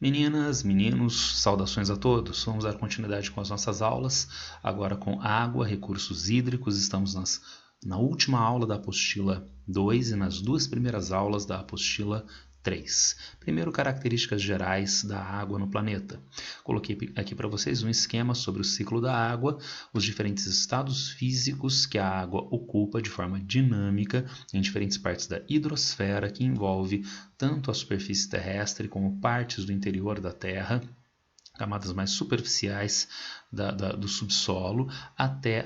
Meninas, meninos, saudações a todos. Vamos dar continuidade com as nossas aulas, agora com água, recursos hídricos. Estamos na última aula da apostila 2 e nas duas primeiras aulas da apostila 3. Primeiro, características gerais da água no planeta. Coloquei aqui para vocês um esquema sobre o ciclo da água, os diferentes estados físicos que a água ocupa de forma dinâmica em diferentes partes da hidrosfera, que envolve tanto a superfície terrestre como partes do interior da Terra, camadas mais superficiais do subsolo, até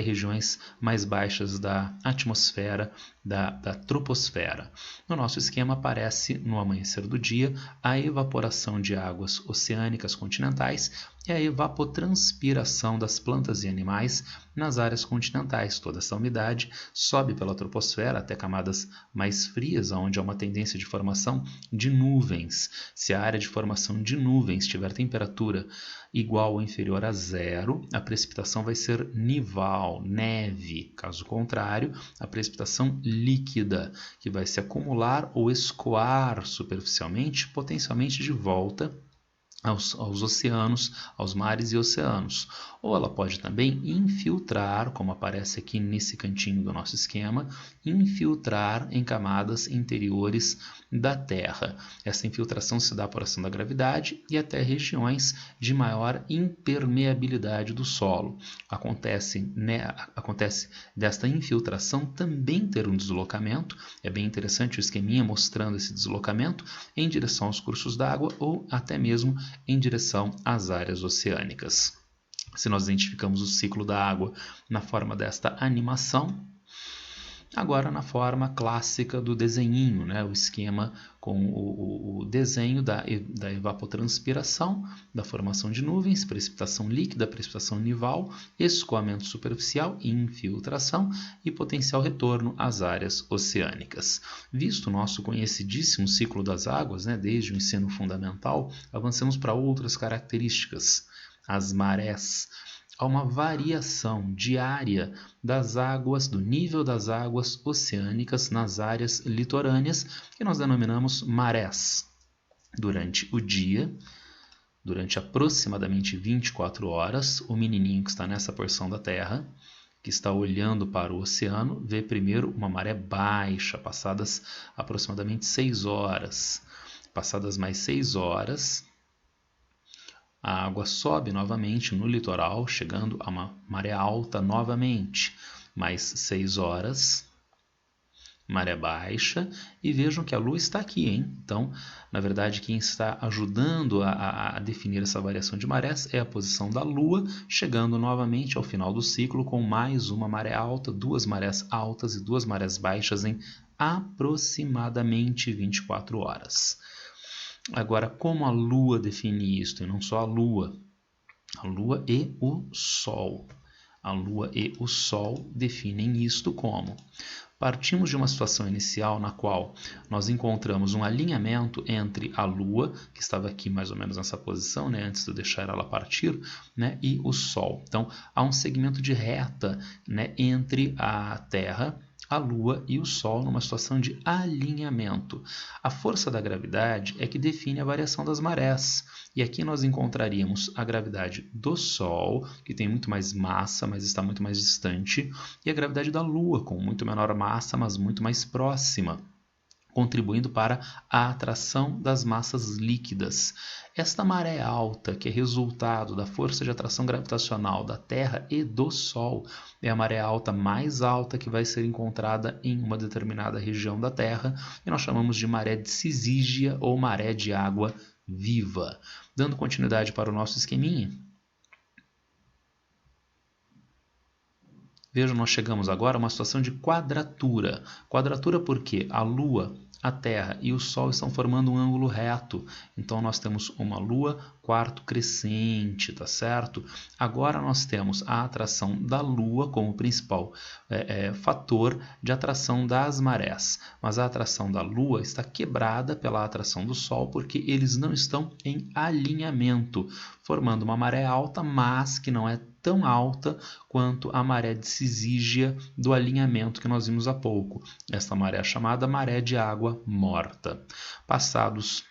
regiões mais baixas da atmosfera, da troposfera. No nosso esquema aparece, no amanhecer do dia, a evaporação de águas oceânicas continentais e a evapotranspiração das plantas e animais nas áreas continentais. Toda essa umidade sobe pela troposfera até camadas mais frias, onde há uma tendência de formação de nuvens. Se a área de formação de nuvens tiver temperatura igual ou inferior a zero, a precipitação vai ser nival, neve. Caso contrário, a precipitação líquida, que vai se acumular ou escoar superficialmente, potencialmente de volta aos oceanos, aos mares e oceanos. Ou ela pode também infiltrar, como aparece aqui nesse cantinho do nosso esquema, infiltrar em camadas interiores da Terra. Essa infiltração se dá por ação da gravidade e até regiões de maior impermeabilidade do solo. Acontece desta infiltração também ter um deslocamento. É bem interessante o esqueminha mostrando esse deslocamento em direção aos cursos d'água ou até mesmo em direção às áreas oceânicas. Se nós identificamos o ciclo da água na forma desta animação, agora na forma clássica do desenhinho, né? O esquema com o desenho da evapotranspiração, da formação de nuvens, precipitação líquida, precipitação nival, escoamento superficial, infiltração e potencial retorno às áreas oceânicas. Visto o nosso conhecidíssimo ciclo das águas, né? Desde o ensino fundamental, avancemos para outras características. As marés. Há uma variação diária das águas, do nível das águas oceânicas nas áreas litorâneas, que nós denominamos marés. Durante o dia, durante aproximadamente 24 horas, o menininho que está nessa porção da Terra, que está olhando para o oceano, vê primeiro uma maré baixa, passadas aproximadamente 6 horas. Passadas mais 6 horas, a água sobe novamente no litoral, chegando a uma maré alta novamente. Mais 6 horas, maré baixa, e vejam que a Lua está aqui, hein? Então, na verdade, quem está ajudando a definir essa variação de marés é a posição da Lua, chegando novamente ao final do ciclo com mais uma maré alta, 2 marés altas e 2 marés baixas em aproximadamente 24 horas. Agora, como a Lua define isto? E não só a Lua e o Sol. A Lua e o Sol definem isto como? Partimos de uma situação inicial na qual nós encontramos um alinhamento entre a Lua, que estava aqui mais ou menos nessa posição, né, antes de eu deixar ela partir, né, e o Sol. Então, há um segmento de reta, né, entre a Terra, a Lua e o Sol numa situação de alinhamento. A força da gravidade é que define a variação das marés. E aqui nós encontraríamos a gravidade do Sol, que tem muito mais massa, mas está muito mais distante, e a gravidade da Lua, com muito menor massa, mas muito mais próxima, contribuindo para a atração das massas líquidas. Esta maré alta, que é resultado da força de atração gravitacional da Terra e do Sol, é a maré alta mais alta que vai ser encontrada em uma determinada região da Terra, e nós chamamos de maré de cisígia ou maré de água viva. Dando continuidade para o nosso esqueminha, vejam, nós chegamos agora a uma situação de quadratura. Quadratura porque a Lua, a Terra e o Sol estão formando um ângulo reto. Então, nós temos uma Lua quarto crescente, tá certo? Agora, nós temos a atração da Lua como principal fator de atração das marés. Mas a atração da Lua está quebrada pela atração do Sol porque eles não estão em alinhamento, formando uma maré alta, mas que não é tão alta quanto a maré de cisígia do alinhamento que nós vimos há pouco. Esta maré é chamada maré de água morta. Passados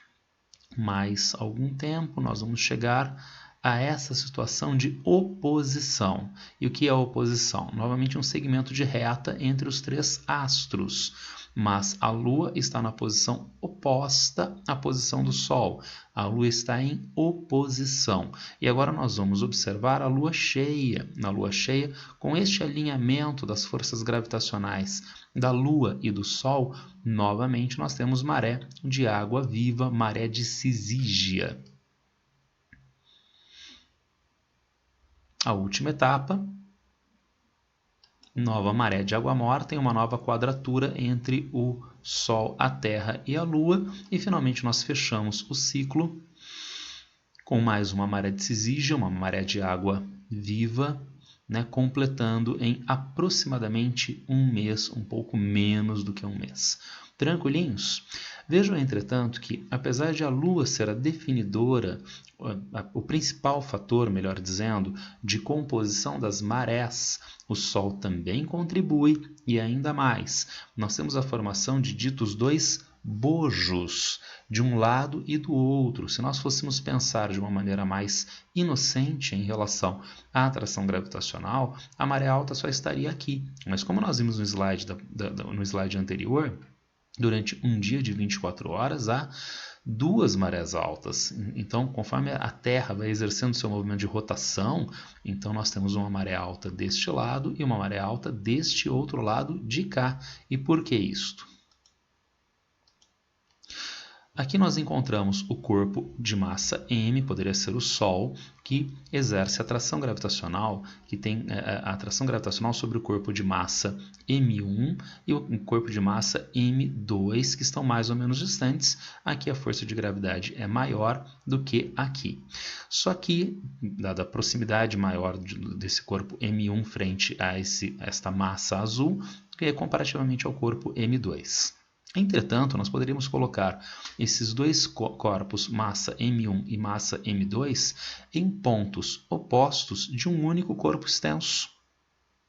mais algum tempo, nós vamos chegar a essa situação de oposição. E o que é oposição? Novamente um segmento de reta entre os 3 astros, mas a Lua está na posição oposta à posição do Sol. A Lua está em oposição. E agora nós vamos observar a Lua cheia. Na Lua cheia, com este alinhamento das forças gravitacionais da Lua e do Sol, novamente nós temos maré de água viva, maré de Cisígia. A última etapa, nova maré de água morta em uma nova quadratura entre o Sol, a Terra e a Lua. E finalmente nós fechamos o ciclo com mais uma maré de Cisígia, uma maré de água viva, né, completando em aproximadamente um mês, um pouco menos do que um mês. Tranquilinhos? Vejam, entretanto, que apesar de a Lua ser a definidora, o principal fator, melhor dizendo, de composição das marés, o Sol também contribui e ainda mais. Nós temos a formação de ditos 2 bojos, de um lado e do outro. Se nós fôssemos pensar de uma maneira mais inocente em relação à atração gravitacional, a maré alta só estaria aqui. Mas como nós vimos no slide anterior, durante um dia de 24 horas há 2 marés altas. Então, conforme a Terra vai exercendo seu movimento de rotação, então nós temos uma maré alta deste lado e uma maré alta deste outro lado de cá. E por que isto? Aqui nós encontramos o corpo de massa M, poderia ser o Sol, que exerce atração gravitacional, que tem a atração gravitacional sobre o corpo de massa M1 e o corpo de massa M2, que estão mais ou menos distantes. Aqui a força de gravidade é maior do que aqui. Só que, dada a proximidade maior desse corpo M1 frente a esta massa azul, que é comparativamente ao corpo M2. Entretanto, nós poderíamos colocar esses 2 corpos, massa M1 e massa M2, em pontos opostos de um único corpo extenso.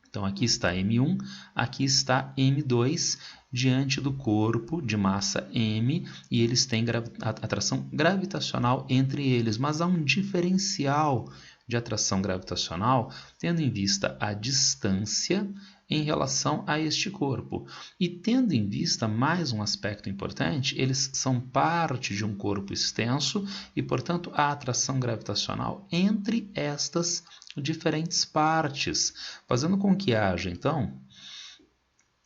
Então, aqui está M1, aqui está M2, diante do corpo de massa M, e eles têm atração gravitacional entre eles, mas há um diferencial de atração gravitacional, tendo em vista a distância em relação a este corpo. E tendo em vista mais um aspecto importante, eles são parte de um corpo extenso e, portanto, há atração gravitacional entre estas diferentes partes, fazendo com que haja, então,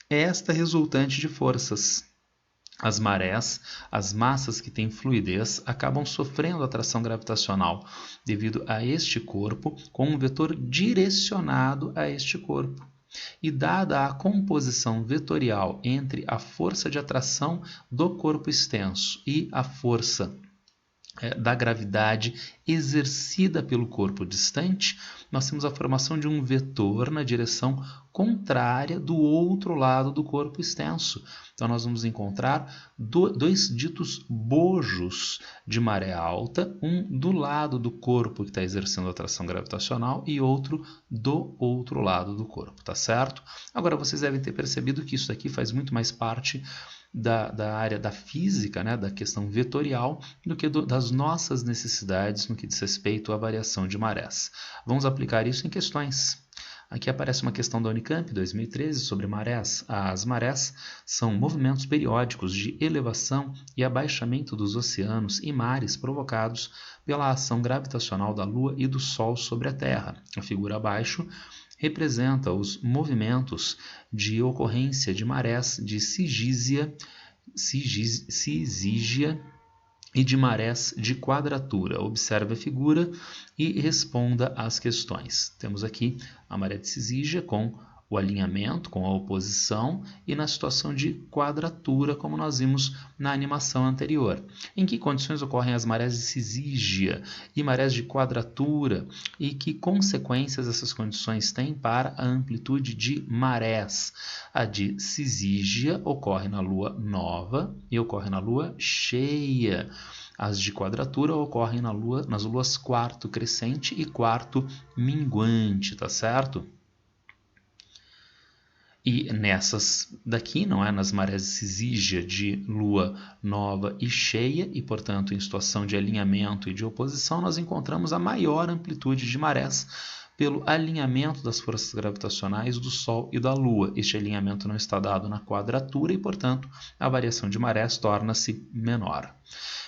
esta resultante de forças. As marés, as massas que têm fluidez, acabam sofrendo atração gravitacional devido a este corpo com um vetor direcionado a este corpo. E dada a composição vetorial entre a força de atração do corpo extenso e a força da gravidade exercida pelo corpo distante, nós temos a formação de um vetor na direção contrária do outro lado do corpo extenso. Então nós vamos encontrar 2 ditos bojos de maré alta, um do lado do corpo que está exercendo a atração gravitacional e outro do outro lado do corpo, tá certo? Agora vocês devem ter percebido que isso aqui faz muito mais parte da área da física, né, da questão vetorial, do que das nossas necessidades no que diz respeito à variação de marés. Vamos aplicar isso em questões. Aqui aparece uma questão da Unicamp 2013 sobre marés. As marés são movimentos periódicos de elevação e abaixamento dos oceanos e mares provocados pela ação gravitacional da Lua e do Sol sobre a Terra. A figura abaixo representa os movimentos de ocorrência de marés de Cisígia e de marés de quadratura. Observe a figura e responda às questões. Temos aqui a maré de Cisígia com o alinhamento, com a oposição, e na situação de quadratura, como nós vimos na animação anterior. Em que condições ocorrem as marés de Cisígia e marés de quadratura, e que consequências essas condições têm para a amplitude de marés? A de Cisígia ocorre na lua nova e ocorre na lua cheia. As de quadratura ocorrem nas luas quarto crescente e quarto minguante, tá certo? E nessas daqui, não é, nas marés cisígia de lua nova e cheia, e portanto em situação de alinhamento e de oposição, nós encontramos a maior amplitude de marés pelo alinhamento das forças gravitacionais do Sol e da Lua. Este alinhamento não está dado na quadratura e, portanto, a variação de marés torna-se menor.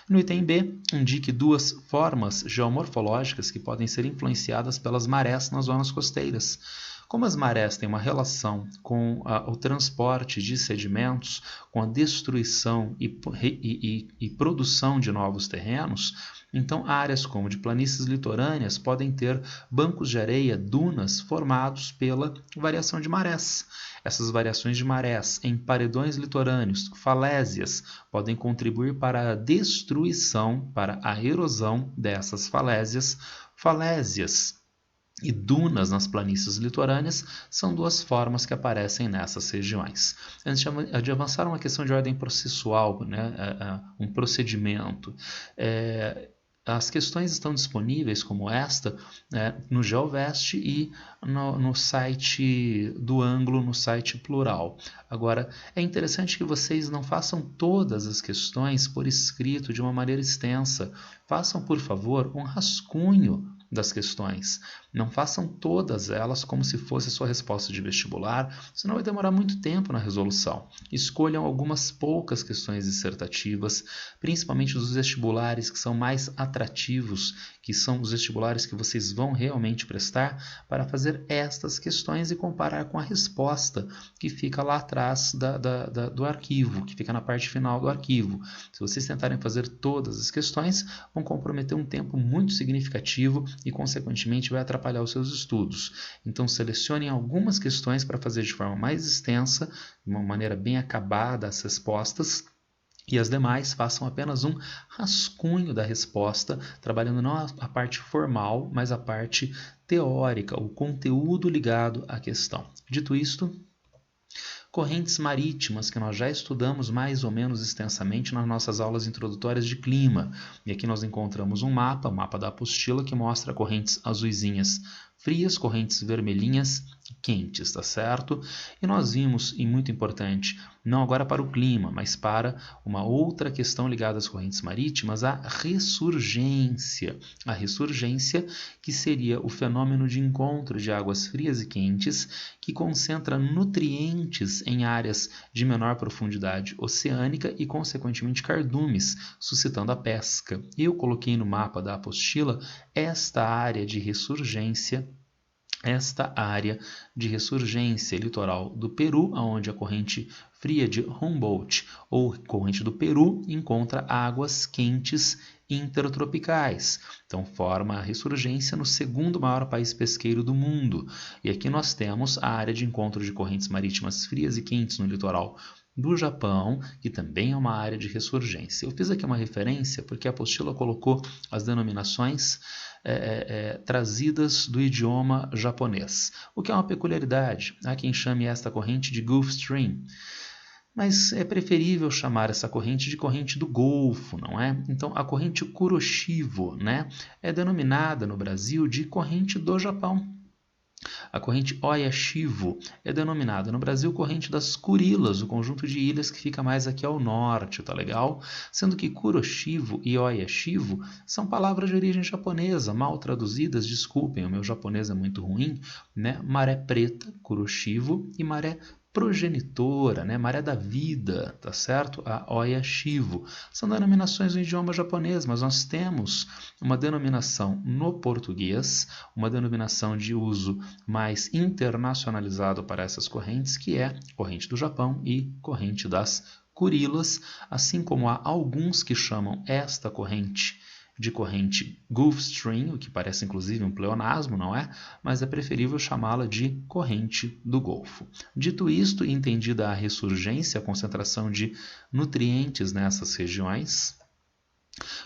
No item B, indique duas formas geomorfológicas que podem ser influenciadas pelas marés nas zonas costeiras. Como as marés têm uma relação com o transporte de sedimentos, com a destruição e produção de novos terrenos, então áreas como de planícies litorâneas podem ter bancos de areia, dunas, formados pela variação de marés. Essas variações de marés em paredões litorâneos, falésias, podem contribuir para a destruição, para a erosão dessas falésias. Falésias e dunas nas planícies litorâneas são duas formas que aparecem nessas regiões. Antes de avançar uma questão de ordem processual, né, um procedimento, as questões estão disponíveis como esta no GeoVest e no site do Ângulo, no site Plural. Agora, é interessante que vocês não façam todas as questões por escrito de uma maneira extensa. Façam, por favor, um rascunho das questões. Não façam todas elas como se fosse a sua resposta de vestibular, senão vai demorar muito tempo na resolução. Escolham algumas poucas questões dissertativas, principalmente dos vestibulares que são mais atrativos, que são os vestibulares que vocês vão realmente prestar, para fazer estas questões e comparar com a resposta que fica lá atrás do arquivo, que fica na parte final do arquivo. Se vocês tentarem fazer todas as questões, vão comprometer um tempo muito significativo e, consequentemente, vai atrapalhar os seus estudos. Então, selecionem algumas questões para fazer de forma mais extensa, de uma maneira bem acabada as respostas, e as demais façam apenas um rascunho da resposta, trabalhando não a parte formal, mas a parte teórica, o conteúdo ligado à questão. Dito isto, correntes marítimas, que nós já estudamos mais ou menos extensamente nas nossas aulas introdutórias de clima. E aqui nós encontramos um mapa, o mapa da apostila, que mostra correntes azuisinhas frias, correntes vermelhinhas quentes, tá certo? E nós vimos, e muito importante, não agora para o clima, mas para uma outra questão ligada às correntes marítimas, a ressurgência. A ressurgência, que seria o fenômeno de encontro de águas frias e quentes, que concentra nutrientes em áreas de menor profundidade oceânica e, consequentemente, cardumes, suscitando a pesca. Eu coloquei no mapa da apostila esta área de ressurgência litoral do Peru, onde a corrente fria de Humboldt, ou corrente do Peru, encontra águas quentes intertropicais. Então, forma a ressurgência no segundo maior país pesqueiro do mundo. E aqui nós temos a área de encontro de correntes marítimas frias e quentes no litoral do Japão, que também é uma área de ressurgência. Eu fiz aqui uma referência porque a apostila colocou as denominações trazidas do idioma japonês, o que é uma peculiaridade. Há quem chame esta corrente de Gulf Stream, mas é preferível chamar essa corrente de corrente do Golfo, não é? Então, a corrente Kuroshivo, né, é denominada no Brasil de corrente do Japão. A corrente Oyashivo é denominada no Brasil corrente das Kurilas, o conjunto de ilhas que fica mais aqui ao norte, tá legal? Sendo que Kuroshivo e Oyashivo são palavras de origem japonesa, mal traduzidas, desculpem, o meu japonês é muito ruim, né? Maré preta, Kuroshivo, e maré progenitora, né? Maré da vida, tá certo? A Oyashivo. São denominações no idioma japonês, mas nós temos uma denominação no português, uma denominação de uso mais internacionalizado para essas correntes, que é corrente do Japão e corrente das Kurilas, assim como há alguns que chamam esta corrente de corrente Gulf Stream, o que parece inclusive um pleonasmo, não é? Mas é preferível chamá-la de corrente do Golfo. Dito isto, e entendida a ressurgência, a concentração de nutrientes nessas regiões,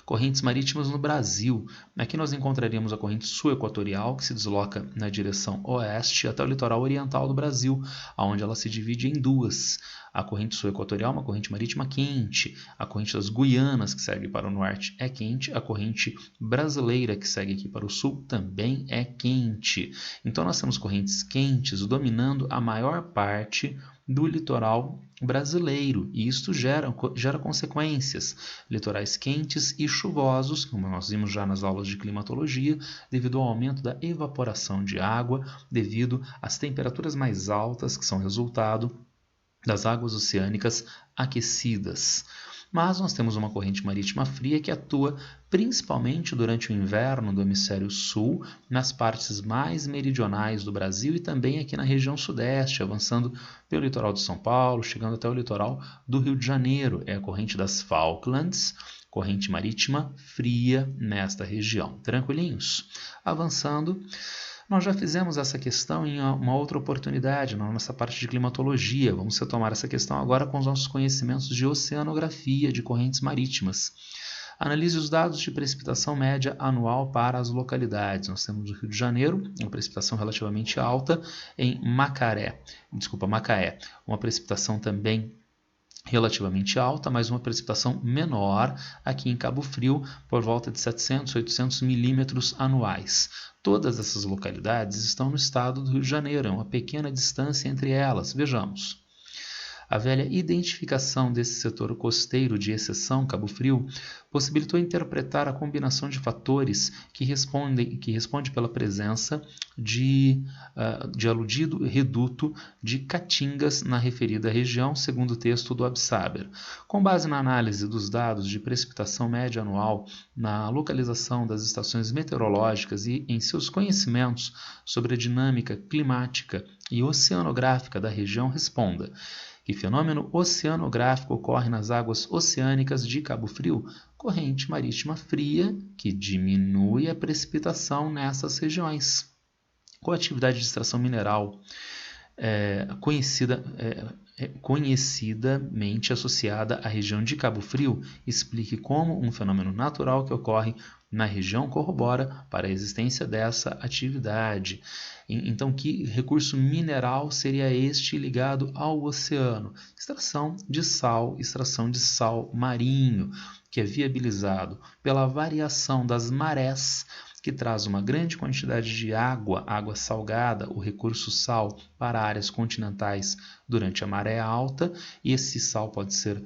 Correntes marítimas no Brasil. Aqui nós encontraríamos a corrente sul-equatorial, que se desloca na direção oeste até o litoral oriental do Brasil, onde ela se divide em duas. A corrente sul-equatorial é uma corrente marítima quente, a corrente das Guianas, que segue para o norte, é quente, a corrente brasileira, que segue aqui para o sul, também é quente. Então nós temos correntes quentes dominando a maior parte do litoral brasileiro, e isto gera consequências. Litorais quentes e chuvosos, como nós vimos já nas aulas de climatologia, devido ao aumento da evaporação de água, devido às temperaturas mais altas, que são resultado das águas oceânicas aquecidas. Mas nós temos uma corrente marítima fria que atua principalmente durante o inverno do hemisfério sul, nas partes mais meridionais do Brasil e também aqui na região sudeste, avançando pelo litoral de São Paulo, chegando até o litoral do Rio de Janeiro. É a corrente das Falklands, corrente marítima fria nesta região. Tranquilinhos? Avançando, nós já fizemos essa questão em uma outra oportunidade, na nossa parte de climatologia. Vamos retomar essa questão agora com os nossos conhecimentos de oceanografia de correntes marítimas. Analise os dados de precipitação média anual para as localidades. Nós temos o Rio de Janeiro, uma precipitação relativamente alta, em Macaé, uma precipitação também relativamente alta, mas uma precipitação menor aqui em Cabo Frio, por volta de 700, 800 milímetros anuais. Todas essas localidades estão no estado do Rio de Janeiro, é uma pequena distância entre elas. Vejamos. A velha identificação desse setor costeiro de exceção, Cabo Frio, possibilitou interpretar a combinação de fatores que responde pela presença de aludido reduto de caatingas na referida região, segundo o texto do Absaber. Com base na análise dos dados de precipitação média anual, na localização das estações meteorológicas e em seus conhecimentos sobre a dinâmica climática e oceanográfica da região, responda: que fenômeno oceanográfico ocorre nas águas oceânicas de Cabo Frio? Corrente marítima fria que diminui a precipitação nessas regiões. Com a atividade de extração mineral conhecidamente associada à região de Cabo Frio, explique como um fenômeno natural que ocorre na região corrobora para a existência dessa atividade. Então, que recurso mineral seria este ligado ao oceano? Extração de sal marinho, que é viabilizado pela variação das marés, que traz uma grande quantidade de água salgada, o recurso sal, para áreas continentais durante a maré alta, e esse sal pode ser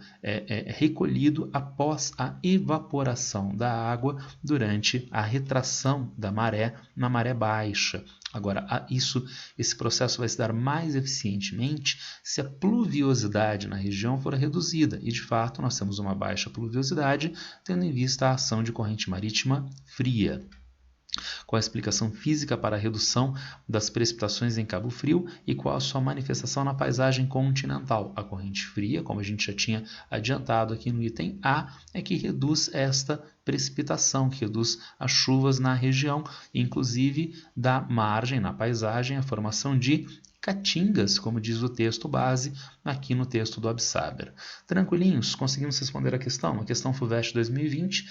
recolhido após a evaporação da água durante a retração da maré na maré baixa. Agora, esse processo vai se dar mais eficientemente se a pluviosidade na região for reduzida, e de fato nós temos uma baixa pluviosidade, tendo em vista a ação de corrente marítima fria. Qual a explicação física para a redução das precipitações em Cabo Frio e qual a sua manifestação na paisagem continental? A corrente fria, como a gente já tinha adiantado aqui no item A, é que reduz esta precipitação, que reduz as chuvas na região, inclusive dá margem na paisagem à formação de caatingas, como diz o texto base aqui no texto do Absaber. Tranquilinhos? Conseguimos responder a questão? Uma questão FUVEST 2020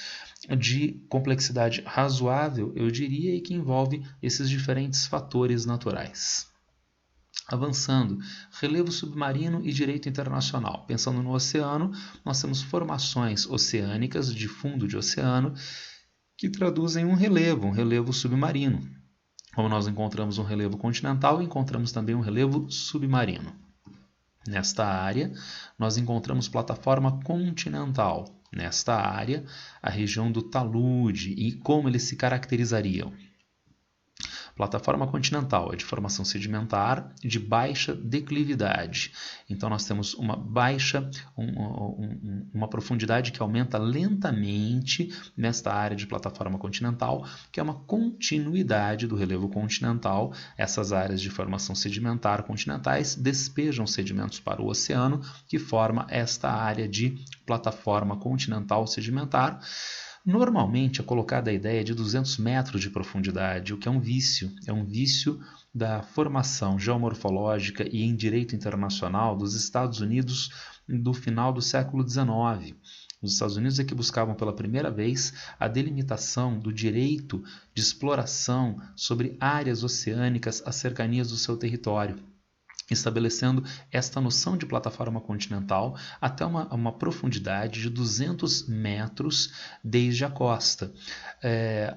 de complexidade razoável, eu diria, e que envolve esses diferentes fatores naturais. Avançando, relevo submarino e direito internacional. Pensando no oceano, nós temos formações oceânicas de fundo de oceano que traduzem um relevo submarino. Como nós encontramos um relevo continental, encontramos também um relevo submarino. Nesta área, nós encontramos plataforma continental. Nesta área, a região do talude e como eles se caracterizariam. Plataforma continental é de formação sedimentar de baixa declividade. Então nós temos uma profundidade que aumenta lentamente nesta área de plataforma continental, que é uma continuidade do relevo continental. Essas áreas de formação sedimentar continentais despejam sedimentos para o oceano, que forma esta área de plataforma continental sedimentar. Normalmente é colocada a ideia de 200 metros de profundidade, o que é um vício da formação geomorfológica e em direito internacional dos Estados Unidos do final do século XIX. Os Estados Unidos é que buscavam pela primeira vez a delimitação do direito de exploração sobre áreas oceânicas às cercanias do seu território, estabelecendo esta noção de plataforma continental até uma profundidade de 200 metros desde a costa.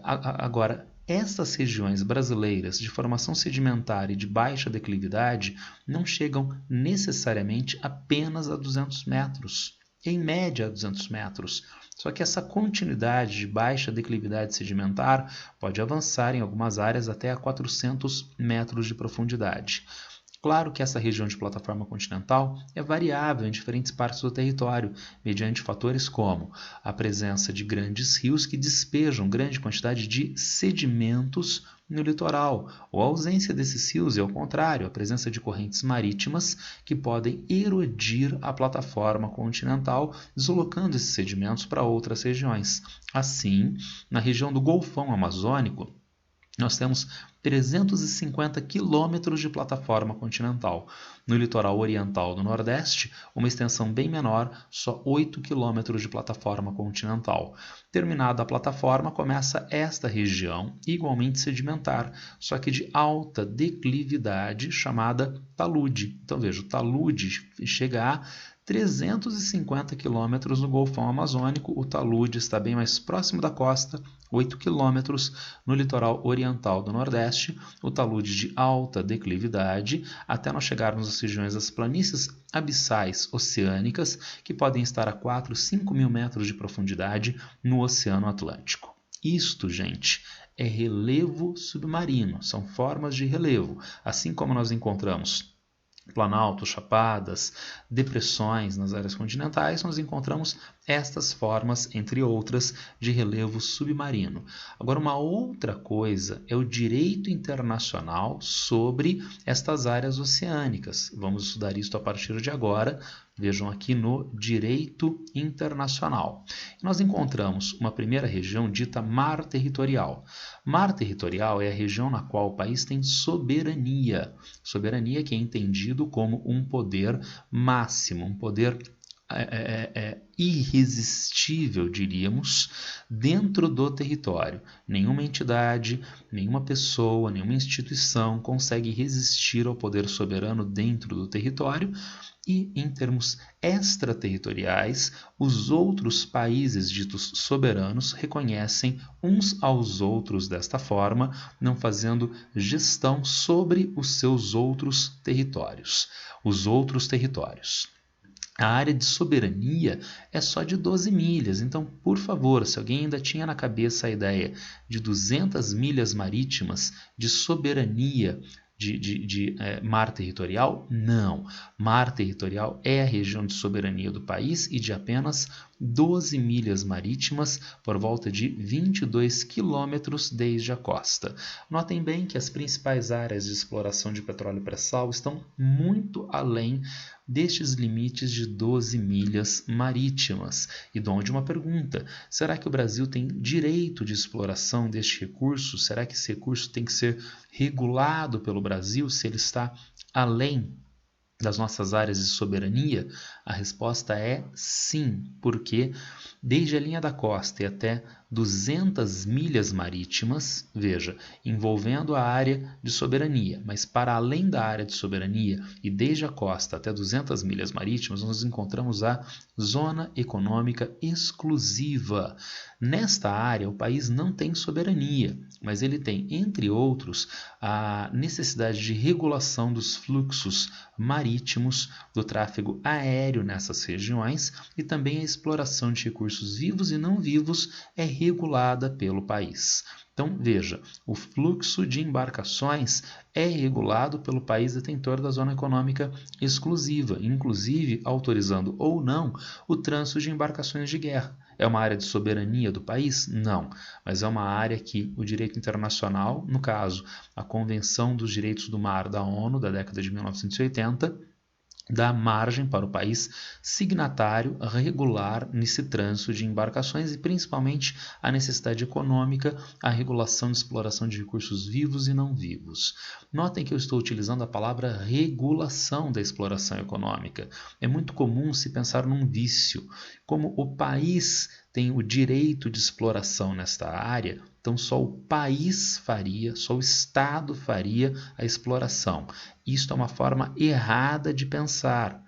Agora, estas regiões brasileiras de formação sedimentar e de baixa declividade não chegam necessariamente apenas a 200 metros, em média a 200 metros. Só que essa continuidade de baixa declividade sedimentar pode avançar em algumas áreas até a 400 metros de profundidade. Claro que essa região de plataforma continental é variável em diferentes partes do território, mediante fatores como a presença de grandes rios que despejam grande quantidade de sedimentos no litoral, ou a ausência desses rios e, ao contrário, a presença de correntes marítimas que podem erodir a plataforma continental, deslocando esses sedimentos para outras regiões. Assim, na região do Golfão Amazônico, nós temos 350 quilômetros de plataforma continental. No litoral oriental do Nordeste, uma extensão bem menor, só 8 quilômetros de plataforma continental. Terminada a plataforma, começa esta região, igualmente sedimentar, só que de alta declividade, chamada talude. Então veja, o talude chega a 350 quilômetros no Golfão Amazônico, o talude está bem mais próximo da costa, 8 quilômetros no litoral oriental do Nordeste, o talude de alta declividade, até nós chegarmos às regiões das planícies abissais oceânicas, que podem estar a 4, 5 mil metros de profundidade no Oceano Atlântico. Isto, gente, é relevo submarino, são formas de relevo, assim como nós encontramos planaltos, chapadas, depressões nas áreas continentais, nós encontramos estas formas, entre outras, de relevo submarino. Agora, uma outra coisa é o direito internacional sobre estas áreas oceânicas. Vamos estudar isso a partir de agora. Vejam aqui no direito internacional. Nós encontramos uma primeira região dita mar territorial. Mar territorial é a região na qual o país tem soberania. Soberania que é entendido como um poder máximo, um poder irresistível, diríamos, dentro do território. Nenhuma entidade, nenhuma pessoa, nenhuma instituição consegue resistir ao poder soberano dentro do território. E, em termos extraterritoriais, os outros países ditos soberanos reconhecem uns aos outros desta forma, não fazendo gestão sobre os seus outros territórios. Os outros territórios. A área de soberania é só de 12 milhas, então, por favor, se alguém ainda tinha na cabeça a ideia de 200 milhas marítimas de soberania de mar territorial, não. Mar territorial é a região de soberania do país e de apenas 12 milhas marítimas, por volta de 22 quilômetros desde a costa. Notem bem que as principais áreas de exploração de petróleo pré-sal estão muito além destes limites de 12 milhas marítimas. E de onde uma pergunta: será que o Brasil tem direito de exploração deste recurso? Será que esse recurso tem que ser regulado pelo Brasil se ele está além das nossas áreas de soberania? A resposta é sim, porque desde a linha da costa e até 200 milhas marítimas, veja, envolvendo a área de soberania, mas para além da área de soberania e desde a costa até 200 milhas marítimas, nós encontramos a Zona Econômica Exclusiva. Nesta área, o país não tem soberania, mas ele tem, entre outros, a necessidade de regulação dos fluxos marítimos, do tráfego aéreo nessas regiões e também a exploração de recursos vivos e não vivos é regulada pelo país. Então, veja, o fluxo de embarcações é regulado pelo país detentor da Zona Econômica Exclusiva, inclusive autorizando ou não o trânsito de embarcações de guerra. É uma área de soberania do país? Não, mas é uma área que o direito internacional, no caso, a Convenção dos Direitos do Mar da ONU, da década de 1980, dá margem para o país signatário regular nesse trânsito de embarcações e principalmente a necessidade econômica, a regulação de exploração de recursos vivos e não vivos. Notem que eu estou utilizando a palavra regulação da exploração econômica. É muito comum se pensar num vício. Como o país tem o direito de exploração nesta área, então só o país faria, só o Estado faria a exploração. Isto é uma forma errada de pensar.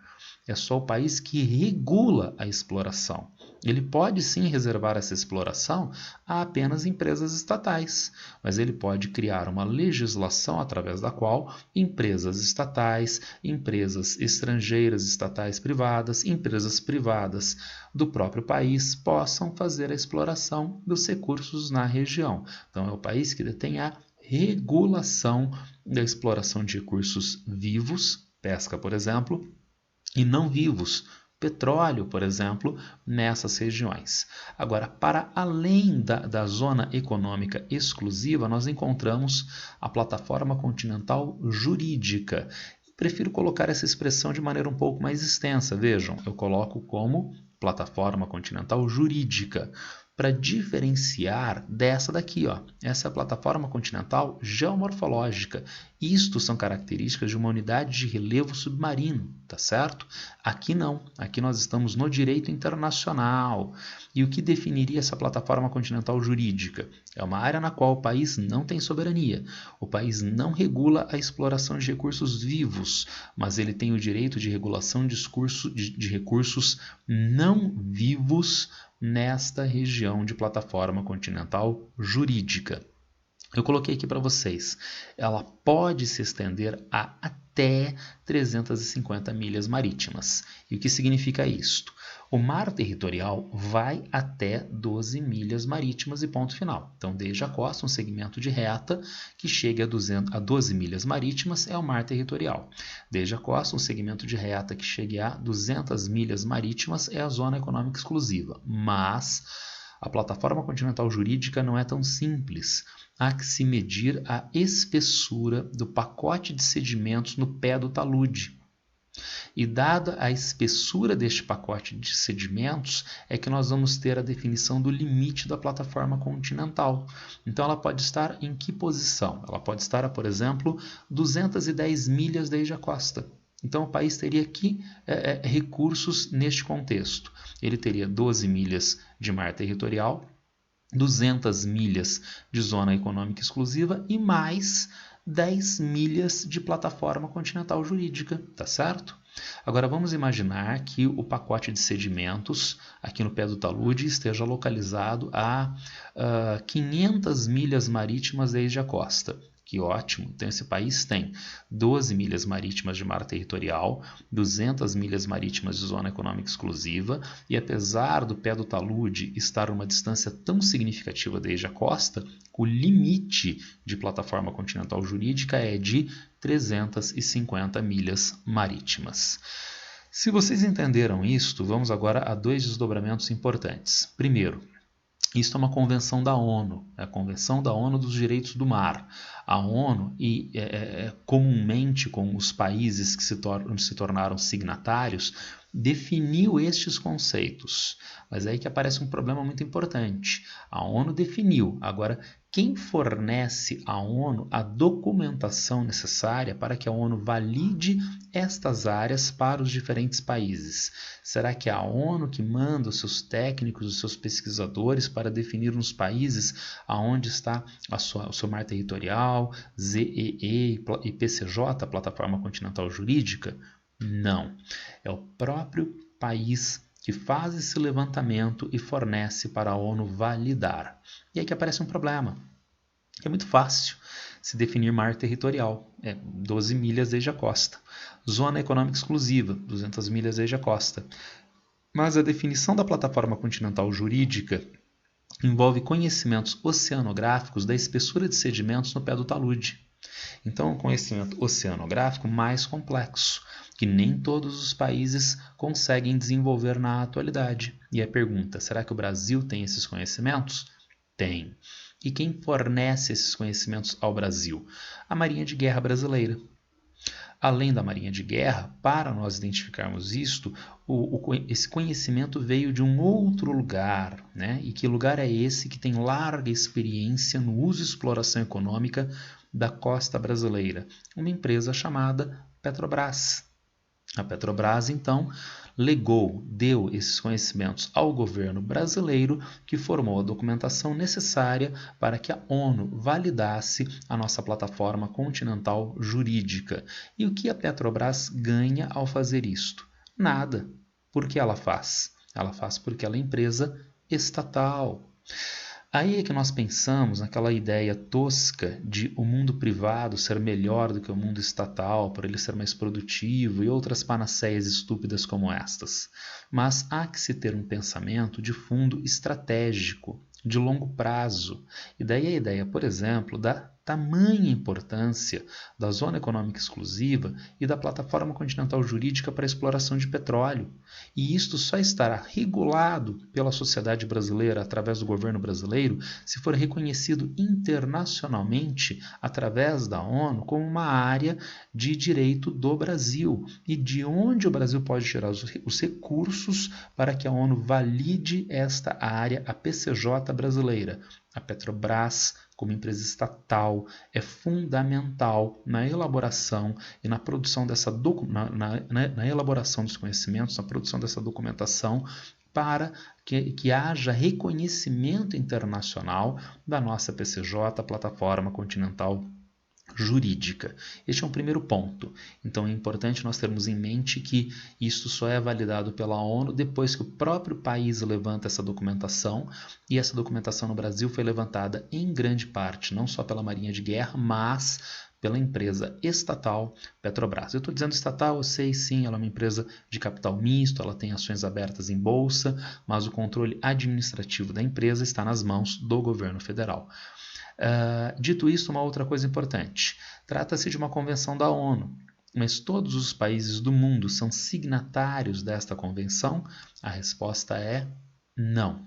É só o país que regula a exploração. Ele pode sim reservar essa exploração a apenas empresas estatais, mas ele pode criar uma legislação através da qual empresas estatais, empresas estrangeiras estatais privadas, empresas privadas do próprio país possam fazer a exploração dos recursos na região. Então é o país que detém a regulação da exploração de recursos vivos, pesca, por exemplo, e não vivos, petróleo, por exemplo, nessas regiões. Agora, para além da zona econômica exclusiva, nós encontramos a plataforma continental jurídica. Prefiro colocar essa expressão de maneira um pouco mais extensa. Vejam, eu coloco como plataforma continental jurídica, para diferenciar dessa daqui, ó. Essa é a plataforma continental geomorfológica. Isto são características de uma unidade de relevo submarino, tá certo? Aqui não, aqui nós estamos no direito internacional. E o que definiria essa plataforma continental jurídica? É uma área na qual o país não tem soberania. O país não regula a exploração de recursos vivos, mas ele tem o direito de regulação de recursos não vivos nesta região de plataforma continental jurídica. Eu coloquei aqui para vocês, ela pode se estender a até 350 milhas marítimas. E o que significa isto? O mar territorial vai até 12 milhas marítimas e ponto final. Então, desde a costa, um segmento de reta que chegue a 12 milhas marítimas é o mar territorial. Desde a costa, um segmento de reta que chegue a 200 milhas marítimas é a zona econômica exclusiva. Mas a plataforma continental jurídica não é tão simples. Há que se medir a espessura do pacote de sedimentos no pé do talude. E dada a espessura deste pacote de sedimentos, é que nós vamos ter a definição do limite da plataforma continental. Então ela pode estar em que posição? Ela pode estar a, por exemplo, 210 milhas desde a costa. Então o país teria aqui recursos neste contexto. Ele teria 12 milhas de mar territorial, 200 milhas de zona econômica exclusiva e mais 10 milhas de plataforma continental jurídica, tá certo? Agora vamos imaginar que o pacote de sedimentos aqui no pé do talude esteja localizado a 500 milhas marítimas desde a costa. Que ótimo! Então esse país tem 12 milhas marítimas de mar territorial, 200 milhas marítimas de zona econômica exclusiva e apesar do pé do talude estar uma distância tão significativa desde a costa, o limite de plataforma continental jurídica é de 350 milhas marítimas. Se vocês entenderam isto, vamos agora a dois desdobramentos importantes. Primeiro, isto é uma convenção da ONU, é a Convenção da ONU dos Direitos do Mar. A ONU, comumente com os países que se tornaram signatários, definiu estes conceitos. Mas é aí que aparece um problema muito importante. A ONU definiu. Agora, quem fornece à ONU a documentação necessária para que a ONU valide estas áreas para os diferentes países? Será que é a ONU que manda os seus técnicos, os seus pesquisadores para definir nos países aonde está o seu mar territorial, ZEE e PCJ, Plataforma Continental Jurídica? Não. É o próprio país que faz esse levantamento e fornece para a ONU validar. E aí que aparece um problema. É muito fácil se definir mar territorial, 12 milhas desde a costa. Zona econômica exclusiva, 200 milhas desde a costa. Mas a definição da plataforma continental jurídica envolve conhecimentos oceanográficos da espessura de sedimentos no pé do talude. Então, é um conhecimento oceanográfico mais complexo, que nem todos os países conseguem desenvolver na atualidade. E a pergunta, será que o Brasil tem esses conhecimentos? Tem. E quem fornece esses conhecimentos ao Brasil? A Marinha de Guerra Brasileira. além da Marinha de Guerra, para nós identificarmos isto, esse conhecimento veio de um outro lugar, né? E que lugar é esse que tem larga experiência no uso e exploração econômica da costa brasileira? Uma empresa chamada Petrobras. A Petrobras, então, deu esses conhecimentos ao governo brasileiro, que formou a documentação necessária para que a ONU validasse a nossa plataforma continental jurídica. E o que a Petrobras ganha ao fazer isto? Nada. Por que ela faz? Ela faz porque ela é empresa estatal. Aí é que nós pensamos naquela ideia tosca de o mundo privado ser melhor do que o mundo estatal, por ele ser mais produtivo e outras panaceias estúpidas como estas. Mas há que se ter um pensamento de fundo estratégico, de longo prazo. E daí a ideia, por exemplo, da tamanha importância da Zona Econômica Exclusiva e da Plataforma Continental Jurídica para a exploração de petróleo. E isto só estará regulado pela sociedade brasileira através do governo brasileiro se for reconhecido internacionalmente através da ONU como uma área de direito do Brasil e de onde o Brasil pode tirar os recursos para que a ONU valide esta área, a PCJ brasileira. A Petrobras, como empresa estatal, é fundamental na elaboração e na produção na elaboração dos conhecimentos, na produção dessa documentação, para que haja reconhecimento internacional da nossa PCJ, Plataforma Continental Jurídica. Este é um primeiro ponto. Então é importante nós termos em mente que isso só é validado pela ONU depois que o próprio país levanta essa documentação, e essa documentação no Brasil foi levantada em grande parte, não só pela Marinha de Guerra, mas pela empresa estatal Petrobras. Eu estou dizendo estatal, eu sei sim, ela é uma empresa de capital misto, ela tem ações abertas em bolsa, mas o controle administrativo da empresa está nas mãos do governo federal. Dito isso, uma outra coisa importante. Trata-se de uma convenção da ONU, mas todos os países do mundo são signatários desta convenção? A resposta é não.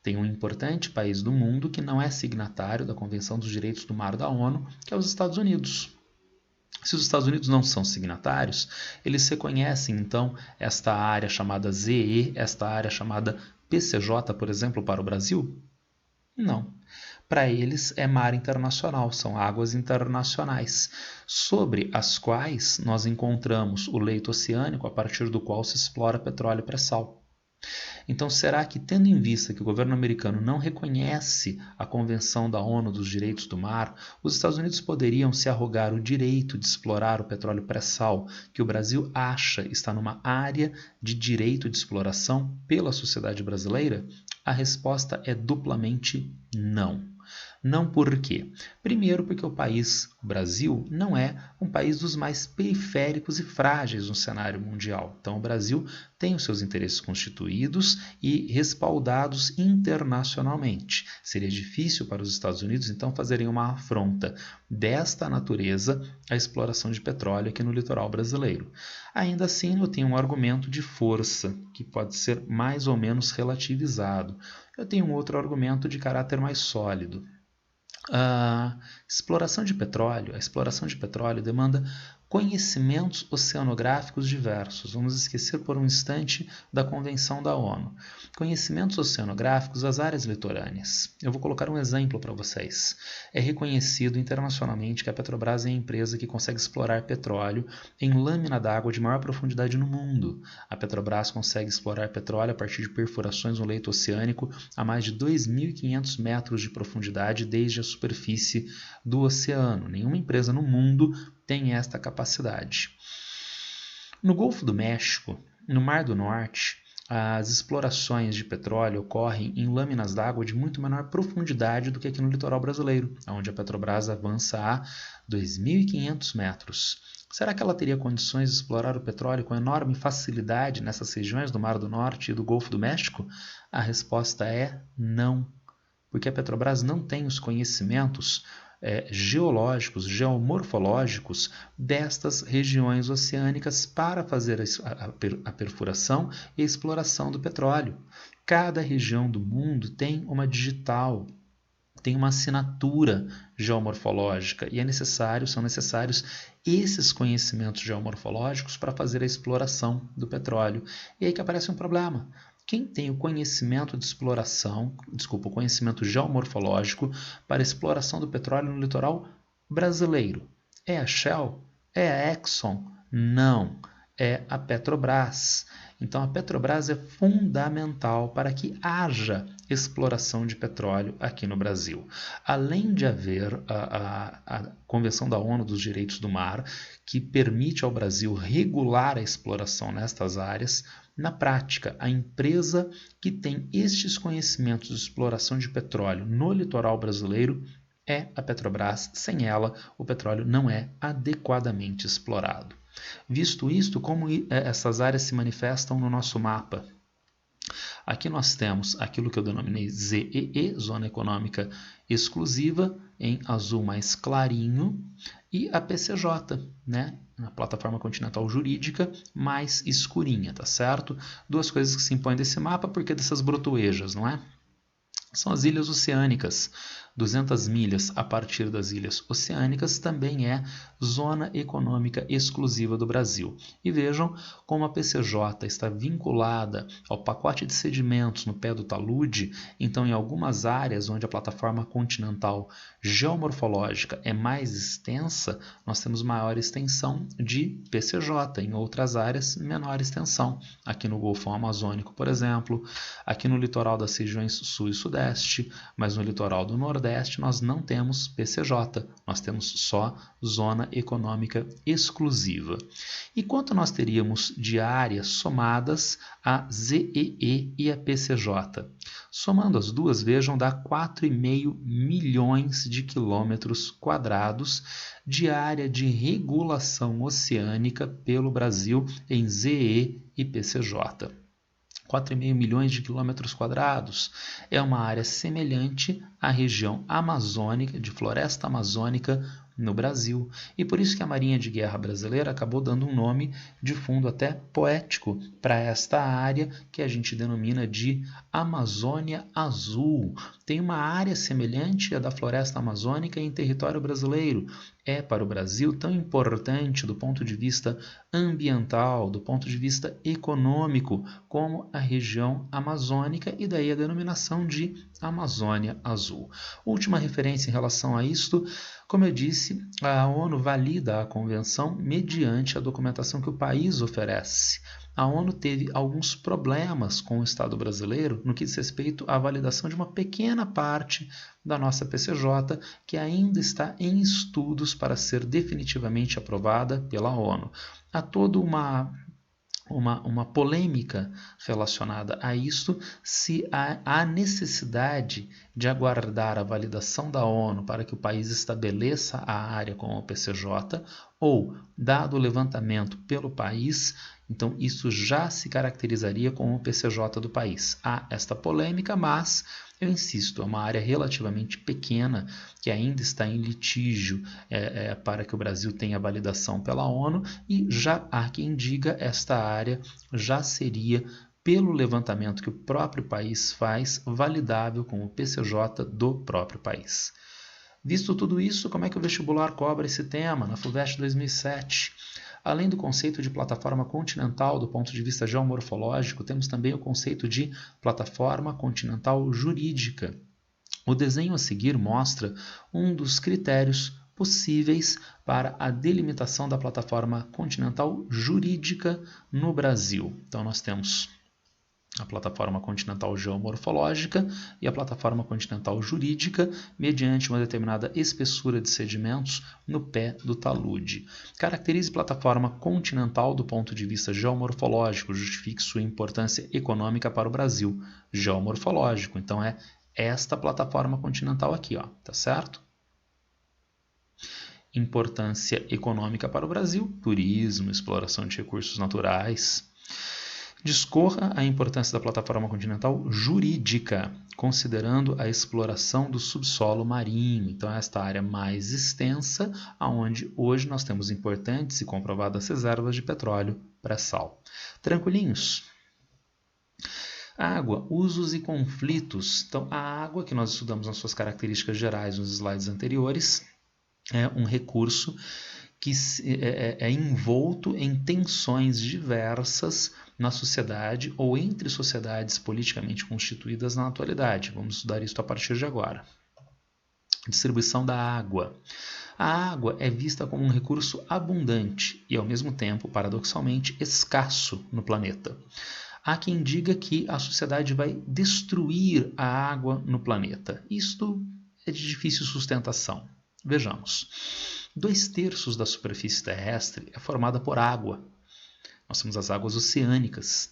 Tem um importante país do mundo que não é signatário da Convenção dos Direitos do Mar da ONU, que é os Estados Unidos. Se os Estados Unidos não são signatários, eles reconhecem, então, esta área chamada ZE, esta área chamada PCJ, por exemplo, para o Brasil? Não. Para eles é mar internacional, são águas internacionais, sobre as quais nós encontramos o leito oceânico a partir do qual se explora petróleo e pré-sal. Então, será que, tendo em vista que o governo americano não reconhece a Convenção da ONU dos Direitos do Mar, os Estados Unidos poderiam se arrogar o direito de explorar o petróleo pré-sal, que o Brasil acha está numa área de direito de exploração pela sociedade brasileira? A resposta é duplamente não. Não por quê? Primeiro, porque o Brasil, não é um país dos mais periféricos e frágeis no cenário mundial. Então, o Brasil tem os seus interesses constituídos e respaldados internacionalmente. Seria difícil para os Estados Unidos, então, fazerem uma afronta desta natureza à exploração de petróleo aqui no litoral brasileiro. Ainda assim, eu tenho um argumento de força, que pode ser mais ou menos relativizado. Eu tenho um outro argumento de caráter mais sólido. A exploração de petróleo demanda conhecimentos oceanográficos diversos. Vamos esquecer por um instante da Convenção da ONU. Conhecimentos oceanográficos das áreas litorâneas. Eu vou colocar um exemplo para vocês. É reconhecido internacionalmente que a Petrobras é a empresa que consegue explorar petróleo em lâmina d'água de maior profundidade no mundo. A Petrobras consegue explorar petróleo a partir de perfurações no leito oceânico a mais de 2.500 metros de profundidade desde a superfície do oceano. Nenhuma empresa no mundo tem esta capacidade. No Golfo do México, no Mar do Norte, as explorações de petróleo ocorrem em lâminas d'água de muito menor profundidade do que aqui no litoral brasileiro, onde a Petrobras avança a 2.500 metros. Será que ela teria condições de explorar o petróleo com enorme facilidade nessas regiões do Mar do Norte e do Golfo do México? A resposta é não, porque a Petrobras não tem os conhecimentos geológicos, geomorfológicos destas regiões oceânicas para fazer a perfuração e a exploração do petróleo. Cada região do mundo tem uma digital, tem uma assinatura geomorfológica e são necessários esses conhecimentos geomorfológicos para fazer a exploração do petróleo. E aí que aparece um problema. Quem tem o conhecimento de exploração, o conhecimento geomorfológico para a exploração do petróleo no litoral brasileiro? É a Shell? É a Exxon? Não, é a Petrobras. Então a Petrobras é fundamental para que haja exploração de petróleo aqui no Brasil. Além de haver a Convenção da ONU dos Direitos do Mar, que permite ao Brasil regular a exploração nestas áreas, na prática, a empresa que tem estes conhecimentos de exploração de petróleo no litoral brasileiro é a Petrobras. Sem ela, o petróleo não é adequadamente explorado. Visto isto, como essas áreas se manifestam no nosso mapa? Aqui nós temos aquilo que eu denominei ZEE, Zona Econômica Exclusiva, em azul mais clarinho, e a PCJ, né? A Plataforma Continental Jurídica, mais escurinha, tá certo? Duas coisas que se impõem desse mapa, porque dessas brotoejas, não é? São as ilhas oceânicas. 200 milhas a partir das ilhas oceânicas também é Zona Econômica Exclusiva do Brasil. E vejam como a PCJ está vinculada ao pacote de sedimentos no pé do talude. Então, em algumas áreas onde a plataforma continental geomorfológica é mais extensa, nós temos maior extensão de PCJ, em outras áreas, menor extensão. Aqui no Golfão Amazônico, por exemplo, aqui no litoral das regiões sul e sudeste, mas no litoral do Nordeste nós não temos PCJ, nós temos só Zona Econômica Exclusiva. E quanto nós teríamos de áreas somadas a ZEE e a PCJ? Somando as duas, vejam, dá 4,5 milhões de quilômetros quadrados de área de regulação oceânica pelo Brasil em ZEE e PCJ. 4,5 milhões de quilômetros quadrados. É uma área semelhante à região amazônica, de floresta amazônica no Brasil. E por isso que a Marinha de Guerra Brasileira acabou dando um nome de fundo até poético para esta área que a gente denomina de Amazônia Azul. Tem uma área semelhante à da floresta amazônica em território brasileiro. É para o Brasil tão importante do ponto de vista ambiental, do ponto de vista econômico, como a região amazônica, e daí a denominação de Amazônia Azul. Última referência em relação a isto, como eu disse, a ONU valida a convenção mediante a documentação que o país oferece. A ONU teve alguns problemas com o Estado brasileiro no que diz respeito à validação de uma pequena parte da nossa PCJ, que ainda está em estudos para ser definitivamente aprovada pela ONU. Há toda uma polêmica relacionada a isto, se há necessidade de aguardar a validação da ONU para que o país estabeleça a área como o PCJ, ou, dado o levantamento pelo país, então isso já se caracterizaria como o PCJ do país. Há esta polêmica, mas eu insisto, é uma área relativamente pequena que ainda está em litígio para que o Brasil tenha validação pela ONU, e já há quem diga esta área já seria, pelo levantamento que o próprio país faz, validável como PCJ do próprio país. Visto tudo isso, como é que o vestibular cobra esse tema na FUVEST 2007? Além do conceito de plataforma continental do ponto de vista geomorfológico, temos também o conceito de plataforma continental jurídica. O desenho a seguir mostra um dos critérios possíveis para a delimitação da plataforma continental jurídica no Brasil. Então nós temos a plataforma continental geomorfológica e a plataforma continental jurídica, mediante uma determinada espessura de sedimentos no pé do talude. Caracterize plataforma continental do ponto de vista geomorfológico, justifique sua importância econômica para o Brasil. Geomorfológico, então é esta plataforma continental aqui, ó, tá certo? Importância econômica para o Brasil, turismo, exploração de recursos naturais. Discorra a importância da plataforma continental jurídica, considerando a exploração do subsolo marinho. Então, esta área mais extensa, onde hoje nós temos importantes e comprovadas reservas de petróleo pré-sal. Tranquilinhos? Água, usos e conflitos. Então, a água, que nós estudamos nas suas características gerais nos slides anteriores, é um recurso que é envolto em tensões diversas na sociedade ou entre sociedades politicamente constituídas na atualidade. Vamos estudar isso a partir de agora. Distribuição da água. A água é vista como um recurso abundante e, ao mesmo tempo, paradoxalmente, escasso no planeta. Há quem diga que a sociedade vai destruir a água no planeta. Isto é de difícil sustentação. Vejamos. 2/3 da superfície terrestre é formada por água. Nós temos as águas oceânicas.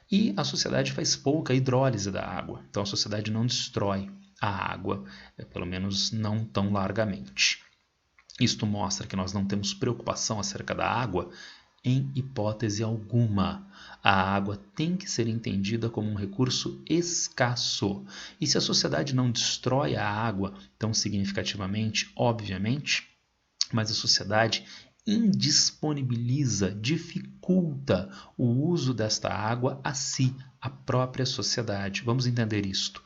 E a sociedade faz pouca hidrólise da água. Então a sociedade não destrói a água, pelo menos não tão largamente. Isto mostra que nós não temos preocupação acerca da água em hipótese alguma. A água tem que ser entendida como um recurso escasso. E se a sociedade não destrói a água tão significativamente, obviamente, mas a sociedade indisponibiliza, dificulta o uso desta água a si, a própria sociedade. Vamos entender isto.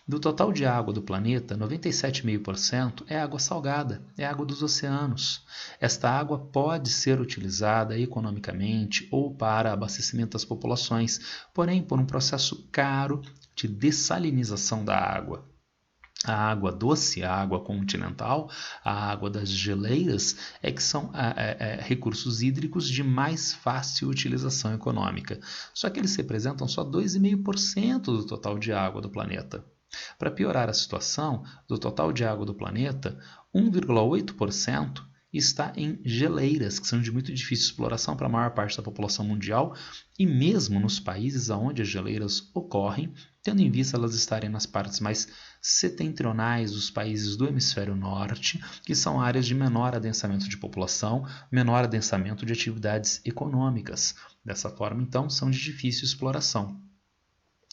Do total de água do planeta, 97,5% é água salgada, é água dos oceanos. Esta água pode ser utilizada economicamente ou para abastecimento das populações, porém por um processo caro de dessalinização da água. A água doce, a água continental, a água das geleiras é que são recursos hídricos de mais fácil utilização econômica. Só que eles representam só 2,5% do total de água do planeta. Para piorar a situação, do total de água do planeta, 1,8% está em geleiras, que são de muito difícil exploração para a maior parte da população mundial, e mesmo nos países onde as geleiras ocorrem, tendo em vista elas estarem nas partes mais setentrionais dos países do hemisfério norte, que são áreas de menor adensamento de população, menor adensamento de atividades econômicas. Dessa forma, então, são de difícil exploração.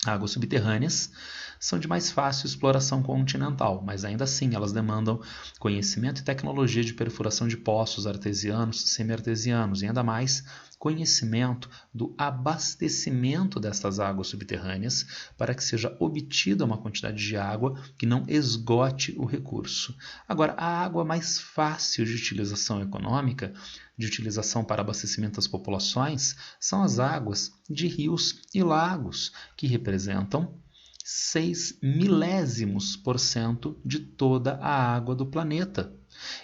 Águas subterrâneas são de mais fácil exploração continental, mas ainda assim elas demandam conhecimento e tecnologia de perfuração de poços artesianos, semi-artesianos e ainda mais conhecimento do abastecimento destas águas subterrâneas para que seja obtida uma quantidade de água que não esgote o recurso. Agora, a água mais fácil de utilização econômica, de utilização para abastecimento das populações, são as águas de rios e lagos, que representam 6 milésimos% de toda a água do planeta.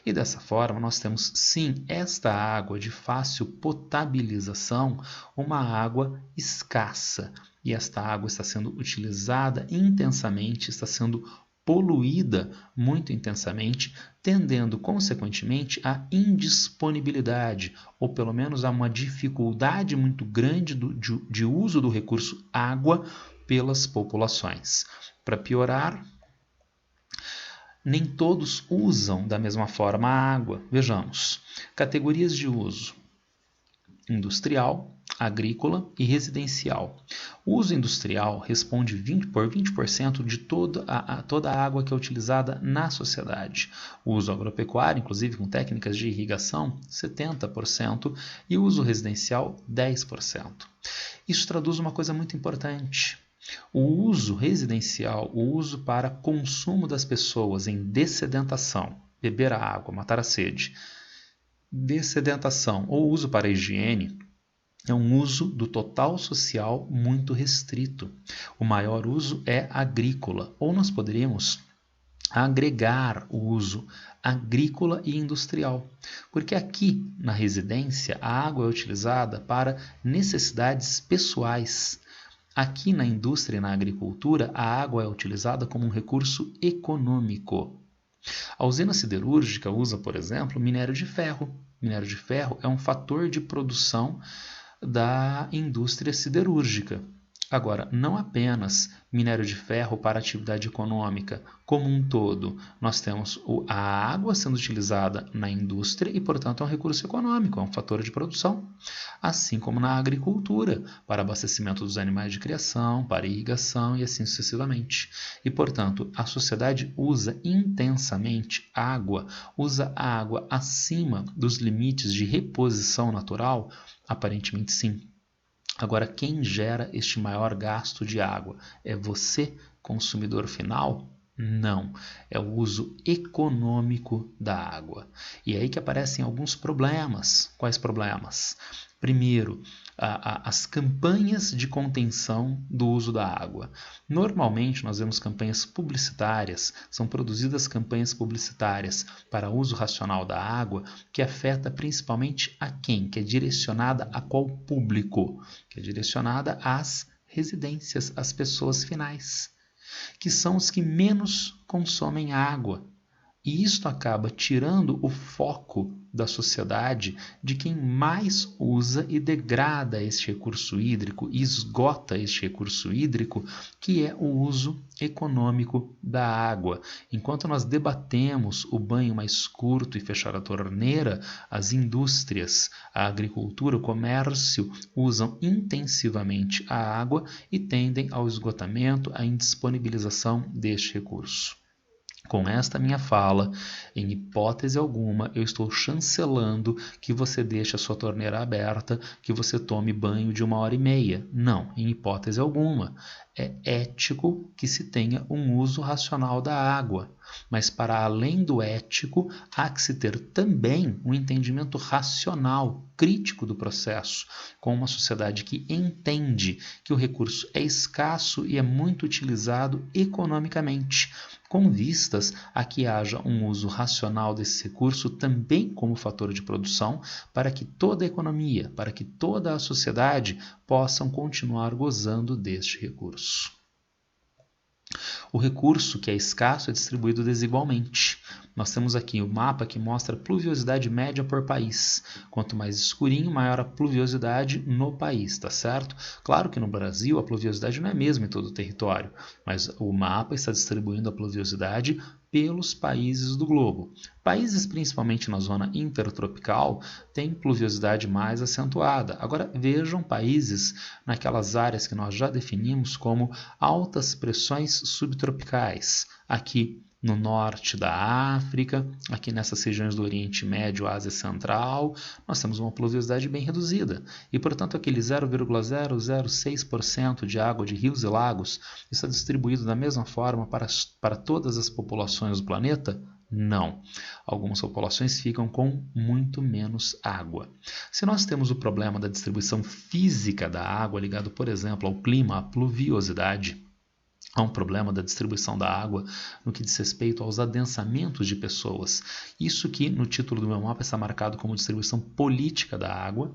E dessa forma nós temos sim esta água de fácil potabilização, uma água escassa. E esta água está sendo utilizada intensamente, está sendo poluída muito intensamente, tendendo consequentemente à indisponibilidade, ou pelo menos a uma dificuldade muito grande de uso do recurso água pelas populações. Para piorar, nem todos usam da mesma forma a água. Vejamos, categorias de uso: industrial, agrícola e residencial. O uso industrial responde por 20% de toda a água que é utilizada na sociedade. O uso agropecuário, inclusive com técnicas de irrigação, 70%, e o uso residencial, 10%. Isso traduz uma coisa muito importante. O uso residencial, o uso para consumo das pessoas em dessedentação, beber a água, matar a sede, dessedentação ou uso para higiene, é um uso do total social muito restrito. O maior uso é agrícola, ou nós poderíamos agregar o uso agrícola e industrial, porque aqui na residência a água é utilizada para necessidades pessoais. Aqui na indústria e na agricultura, a água é utilizada como um recurso econômico. A usina siderúrgica usa, por exemplo, minério de ferro. Minério de ferro é um fator de produção da indústria siderúrgica. Agora, não apenas minério de ferro para atividade econômica, como um todo, nós temos a água sendo utilizada na indústria e, portanto, é um recurso econômico, é um fator de produção, assim como na agricultura, para abastecimento dos animais de criação, para irrigação e assim sucessivamente. E, portanto, a sociedade usa intensamente água, usa a água acima dos limites de reposição natural? Aparentemente, sim. Agora, quem gera este maior gasto de água? É você, consumidor final? Não, é o uso econômico da água. E é aí que aparecem alguns problemas. Quais problemas? Primeiro, as campanhas de contenção do uso da água. Normalmente nós vemos campanhas publicitárias, são produzidas campanhas publicitárias para uso racional da água, que afeta principalmente a quem? Que é direcionada a qual público? Que é direcionada às residências, às pessoas finais, que são os que menos consomem água. E isto acaba tirando o foco da sociedade de quem mais usa e degrada este recurso hídrico e esgota este recurso hídrico, que é o uso econômico da água. Enquanto nós debatemos o banho mais curto e fechar a torneira, as indústrias, a agricultura, o comércio usam intensivamente a água e tendem ao esgotamento, à indisponibilização deste recurso. Com esta minha fala, em hipótese alguma, eu estou chancelando que você deixe a sua torneira aberta, que você tome banho de 1h30. Não, em hipótese alguma. É ético que se tenha um uso racional da água. Mas para além do ético, há que se ter também um entendimento racional, crítico do processo, com uma sociedade que entende que o recurso é escasso e é muito utilizado economicamente, com vistas a que haja um uso racional desse recurso também como fator de produção, para que toda a economia, para que toda a sociedade possam continuar gozando deste recurso. O recurso que é escasso é distribuído desigualmente. Nós temos aqui o mapa que mostra a pluviosidade média por país. Quanto mais escurinho, maior a pluviosidade no país, tá certo? Claro que no Brasil a pluviosidade não é a mesma em todo o território, mas o mapa está distribuindo a pluviosidade pelos países do globo. Países principalmente na zona intertropical têm pluviosidade mais acentuada. Agora vejam países naquelas áreas que nós já definimos como altas pressões subtropicais. Aqui no norte da África, aqui nessas regiões do Oriente Médio, Ásia Central, nós temos uma pluviosidade bem reduzida. E, portanto, aquele 0,006% de água de rios e lagos está distribuído da mesma forma para todas as populações do planeta? Não. Algumas populações ficam com muito menos água. Se nós temos o problema da distribuição física da água ligado, por exemplo, ao clima, à pluviosidade, há um problema da distribuição da água no que diz respeito aos adensamentos de pessoas. Isso que no título do meu mapa está marcado como distribuição política da água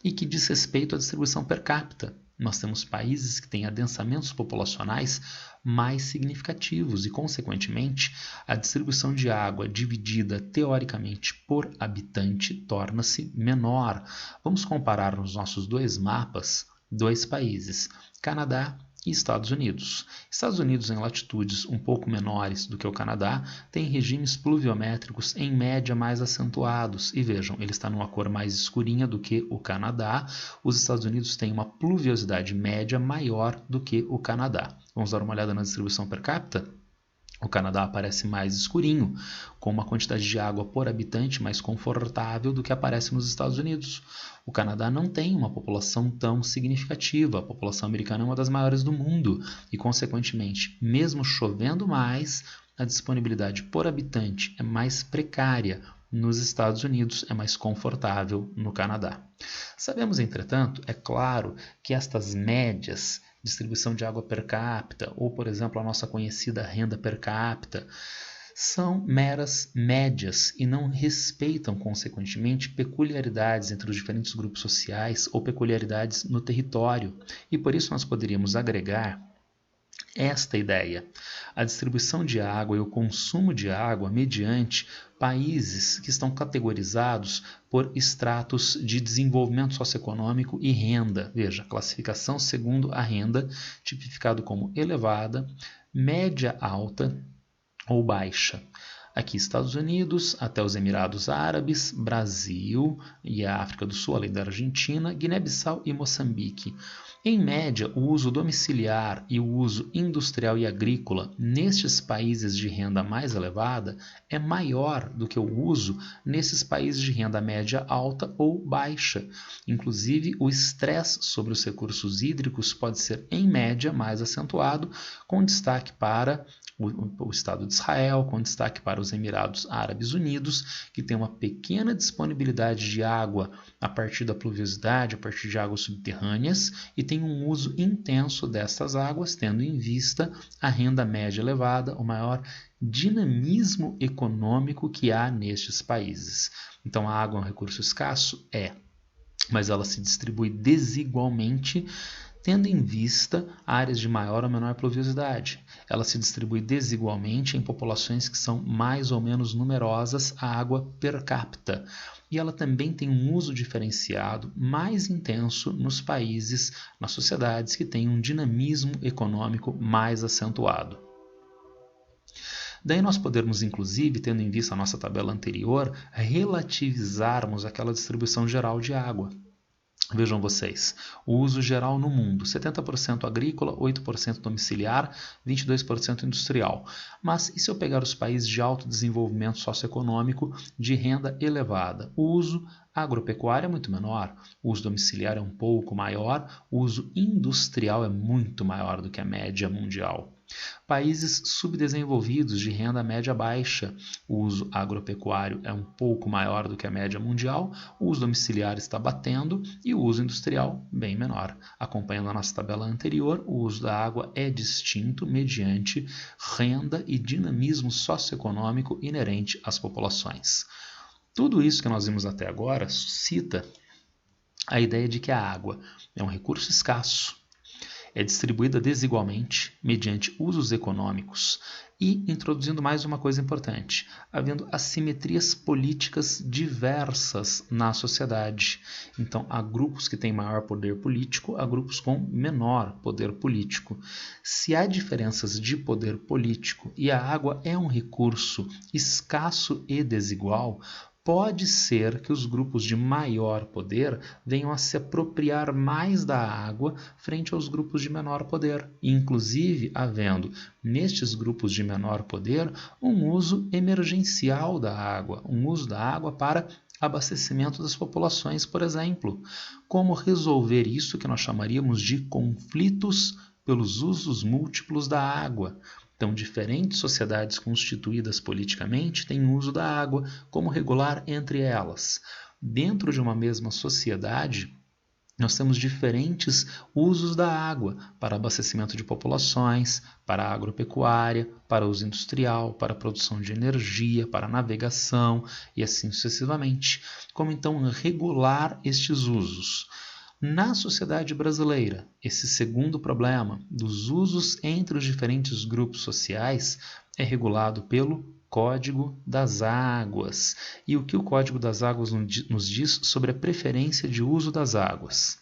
e que diz respeito à distribuição per capita. Nós temos países que têm adensamentos populacionais mais significativos e, consequentemente, a distribuição de água dividida teoricamente por habitante torna-se menor. Vamos comparar nos nossos dois mapas dois países, Canadá e Estados Unidos. Estados Unidos, em latitudes um pouco menores do que o Canadá, tem regimes pluviométricos em média mais acentuados. E vejam, ele está numa cor mais escurinha do que o Canadá. Os Estados Unidos têm uma pluviosidade média maior do que o Canadá. Vamos dar uma olhada na distribuição per capita? O Canadá aparece mais escurinho, com uma quantidade de água por habitante mais confortável do que aparece nos Estados Unidos. O Canadá não tem uma população tão significativa, a população americana é uma das maiores do mundo e, consequentemente, mesmo chovendo mais, a disponibilidade por habitante é mais precária. Nos Estados Unidos é mais confortável no Canadá. Sabemos, entretanto, é claro que estas médias, distribuição de água per capita, ou, por exemplo, a nossa conhecida renda per capita, são meras médias e não respeitam, consequentemente, peculiaridades entre os diferentes grupos sociais ou peculiaridades no território. E por isso nós poderíamos agregar esta ideia: a distribuição de água e o consumo de água mediante países que estão categorizados por estratos de desenvolvimento socioeconômico e renda. Veja, classificação segundo a renda, tipificado como elevada, média alta ou baixa. Aqui Estados Unidos, até os Emirados Árabes, Brasil e a África do Sul, além da Argentina, Guiné-Bissau e Moçambique. Em média, o uso domiciliar e o uso industrial e agrícola nestes países de renda mais elevada é maior do que o uso nesses países de renda média alta ou baixa. Inclusive, o estresse sobre os recursos hídricos pode ser, em média, mais acentuado, com destaque para o Estado de Israel, com destaque para os Emirados Árabes Unidos, que tem uma pequena disponibilidade de água a partir da pluviosidade, a partir de águas subterrâneas, e tem um uso intenso destas águas, tendo em vista a renda média elevada, o maior dinamismo econômico que há nestes países. Então, a água é um recurso escasso? É, mas ela se distribui desigualmente, tendo em vista áreas de maior ou menor pluviosidade. Ela se distribui desigualmente em populações que são mais ou menos numerosas a água per capita. E ela também tem um uso diferenciado mais intenso nos países, nas sociedades que têm um dinamismo econômico mais acentuado. Daí nós podemos, inclusive, tendo em vista a nossa tabela anterior, relativizarmos aquela distribuição geral de água. Vejam vocês, o uso geral no mundo, 70% agrícola, 8% domiciliar, 22% industrial. Mas e se eu pegar os países de alto desenvolvimento socioeconômico de renda elevada? O uso agropecuário é muito menor, o uso domiciliar é um pouco maior, o uso industrial é muito maior do que a média mundial. Países subdesenvolvidos de renda média baixa, o uso agropecuário é um pouco maior do que a média mundial, o uso domiciliar está batendo e o uso industrial bem menor. Acompanhando a nossa tabela anterior, o uso da água é distinto mediante renda e dinamismo socioeconômico inerente às populações. Tudo isso que nós vimos até agora suscita a ideia de que a água é um recurso escasso, é distribuída desigualmente mediante usos econômicos e introduzindo mais uma coisa importante, havendo assimetrias políticas diversas na sociedade. Então, há grupos que têm maior poder político, há grupos com menor poder político. Se há diferenças de poder político e a água é um recurso escasso e desigual, pode ser que os grupos de maior poder venham a se apropriar mais da água frente aos grupos de menor poder, inclusive havendo nestes grupos de menor poder um uso emergencial da água, um uso da água para abastecimento das populações, por exemplo. Como resolver isso que nós chamaríamos de conflitos pelos usos múltiplos da água? Então, diferentes sociedades constituídas politicamente têm uso da água, como regular entre elas. Dentro de uma mesma sociedade, nós temos diferentes usos da água para abastecimento de populações, para a agropecuária, para uso industrial, para a produção de energia, para a navegação e assim sucessivamente. Como então regular estes usos? Na sociedade brasileira, esse segundo problema dos usos entre os diferentes grupos sociais é regulado pelo Código das Águas. E o que o Código das Águas nos diz sobre a preferência de uso das águas?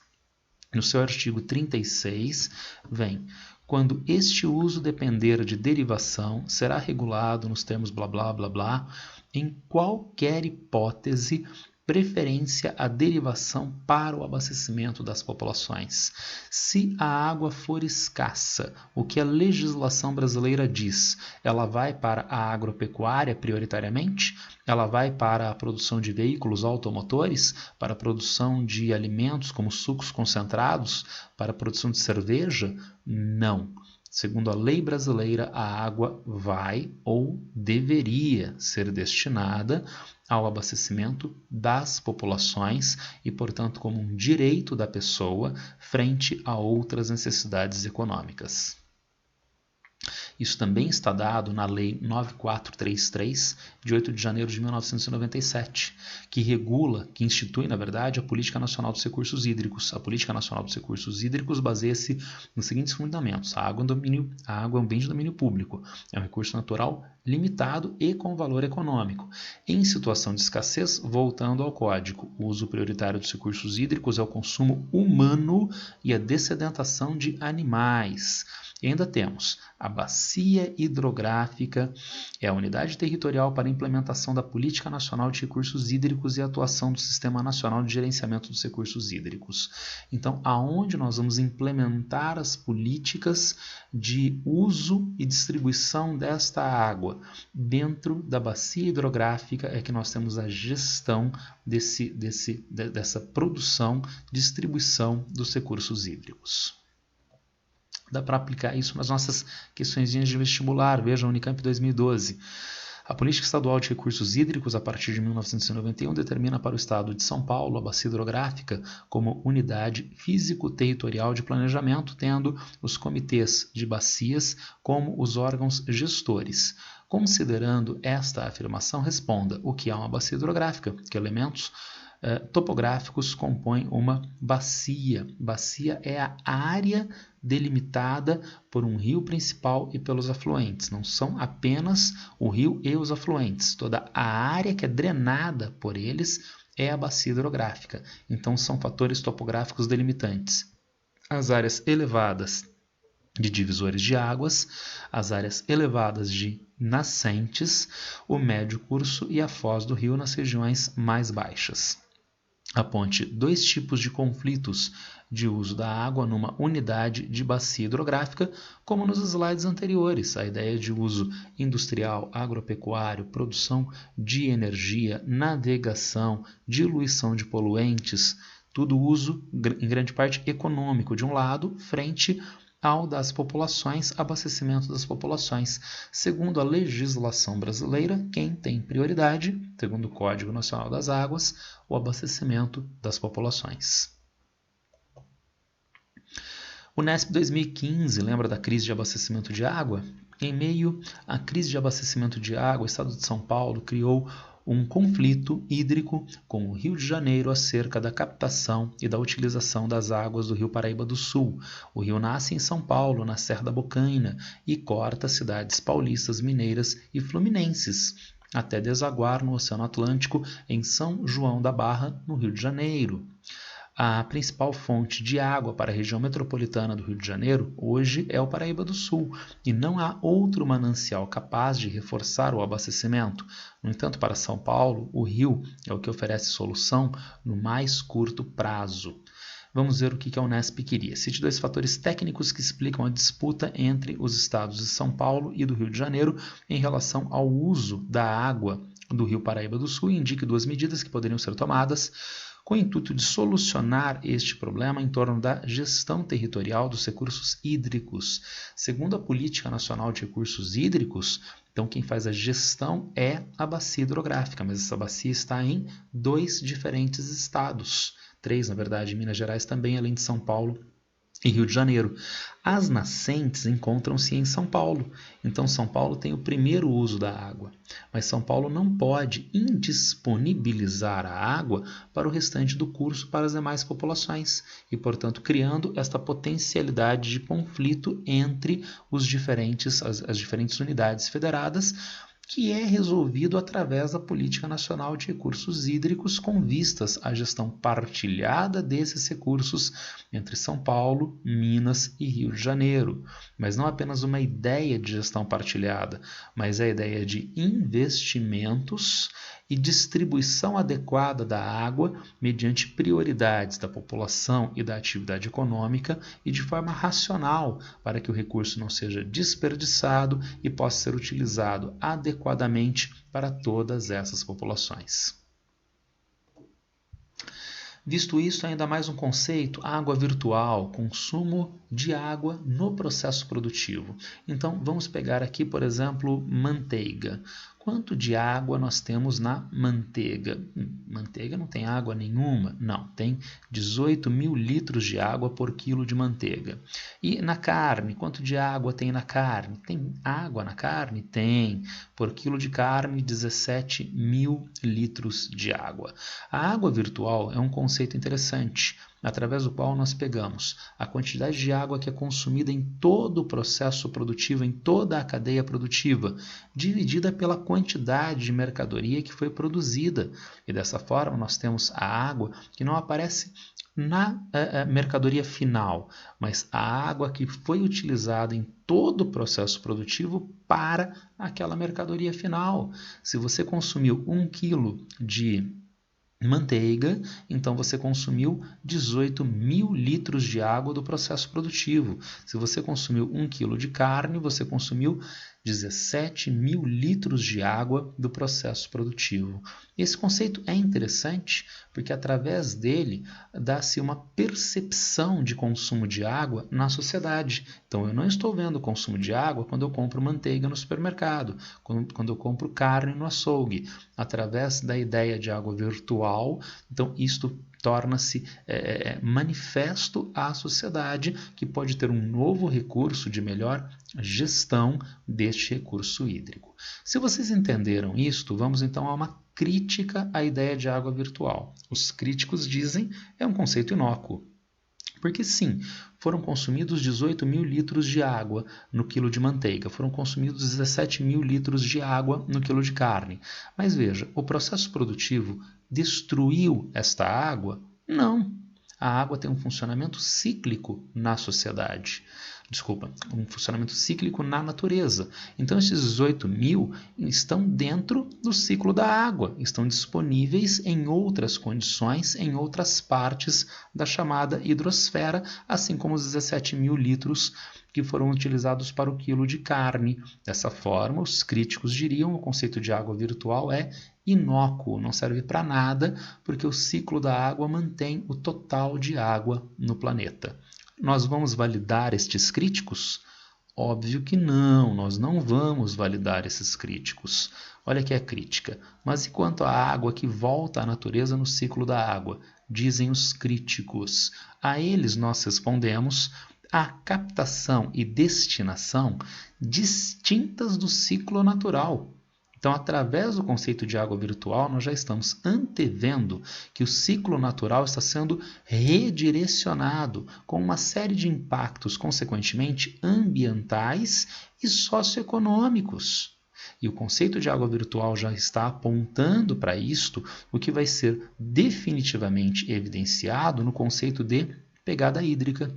No seu artigo 36, vem: quando este uso depender de derivação, será regulado nos termos blá blá blá blá, em qualquer hipótese, preferência à derivação para o abastecimento das populações. Se a água for escassa, o que a legislação brasileira diz? Ela vai para a agropecuária prioritariamente? Ela vai para a produção de veículos automotores? Para a produção de alimentos como sucos concentrados? Para a produção de cerveja? Não. Segundo a lei brasileira, a água vai ou deveria ser destinada ao abastecimento das populações e, portanto, como um direito da pessoa frente a outras necessidades econômicas. Isso também está dado na Lei 9433, de 8 de janeiro de 1997, que regula, que institui, na verdade, a Política Nacional dos Recursos Hídricos. A Política Nacional dos Recursos Hídricos baseia-se nos seguintes fundamentos. A água é um bem de domínio público, é um recurso natural limitado e com valor econômico. Em situação de escassez, voltando ao Código, o uso prioritário dos recursos hídricos é o consumo humano e a dessedentação de animais. E ainda temos a Bacia Hidrográfica, é a unidade territorial para a implementação da Política Nacional de Recursos Hídricos e atuação do Sistema Nacional de Gerenciamento dos Recursos Hídricos. Então, aonde nós vamos implementar as políticas de uso e distribuição desta água? Dentro da Bacia Hidrográfica é que nós temos a gestão dessa produção, distribuição dos recursos hídricos. Dá para aplicar isso nas nossas questões de vestibular. Veja a Unicamp 2012. A Política Estadual de Recursos Hídricos, a partir de 1991, determina para o Estado de São Paulo a bacia hidrográfica como unidade físico-territorial de planejamento, tendo os comitês de bacias como os órgãos gestores. Considerando esta afirmação, responda o que é uma bacia hidrográfica, que elementos topográficos compõem uma bacia. Bacia é a área delimitada por um rio principal e pelos afluentes. Não são apenas o rio e os afluentes. Toda a área que é drenada por eles é a bacia hidrográfica. Então, são fatores topográficos delimitantes. As áreas elevadas de divisores de águas, as áreas elevadas de nascentes, o médio curso e a foz do rio nas regiões mais baixas. Aponte 2 tipos de conflitos de uso da água numa unidade de bacia hidrográfica, como nos slides anteriores. A ideia de uso industrial, agropecuário, produção de energia, navegação, diluição de poluentes, tudo uso, em grande parte, econômico de um lado, frente ao das populações, abastecimento das populações. Segundo a legislação brasileira, quem tem prioridade, segundo o Código Nacional das Águas, o abastecimento das populações. O Unesp 2015 lembra da crise de abastecimento de água? Em meio à crise de abastecimento de água, o Estado de São Paulo criou um conflito hídrico com o Rio de Janeiro acerca da captação e da utilização das águas do Rio Paraíba do Sul. O rio nasce em São Paulo, na Serra da Bocaina, e corta cidades paulistas, mineiras e fluminenses, até desaguar no Oceano Atlântico em São João da Barra, no Rio de Janeiro. A principal fonte de água para a região metropolitana do Rio de Janeiro hoje é o Paraíba do Sul, e não há outro manancial capaz de reforçar o abastecimento. No entanto, para São Paulo, o rio é o que oferece solução no mais curto prazo. Vamos ver o que a Unesp queria. Cite 2 fatores técnicos que explicam a disputa entre os estados de São Paulo e do Rio de Janeiro em relação ao uso da água do Rio Paraíba do Sul e indique 2 medidas que poderiam ser tomadas com o intuito de solucionar este problema em torno da gestão territorial dos recursos hídricos. Segundo a Política Nacional de Recursos Hídricos, então quem faz a gestão é a bacia hidrográfica, mas essa bacia está em 2 diferentes estados. 3, na verdade, em Minas Gerais também, além de São Paulo e Rio de Janeiro. As nascentes encontram-se em São Paulo, então São Paulo tem o primeiro uso da água, mas São Paulo não pode indisponibilizar a água para o restante do curso para as demais populações e, portanto, criando esta potencialidade de conflito entre as diferentes unidades federadas, que é resolvido através da Política Nacional de Recursos Hídricos com vistas à gestão partilhada desses recursos entre São Paulo, Minas e Rio de Janeiro. Mas não apenas uma ideia de gestão partilhada, mas a ideia de investimentos e distribuição adequada da água mediante prioridades da população e da atividade econômica e de forma racional, para que o recurso não seja desperdiçado e possa ser utilizado adequadamente para todas essas populações. Visto isso, ainda mais um conceito, água virtual, consumo de água no processo produtivo. Então, vamos pegar aqui, por exemplo, manteiga. Quanto de água nós temos na manteiga? Manteiga não tem água nenhuma? Não, tem 18 mil litros de água por quilo de manteiga. E na carne, quanto de água tem na carne? Tem água na carne? Tem. Por quilo de carne, 17 mil litros de água. A água virtual é um conceito interessante. através do qual nós pegamos a quantidade de água que é consumida em todo o processo produtivo, em toda a cadeia produtiva, dividida pela quantidade de mercadoria que foi produzida. E dessa forma nós temos a água que não aparece na mercadoria final, mas a água que foi utilizada em todo o processo produtivo para aquela mercadoria final. Se você consumiu 1 quilo de manteiga, então você consumiu 18.000 litros de água do processo produtivo. Se você consumiu 1 quilo de carne, você consumiu 17.000 litros de água do processo produtivo. Esse conceito é interessante porque através dele dá-se uma percepção de consumo de água na sociedade. Então eu não estou vendo o consumo de água quando eu compro manteiga no supermercado, quando eu compro carne no açougue. Através da ideia de água virtual, então isto torna-se manifesto à sociedade que pode ter um novo recurso de melhor gestão deste recurso hídrico. Se vocês entenderam isto, vamos então a uma crítica à ideia de água virtual. Os críticos dizem é um conceito inócuo. Porque sim, foram consumidos 18.000 litros de água no quilo de manteiga, foram consumidos 17.000 litros de água no quilo de carne. Mas veja, o processo produtivo destruiu esta água? Não. A água tem um funcionamento cíclico na sociedade. Desculpa, um funcionamento cíclico na natureza. Então, esses 18.000 estão dentro do ciclo da água, estão disponíveis em outras condições, em outras partes da chamada hidrosfera, assim como os 17.000 litros que foram utilizados para o quilo de carne. Dessa forma, os críticos diriam que o conceito de água virtual é inócuo, não serve para nada, porque o ciclo da água mantém o total de água no planeta. Nós vamos validar estes críticos? Óbvio que não, nós não vamos validar esses críticos. Olha aqui a crítica. Mas e quanto à água que volta à natureza no ciclo da água? Dizem os críticos. A eles nós respondemos: a captação e destinação distintas do ciclo natural. Então, através do conceito de água virtual, nós já estamos antevendo que o ciclo natural está sendo redirecionado com uma série de impactos, consequentemente, ambientais e socioeconômicos. E o conceito de água virtual já está apontando para isto, o que vai ser definitivamente evidenciado no conceito de pegada hídrica.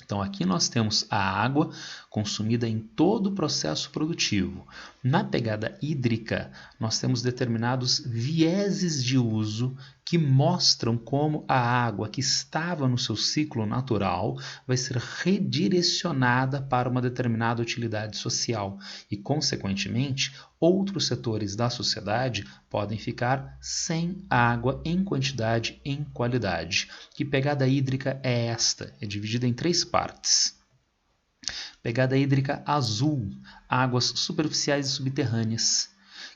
Então, aqui nós temos a água consumida em todo o processo produtivo. Na pegada hídrica, nós temos determinados vieses de uso que mostram como a água que estava no seu ciclo natural vai ser redirecionada para uma determinada utilidade social e, consequentemente, outros setores da sociedade podem ficar sem água em quantidade, em qualidade. Que pegada hídrica é esta? É dividida em 3 partes. Pegada hídrica azul, águas superficiais e subterrâneas.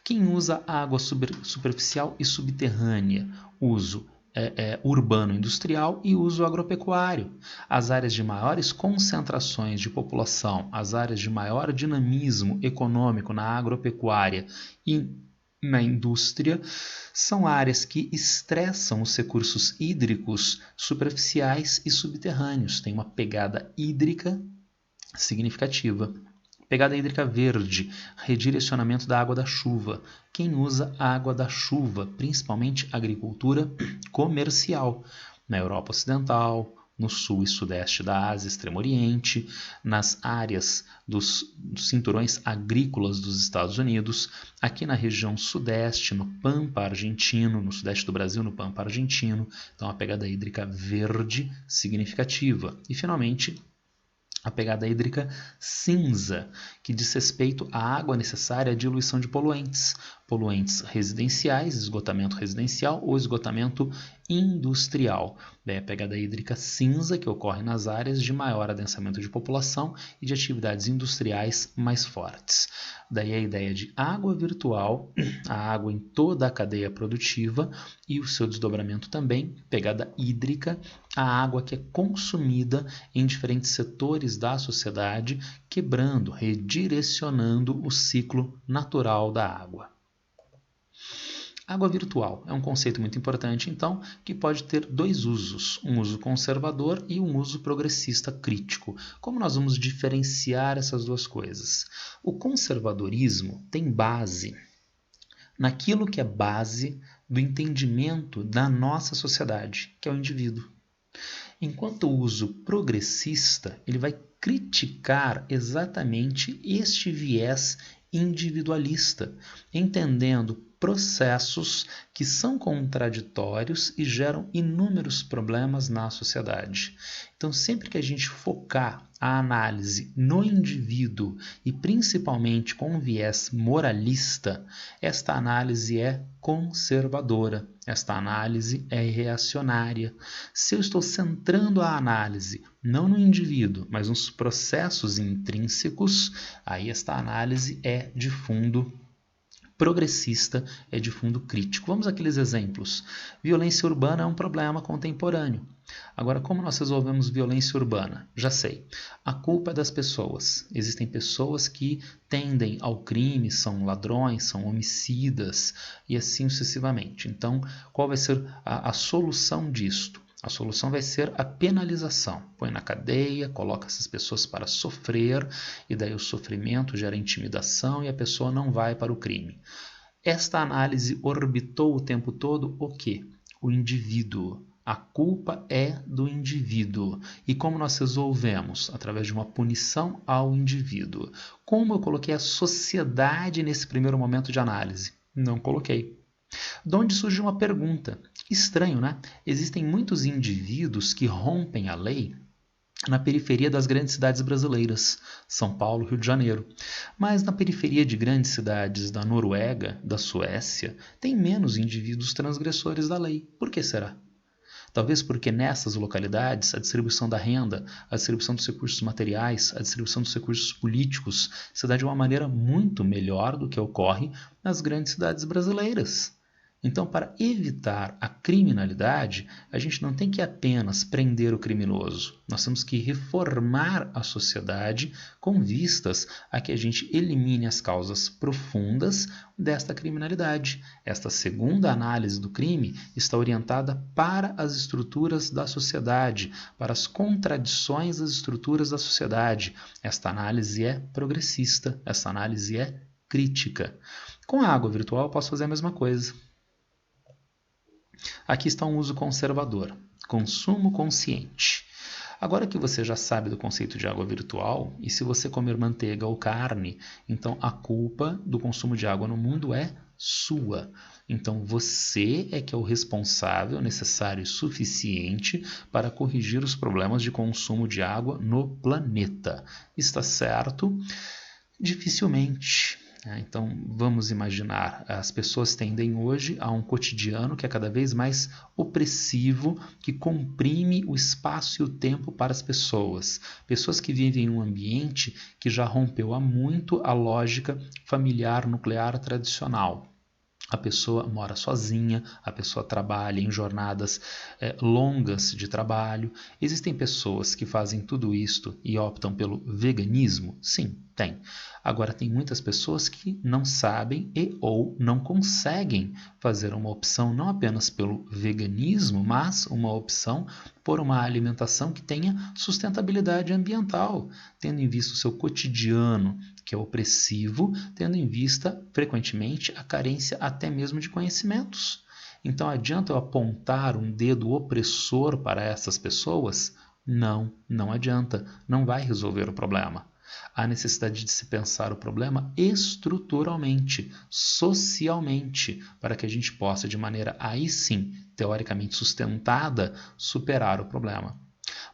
Quem usa água superficial e subterrânea? Uso urbano industrial e uso agropecuário. As áreas de maiores concentrações de população, as áreas de maior dinamismo econômico na agropecuária e na indústria, são áreas que estressam os recursos hídricos superficiais e subterrâneos. Tem uma pegada hídrica significativa. Pegada hídrica verde, redirecionamento da água da chuva. Quem usa a água da chuva? Principalmente agricultura comercial. Na Europa Ocidental, no sul e sudeste da Ásia, Extremo Oriente, nas áreas dos cinturões agrícolas dos Estados Unidos, aqui na região sudeste, no Pampa argentino, no sudeste do Brasil, no Pampa argentino. Então, a pegada hídrica verde significativa. E, finalmente, a pegada hídrica cinza, que diz respeito à água necessária à diluição de poluentes. Poluentes residenciais, esgotamento residencial ou esgotamento industrial. Daí a pegada hídrica cinza, que ocorre nas áreas de maior adensamento de população e de atividades industriais mais fortes. Daí a ideia de água virtual, a água em toda a cadeia produtiva e o seu desdobramento também, pegada hídrica, a água que é consumida em diferentes setores da sociedade, quebrando, redirecionando o ciclo natural da água. Água virtual é um conceito muito importante, então, que pode ter dois usos, um uso conservador e um uso progressista crítico. Como nós vamos diferenciar essas duas coisas? O conservadorismo tem base naquilo que é base do entendimento da nossa sociedade, que é o indivíduo. Enquanto o uso progressista, ele vai criticar exatamente este viés individualista, entendendo processos que são contraditórios e geram inúmeros problemas na sociedade. Então, sempre que a gente focar a análise no indivíduo e principalmente com um viés moralista, esta análise é conservadora, esta análise é reacionária. Se eu estou centrando a análise não no indivíduo, mas nos processos intrínsecos, aí esta análise é de fundo progressista, é de fundo crítico. Vamos àqueles exemplos. Violência urbana é um problema contemporâneo. Agora, como nós resolvemos violência urbana? Já sei. A culpa é das pessoas. Existem pessoas que tendem ao crime, são ladrões, são homicidas e assim sucessivamente. Então, qual vai ser a solução disto? A solução vai ser a penalização. Põe na cadeia, coloca essas pessoas para sofrer, e daí o sofrimento gera intimidação e a pessoa não vai para o crime. Esta análise orbitou o tempo todo o quê? O indivíduo. A culpa é do indivíduo. E como nós resolvemos? Através de uma punição ao indivíduo. Como eu coloquei a sociedade nesse primeiro momento de análise? Não coloquei. De onde surge uma pergunta? Estranho, né? Existem muitos indivíduos que rompem a lei na periferia das grandes cidades brasileiras, São Paulo, Rio de Janeiro. Mas na periferia de grandes cidades da Noruega, da Suécia, tem menos indivíduos transgressores da lei. Por que será? Talvez porque nessas localidades a distribuição da renda, a distribuição dos recursos materiais, a distribuição dos recursos políticos se dá de uma maneira muito melhor do que ocorre nas grandes cidades brasileiras. Então, para evitar a criminalidade, a gente não tem que apenas prender o criminoso. Nós temos que reformar a sociedade com vistas a que a gente elimine as causas profundas desta criminalidade. Esta segunda análise do crime está orientada para as estruturas da sociedade, para as contradições das estruturas da sociedade. Esta análise é progressista, esta análise é crítica. Com a água virtual, eu posso fazer a mesma coisa. Aqui está um uso conservador, consumo consciente. Agora que você já sabe do conceito de água virtual, e se você comer manteiga ou carne, então a culpa do consumo de água no mundo é sua. Então você é que é o responsável, necessário e suficiente para corrigir os problemas de consumo de água no planeta. Está certo? Dificilmente. Então, vamos imaginar, as pessoas tendem hoje a um cotidiano que é cada vez mais opressivo, que comprime o espaço e o tempo para as pessoas. Pessoas que vivem em um ambiente que já rompeu há muito a lógica familiar nuclear tradicional. A pessoa mora sozinha, a pessoa trabalha em jornadas longas de trabalho. Existem pessoas que fazem tudo isto e optam pelo veganismo? Sim, tem. Agora, tem muitas pessoas que não sabem e ou não conseguem fazer uma opção não apenas pelo veganismo, mas uma opção por uma alimentação que tenha sustentabilidade ambiental, tendo em vista o seu cotidiano, que é opressivo, tendo em vista, frequentemente, a carência até mesmo de conhecimentos. Então, adianta eu apontar um dedo opressor para essas pessoas? Não, não adianta. Não vai resolver o problema. Há necessidade de se pensar o problema estruturalmente, socialmente, para que a gente possa, de maneira aí sim, teoricamente sustentada, superar o problema.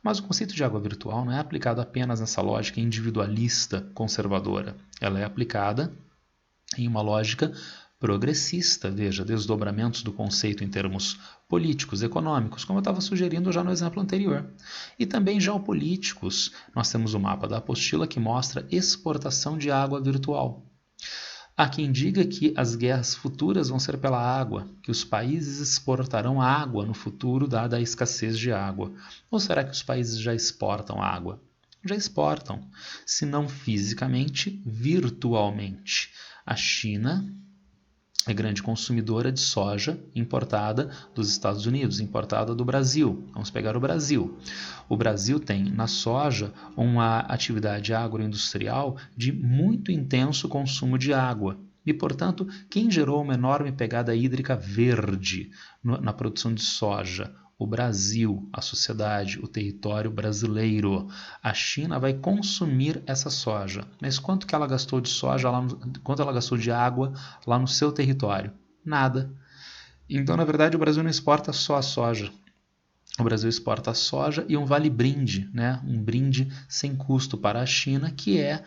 Mas o conceito de água virtual não é aplicado apenas nessa lógica individualista conservadora. Ela é aplicada em uma lógica progressista, veja, desdobramentos do conceito em termos políticos, econômicos, como eu estava sugerindo já no exemplo anterior. E também geopolíticos. Nós temos o mapa da apostila que mostra exportação de água virtual. Há quem diga que as guerras futuras vão ser pela água, que os países exportarão água no futuro dada a escassez de água. Ou será que os países já exportam água? Já exportam, se não fisicamente, virtualmente. A China é grande consumidora de soja importada dos Estados Unidos, importada do Brasil. Vamos pegar o Brasil. O Brasil tem na soja uma atividade agroindustrial de muito intenso consumo de água. E, portanto, quem gerou uma enorme pegada hídrica verde na produção de soja? O Brasil, a sociedade, o território brasileiro. A China vai consumir essa soja. Mas quanto que ela gastou de soja, quanto ela gastou de água lá no seu território? Nada. Então, na verdade, o Brasil não exporta só a soja. O Brasil exporta a soja e um vale-brinde, né? Um brinde sem custo para a China, que é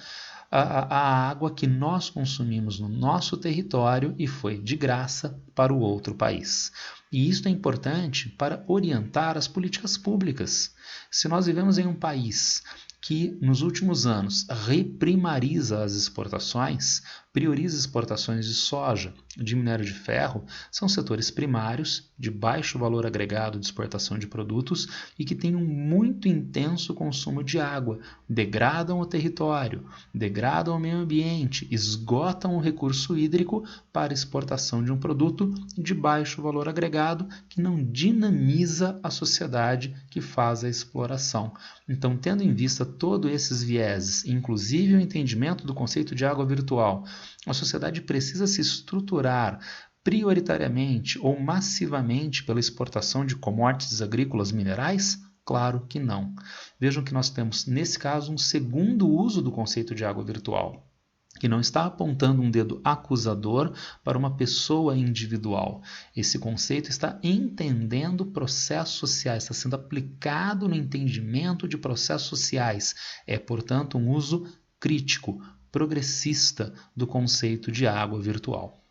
a água que nós consumimos no nosso território e foi de graça para o outro país. E isso é importante para orientar as políticas públicas. Se nós vivemos em um país que nos últimos anos reprimariza as exportações, prioriza exportações de soja, de minério de ferro, são setores primários de baixo valor agregado de exportação de produtos e que têm um muito intenso consumo de água, degradam o território, degradam o meio ambiente, esgotam o recurso hídrico para exportação de um produto de baixo valor agregado que não dinamiza a sociedade que faz a exploração. Então, tendo em vista todos esses vieses, inclusive o entendimento do conceito de água virtual, a sociedade precisa se estruturar prioritariamente ou massivamente pela exportação de commodities agrícolas minerais? Claro que não. Vejam que nós temos, nesse caso, um segundo uso do conceito de água virtual, que não está apontando um dedo acusador para uma pessoa individual. Esse conceito está entendendo processos sociais, está sendo aplicado no entendimento de processos sociais. É, portanto, um uso crítico, progressista do conceito de água virtual.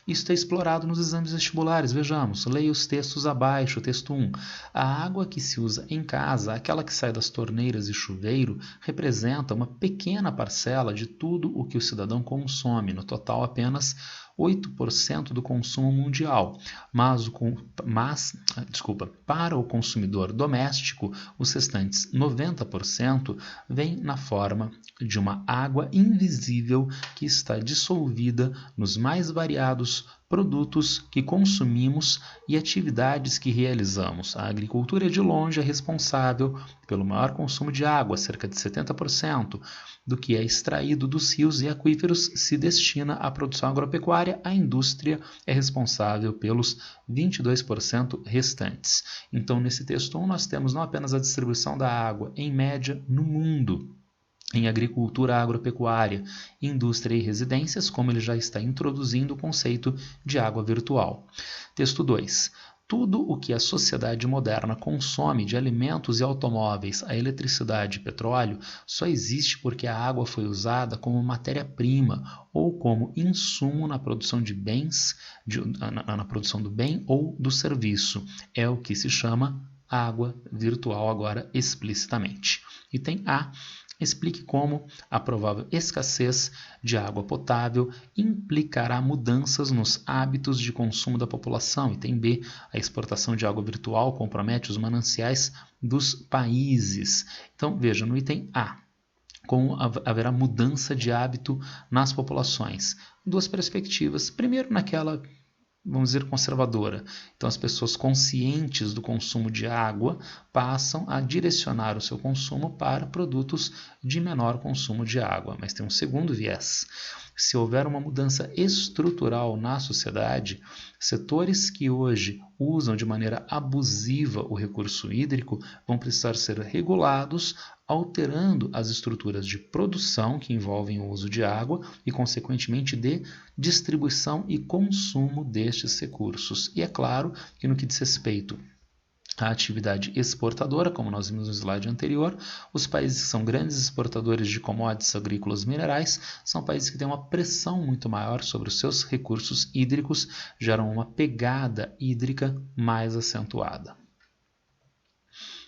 Isso é explorado nos exames vestibulares. Vejamos, leia os textos abaixo. Texto 1. A água que se usa em casa, aquela que sai das torneiras e chuveiro, representa uma pequena parcela de tudo o que o cidadão consome, no total apenas 8% do consumo mundial, para o consumidor doméstico, os restantes 90% vêm na forma de uma água invisível que está dissolvida nos mais variados produtos que consumimos e atividades que realizamos. A agricultura, de longe, é responsável pelo maior consumo de água, cerca de 70% do que é extraído dos rios e aquíferos se destina à produção agropecuária. A indústria é responsável pelos 22% restantes. Então, nesse texto 1, nós temos não apenas a distribuição da água, em média, no mundo, em agricultura agropecuária, indústria e residências, como ele já está introduzindo o conceito de água virtual. Texto 2. Tudo o que a sociedade moderna consome de alimentos e automóveis, a eletricidade e petróleo, só existe porque a água foi usada como matéria-prima ou como insumo na produção de bens, na produção do bem ou do serviço. É o que se chama água virtual agora explicitamente. Item A. Explique como a provável escassez de água potável implicará mudanças nos hábitos de consumo da população. Item B. A exportação de água virtual compromete os mananciais dos países. Então, veja, no item A, como haverá mudança de hábito nas populações. Duas perspectivas. Primeiro, naquela, vamos dizer, conservadora. Então, as pessoas conscientes do consumo de água passam a direcionar o seu consumo para produtos de menor consumo de água. Mas tem um segundo viés. Se houver uma mudança estrutural na sociedade, setores que hoje usam de maneira abusiva o recurso hídrico vão precisar ser regulados, alterando as estruturas de produção que envolvem o uso de água e, consequentemente, de distribuição e consumo destes recursos. E é claro que no que diz respeito à atividade exportadora, como nós vimos no slide anterior, os países que são grandes exportadores de commodities agrícolas minerais são países que têm uma pressão muito maior sobre os seus recursos hídricos, geram uma pegada hídrica mais acentuada.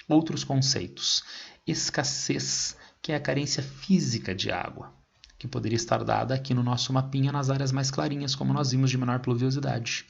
Outros conceitos. Escassez, que é a carência física de água, que poderia estar dada aqui no nosso mapinha nas áreas mais clarinhas, como nós vimos, de menor pluviosidade.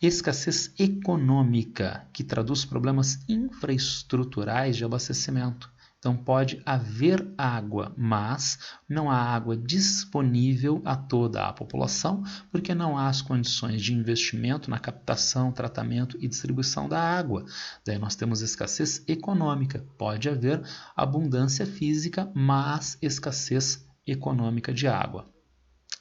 Escassez econômica, que traduz problemas infraestruturais de abastecimento. Então pode haver água, mas não há água disponível a toda a população, porque não há as condições de investimento na captação, tratamento e distribuição da água. Daí nós temos escassez econômica. Pode haver abundância física, mas escassez econômica de água.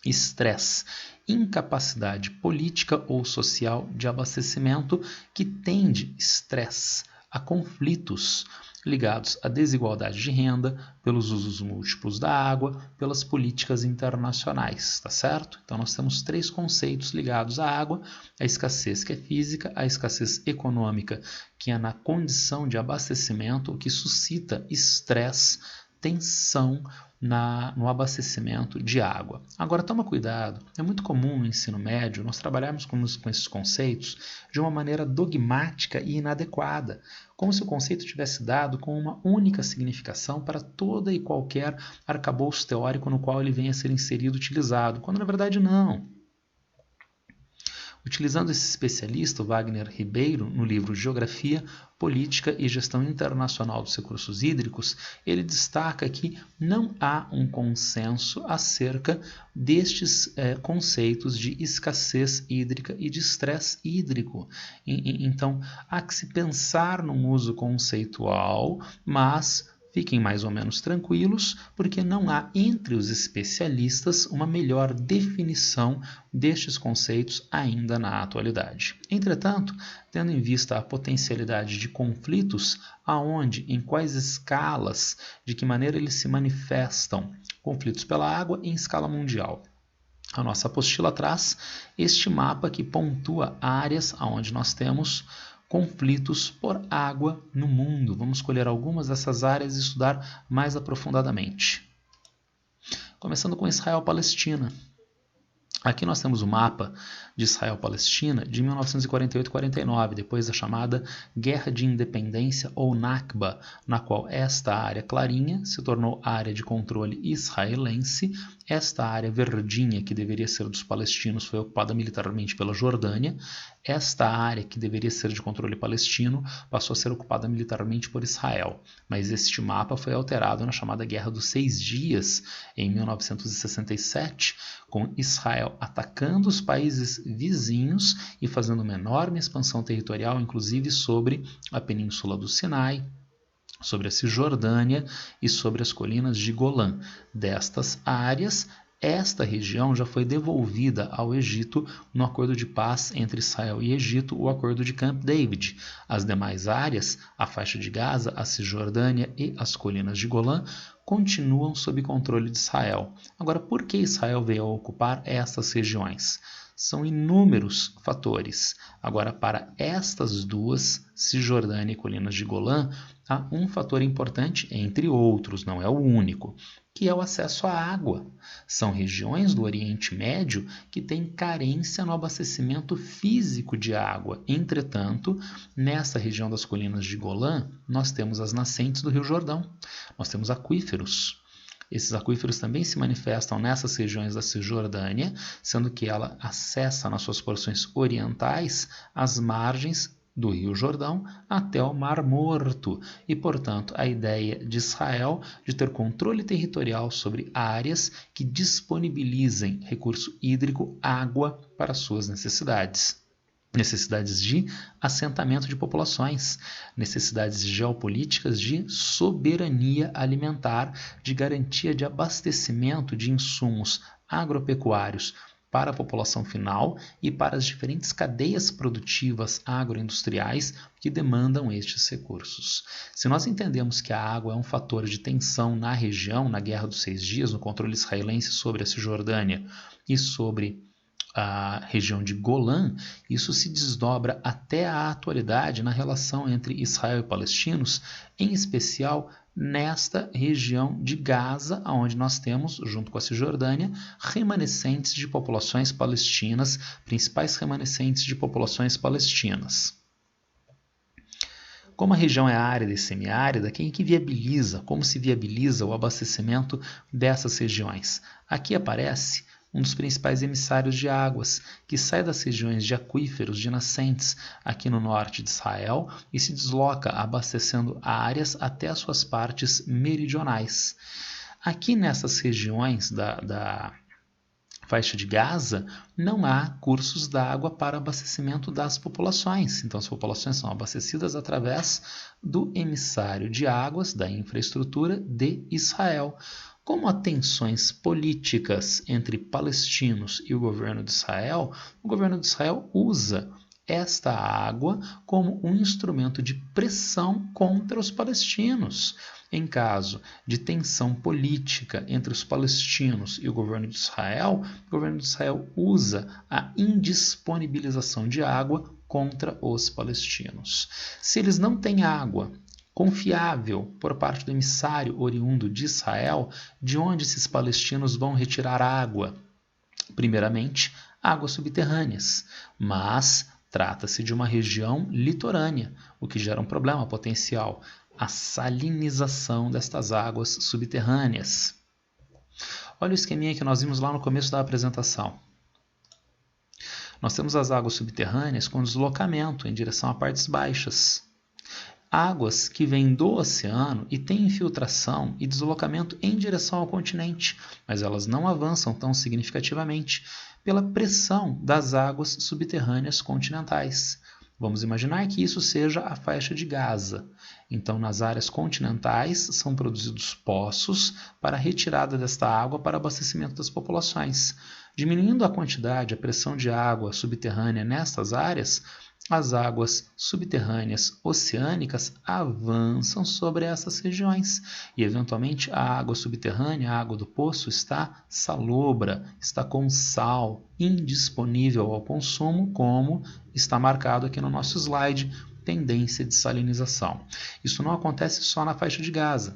Estresse, incapacidade política ou social de abastecimento que tende estresse a conflitos ligados à desigualdade de renda, pelos usos múltiplos da água, pelas políticas internacionais, tá certo? Então nós temos 3 conceitos ligados à água: a escassez que é física, a escassez econômica, que é na condição de abastecimento, o que suscita estresse, tensão no abastecimento de água. Agora, toma cuidado, é muito comum no ensino médio nós trabalharmos com esses conceitos de uma maneira dogmática e inadequada, como se o conceito tivesse dado com uma única significação para toda e qualquer arcabouço teórico no qual ele venha a ser inserido e utilizado, quando na verdade não. Utilizando esse especialista, Wagner Ribeiro, no livro Geografia, Política e Gestão Internacional dos Recursos Hídricos, ele destaca que não há um consenso acerca destes conceitos de escassez hídrica e de estresse hídrico. Então, há que se pensar num uso conceitual, mas fiquem mais ou menos tranquilos, porque não há entre os especialistas uma melhor definição destes conceitos ainda na atualidade. Entretanto, tendo em vista a potencialidade de conflitos, aonde, em quais escalas, de que maneira eles se manifestam, conflitos pela água em escala mundial. A nossa apostila traz este mapa que pontua áreas onde nós temos conflitos por água no mundo. Vamos escolher algumas dessas áreas e estudar mais aprofundadamente. Começando com Israel-Palestina. Aqui nós temos o mapa de Israel-Palestina de 1948-49, depois da chamada Guerra de Independência ou Nakba, na qual esta área clarinha se tornou área de controle israelense, esta área verdinha, que deveria ser dos palestinos, foi ocupada militarmente pela Jordânia, esta área, que deveria ser de controle palestino, passou a ser ocupada militarmente por Israel. Mas este mapa foi alterado na chamada Guerra dos 6 Dias, em 1967, com Israel atacando os países vizinhos e fazendo uma enorme expansão territorial, inclusive sobre a Península do Sinai, sobre a Cisjordânia e sobre as colinas de Golã. Destas áreas, esta região já foi devolvida ao Egito no acordo de paz entre Israel e Egito, o acordo de Camp David. As demais áreas, a faixa de Gaza, a Cisjordânia e as colinas de Golã, continuam sob controle de Israel. Agora, por que Israel veio a ocupar estas regiões? São inúmeros fatores. Agora, para estas duas, Cisjordânia e colinas de Golã, há um fator importante, entre outros, não é o único, que é o acesso à água. São regiões do Oriente Médio que têm carência no abastecimento físico de água. Entretanto, nessa região das colinas de Golã, nós temos as nascentes do Rio Jordão, nós temos aquíferos. Esses aquíferos também se manifestam nessas regiões da Cisjordânia, sendo que ela acessa nas suas porções orientais as margens do Rio Jordão até o Mar Morto e, portanto, a ideia de Israel de ter controle territorial sobre áreas que disponibilizem recurso hídrico, água, para suas necessidades. Necessidades de assentamento de populações, necessidades geopolíticas de soberania alimentar, de garantia de abastecimento de insumos agropecuários para a população final e para as diferentes cadeias produtivas agroindustriais que demandam estes recursos. Se nós entendemos que a água é um fator de tensão na região, na Guerra dos 6 Dias, no controle israelense sobre a Cisjordânia e sobre a região de Golã, isso se desdobra até a atualidade na relação entre Israel e palestinos, em especial nesta região de Gaza, onde nós temos, junto com a Cisjordânia, remanescentes de populações palestinas, principais remanescentes de populações palestinas. Como a região é árida e semiárida, quem que viabiliza, como se viabiliza o abastecimento dessas regiões? Aqui aparece um dos principais emissários de águas, que sai das regiões de aquíferos de nascentes aqui no norte de Israel e se desloca abastecendo áreas até as suas partes meridionais. Aqui nessas regiões da faixa de Gaza, não há cursos d'água para abastecimento das populações. Então, as populações são abastecidas através do emissário de águas da infraestrutura de Israel. Como há tensões políticas entre palestinos e o governo de Israel usa esta água como um instrumento de pressão contra os palestinos. Em caso de tensão política entre os palestinos e o governo de Israel usa a indisponibilização de água contra os palestinos. Se eles não têm água confiável por parte do emissário oriundo de Israel, de onde esses palestinos vão retirar água? Primeiramente, águas subterrâneas, mas trata-se de uma região litorânea, o que gera um problema potencial, a salinização destas águas subterrâneas. Olha o esqueminha que nós vimos lá no começo da apresentação. Nós temos as águas subterrâneas com deslocamento em direção a partes baixas. Águas que vêm do oceano e têm infiltração e deslocamento em direção ao continente, mas elas não avançam tão significativamente pela pressão das águas subterrâneas continentais. Vamos imaginar que isso seja a faixa de Gaza. Então, nas áreas continentais, são produzidos poços para a retirada desta água para abastecimento das populações. Diminuindo a quantidade, a pressão de água subterrânea nestas áreas, as águas subterrâneas oceânicas avançam sobre essas regiões e, eventualmente, a água subterrânea, a água do poço, está salobra, está com sal, indisponível ao consumo, como está marcado aqui no nosso slide, tendência de salinização. Isso não acontece só na faixa de Gaza.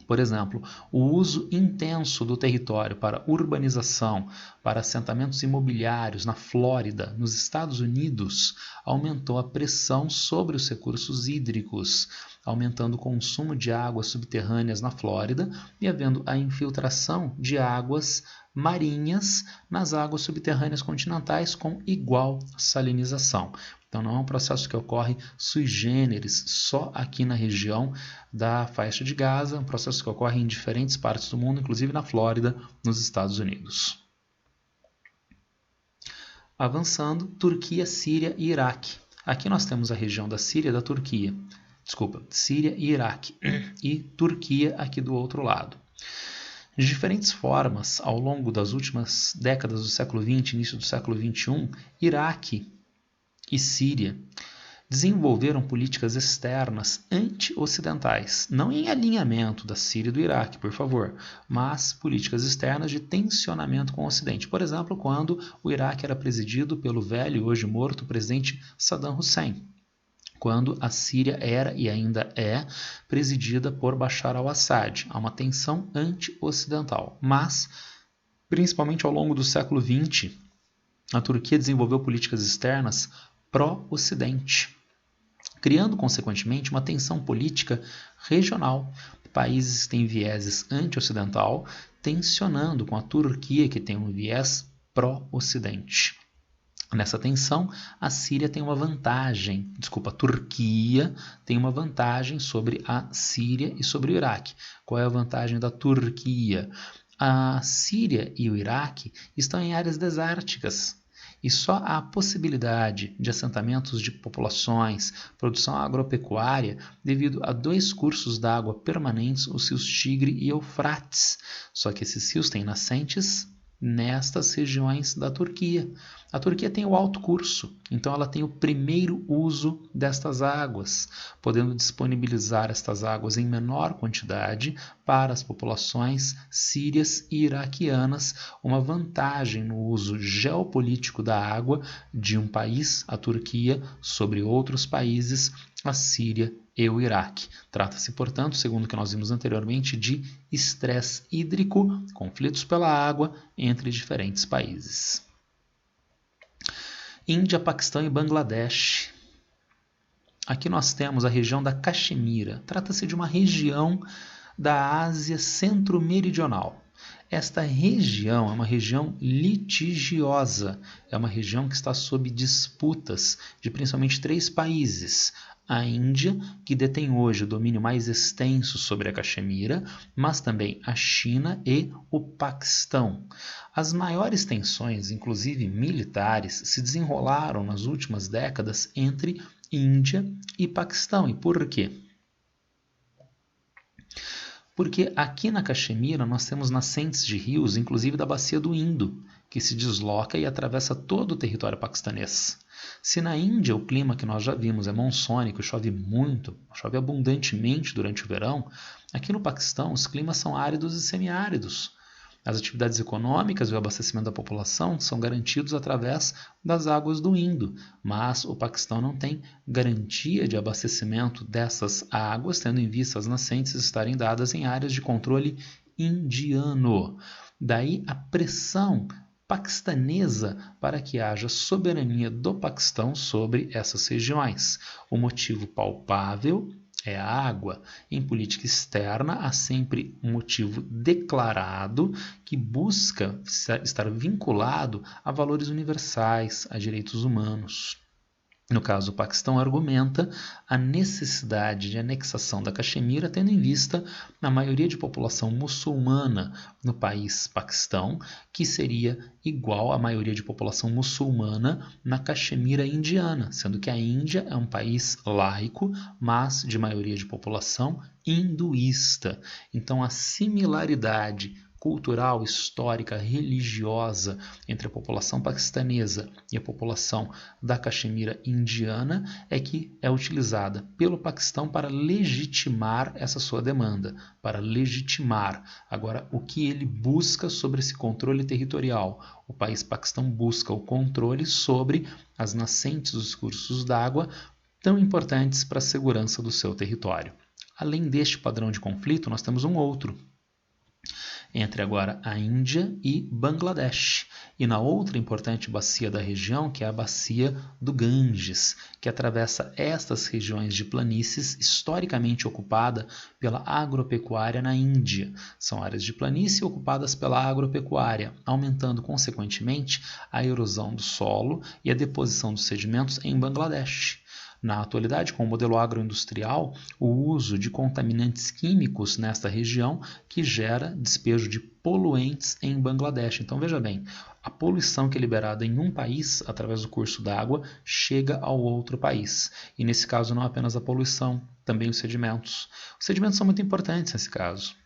Por exemplo, o uso intenso do território para urbanização, para assentamentos imobiliários na Flórida, nos Estados Unidos, aumentou a pressão sobre os recursos hídricos, aumentando o consumo de águas subterrâneas na Flórida e havendo a infiltração de águas marinhas nas águas subterrâneas continentais com igual salinização. Então, não é um processo que ocorre sui generis, só aqui na região da faixa de Gaza, é um processo que ocorre em diferentes partes do mundo, inclusive na Flórida, nos Estados Unidos. Avançando, Turquia, Síria e Iraque. Aqui nós temos a região da Síria e da Turquia. Síria e Iraque. E Turquia aqui do outro lado. De diferentes formas, ao longo das últimas décadas do século XX, início do século XXI, Iraque e Síria desenvolveram políticas externas anti-ocidentais, não em alinhamento da Síria e do Iraque, por favor, mas políticas externas de tensionamento com o Ocidente. Por exemplo, quando o Iraque era presidido pelo velho e hoje morto presidente Saddam Hussein, quando a Síria era e ainda é presidida por Bashar al-Assad. Há uma tensão anti-ocidental, mas, principalmente ao longo do século XX, a Turquia desenvolveu políticas externas pró-Ocidente, criando, consequentemente, uma tensão política regional. Países que têm vieses anti-ocidental tensionando com a Turquia, que tem um viés pró-Ocidente. Nessa tensão, a Turquia tem uma vantagem sobre a Síria e sobre o Iraque. Qual é a vantagem da Turquia? A Síria e o Iraque estão em áreas desérticas. E só há possibilidade de assentamentos de populações, produção agropecuária, devido a dois cursos d'água permanentes, os rios Tigre e Eufrates. Só que esses rios têm nascentes nestas regiões da Turquia. A Turquia tem o alto curso, então ela tem o primeiro uso destas águas, podendo disponibilizar estas águas em menor quantidade para as populações sírias e iraquianas, uma vantagem no uso geopolítico da água de um país, a Turquia, sobre outros países, a Síria e o Iraque. Trata-se, portanto, segundo o que nós vimos anteriormente, de estresse hídrico, conflitos pela água entre diferentes países. Índia, Paquistão e Bangladesh. Aqui nós temos a região da Caxemira. Trata-se de uma região da Ásia centro-meridional. Esta região é uma região litigiosa, é uma região que está sob disputas de principalmente 3 países. A Índia, que detém hoje o domínio mais extenso sobre a Caxemira, mas também a China e o Paquistão. As maiores tensões, inclusive militares, se desenrolaram nas últimas décadas entre Índia e Paquistão. E por quê? Porque aqui na Caxemira nós temos nascentes de rios, inclusive da bacia do Indo, que se desloca e atravessa todo o território paquistanês. Se na Índia o clima que nós já vimos é monsônico e chove muito, chove abundantemente durante o verão, aqui no Paquistão os climas são áridos e semiáridos. As atividades econômicas e o abastecimento da população são garantidos através das águas do Indo, mas o Paquistão não tem garantia de abastecimento dessas águas, tendo em vista as nascentes estarem dadas em áreas de controle indiano. Daí a pressão paquistanesa para que haja soberania do Paquistão sobre essas regiões. O motivo palpável é a água. Em política externa, há sempre um motivo declarado que busca estar vinculado a valores universais, a direitos humanos. No caso, o Paquistão argumenta a necessidade de anexação da Caxemira, tendo em vista a maioria de população muçulmana no país Paquistão, que seria igual à maioria de população muçulmana na Caxemira indiana, sendo que a Índia é um país laico, mas de maioria de população hinduísta. Então, a similaridade cultural, histórica, religiosa entre a população paquistanesa e a população da Caxemira indiana é que é utilizada pelo Paquistão para legitimar essa sua demanda, para legitimar. Agora, o que ele busca sobre esse controle territorial? O país Paquistão busca o controle sobre as nascentes dos cursos d'água tão importantes para a segurança do seu território. Além deste padrão de conflito, nós temos um outro, entre agora a Índia e Bangladesh, e na outra importante bacia da região, que é a bacia do Ganges, que atravessa estas regiões de planícies historicamente ocupada pela agropecuária na Índia. São áreas de planície ocupadas pela agropecuária, aumentando consequentemente a erosão do solo e a deposição dos sedimentos em Bangladesh. Na atualidade, com o modelo agroindustrial, o uso de contaminantes químicos nesta região que gera despejo de poluentes em Bangladesh. Então, veja bem, a poluição que é liberada em um país, através do curso d'água, chega ao outro país. E nesse caso, não apenas a poluição, também os sedimentos. Os sedimentos são muito importantes nesse caso,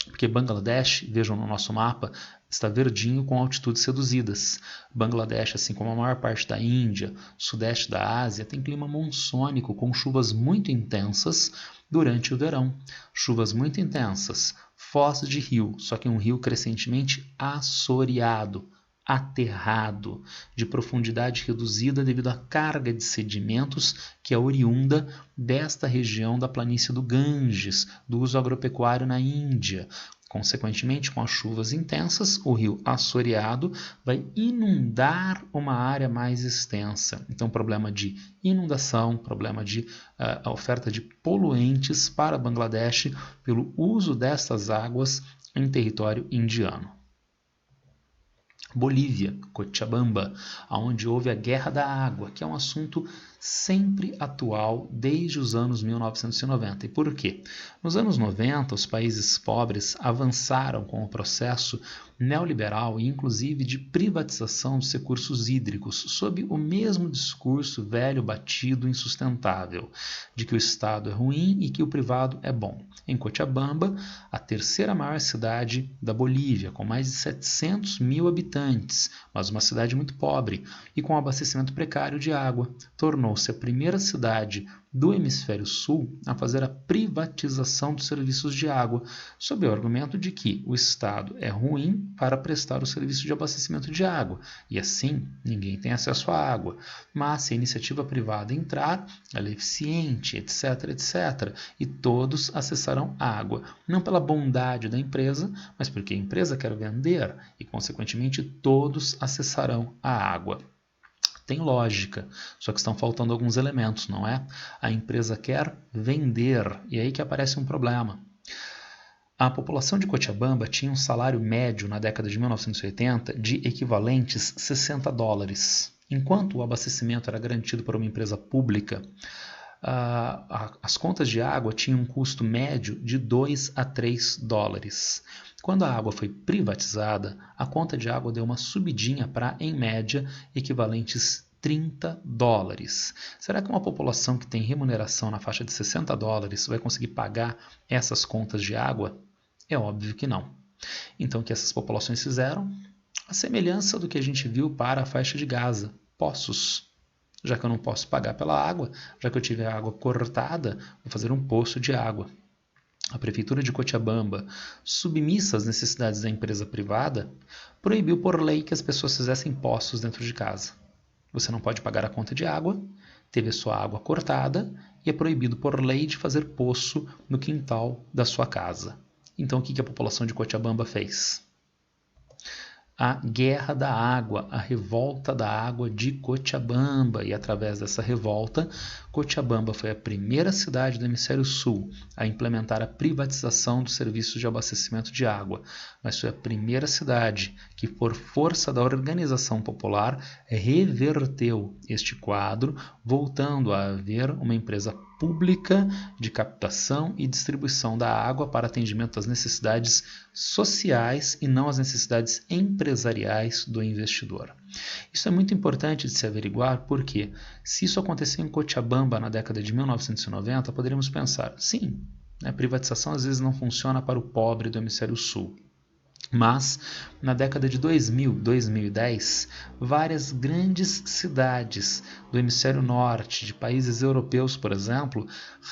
porque Bangladesh, vejam no nosso mapa, está verdinho com altitudes reduzidas. Bangladesh, assim como a maior parte da Índia, sudeste da Ásia, tem clima monsônico com chuvas muito intensas durante o verão. Chuvas muito intensas, foz de rio, só que um rio crescentemente assoreado, aterrado, de profundidade reduzida devido à carga de sedimentos que é oriunda desta região da planície do Ganges, do uso agropecuário na Índia. Consequentemente, com as chuvas intensas, o rio assoreado vai inundar uma área mais extensa. Então, problema de inundação, problema de a oferta de poluentes para Bangladesh pelo uso destas águas em território indiano. Bolívia, Cochabamba, onde houve a Guerra da Água, que é um assunto sempre atual desde os anos 1990. E por quê? Nos anos 90, os países pobres avançaram com o processo neoliberal e inclusive de privatização dos recursos hídricos, sob o mesmo discurso velho, batido, insustentável, de que o Estado é ruim e que o privado é bom. Em Cochabamba, a terceira maior cidade da Bolívia, com mais de 700 mil habitantes, mas uma cidade muito pobre e com abastecimento precário de água, tornou-se a primeira cidade do Hemisfério Sul a fazer a privatização dos serviços de água, sob o argumento de que o Estado é ruim para prestar o serviço de abastecimento de água, e assim ninguém tem acesso à água. Mas se a iniciativa privada entrar, ela é eficiente, etc, etc, e todos acessarão a água, não pela bondade da empresa, mas porque a empresa quer vender, e consequentemente todos acessarão a água. Tem lógica, só que estão faltando alguns elementos, não é? A empresa quer vender, e é aí que aparece um problema. A população de Cochabamba tinha um salário médio na década de 1980 de equivalentes $60. Enquanto o abastecimento era garantido por uma empresa pública, as contas de água tinham um custo médio de $2 a $3. Quando a água foi privatizada, a conta de água deu uma subidinha para, em média, equivalentes $30. Será que uma população que tem remuneração na faixa de $60 vai conseguir pagar essas contas de água? É óbvio que não. Então, o que essas populações fizeram? A semelhança do que a gente viu para a faixa de Gaza, poços. Já que eu não posso pagar pela água, já que eu tive a água cortada, vou fazer um poço de água. A prefeitura de Cochabamba, submissa às necessidades da empresa privada, proibiu por lei que as pessoas fizessem poços dentro de casa. Você não pode pagar a conta de água, teve a sua água cortada e é proibido por lei de fazer poço no quintal da sua casa. Então, o que a população de Cochabamba fez? A Guerra da Água, a Revolta da Água de Cochabamba. E através dessa revolta, Cochabamba foi a primeira cidade do Hemisfério Sul a implementar a privatização dos serviços de abastecimento de água. Mas foi a primeira cidade que, por força da organização popular, reverteu este quadro, voltando a haver uma empresa pública de captação e distribuição da água para atendimento às necessidades sociais e não às necessidades empresariais do investidor. Isso é muito importante de se averiguar porque, se isso aconteceu em Cochabamba na década de 1990, poderíamos pensar, sim, a privatização às vezes não funciona para o pobre do Hemisfério Sul. Mas, na década de 2000, 2010, várias grandes cidades do hemisfério norte, de países europeus, por exemplo,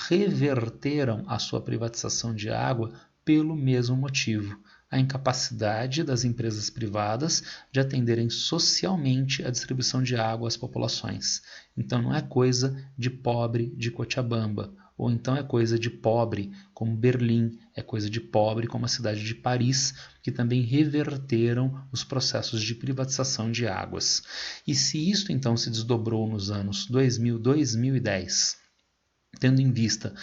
reverteram a sua privatização de água pelo mesmo motivo: a incapacidade das empresas privadas de atenderem socialmente a distribuição de água às populações. Então não é coisa de pobre de Cochabamba, ou então é coisa de pobre como Berlim, é coisa de pobre como a cidade de Paris, que também reverteram os processos de privatização de águas. E se isto então se desdobrou nos anos 2000, 2010, tendo em vista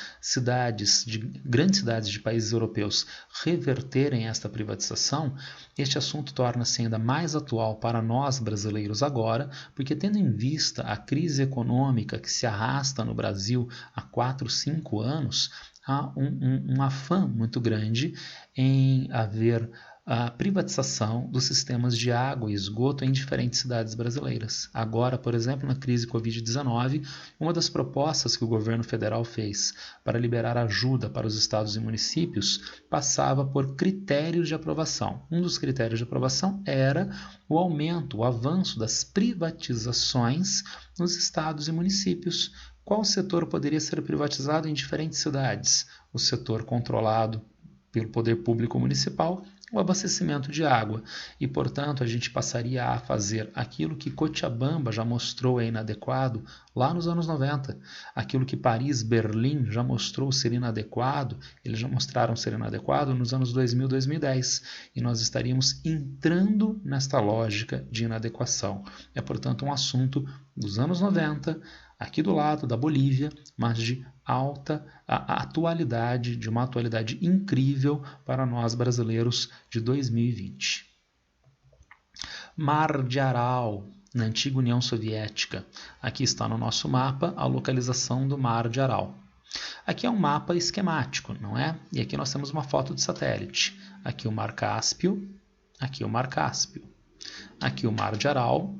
grandes cidades de países europeus reverterem esta privatização, este assunto torna-se ainda mais atual para nós brasileiros agora, porque tendo em vista a crise econômica que se arrasta no Brasil há 4, 5 anos, há um afã muito grande em haver a privatização dos sistemas de água e esgoto em diferentes cidades brasileiras. Agora, por exemplo, na crise Covid-19, uma das propostas que o governo federal fez para liberar ajuda para os estados e municípios passava por critérios de aprovação. Um dos critérios de aprovação era o aumento, o avanço das privatizações nos estados e municípios. Qual setor poderia ser privatizado em diferentes cidades? O setor controlado pelo poder público municipal, o abastecimento de água. E, portanto, a gente passaria a fazer aquilo que Cochabamba já mostrou inadequado lá nos anos 90. Aquilo que Paris, Berlim já mostrou ser inadequado, eles já mostraram ser inadequado nos anos 2000, 2010. E nós estaríamos entrando nesta lógica de inadequação. É, portanto, um assunto dos anos 90, aqui do lado da Bolívia, mas de alta atualidade, de uma atualidade incrível para nós brasileiros de 2020. Mar de Aral, na antiga União Soviética. Aqui está no nosso mapa a localização do Mar de Aral. Aqui é um mapa esquemático, não é? E aqui nós temos uma foto de satélite. Aqui o Mar Cáspio, aqui o Mar Cáspio. Aqui o Mar de Aral.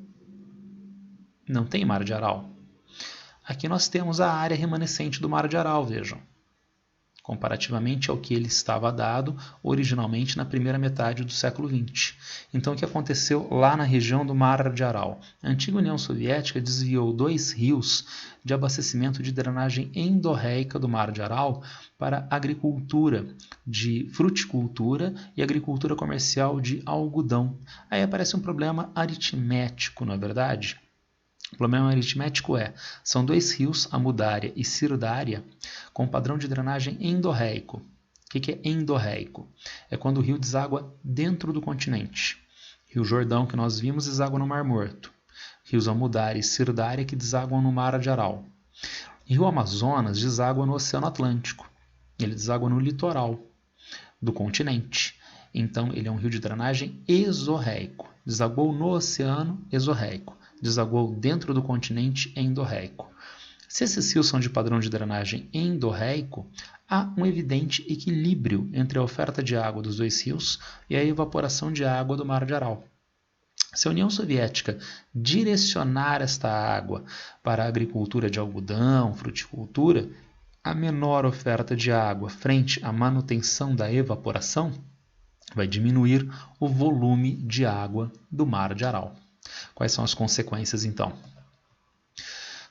Não tem Mar de Aral. Aqui nós temos a área remanescente do Mar de Aral, vejam. Comparativamente ao que ele estava dado originalmente na primeira metade do século XX. Então, o que aconteceu lá na região do Mar de Aral? A antiga União Soviética desviou 2 rios de abastecimento de drenagem endorreica do Mar de Aral para agricultura de fruticultura e agricultura comercial de algodão. Aí aparece um problema aritmético, não é verdade? O problema aritmético são 2 rios, Amudária e Sirdária, com padrão de drenagem endorreico. O que é endorreico? É quando o rio deságua dentro do continente. Rio Jordão, que nós vimos, deságua no Mar Morto. Rios Amudária e Sirdária, que deságuam no Mar de Aral. Rio Amazonas deságua no Oceano Atlântico. Ele deságua no litoral. do continente. Então, ele é um rio de drenagem exorreico. Desaguou no oceano, exorreico. Desaguou dentro do continente, endorreico. Se esses rios são de padrão de drenagem endorreico, há um evidente equilíbrio entre a oferta de água dos dois rios e a evaporação de água do Mar de Aral. Se a União Soviética direcionar esta água para a agricultura de algodão, fruticultura, a menor oferta de água frente à manutenção da evaporação vai diminuir o volume de água do Mar de Aral. Quais são as consequências, então?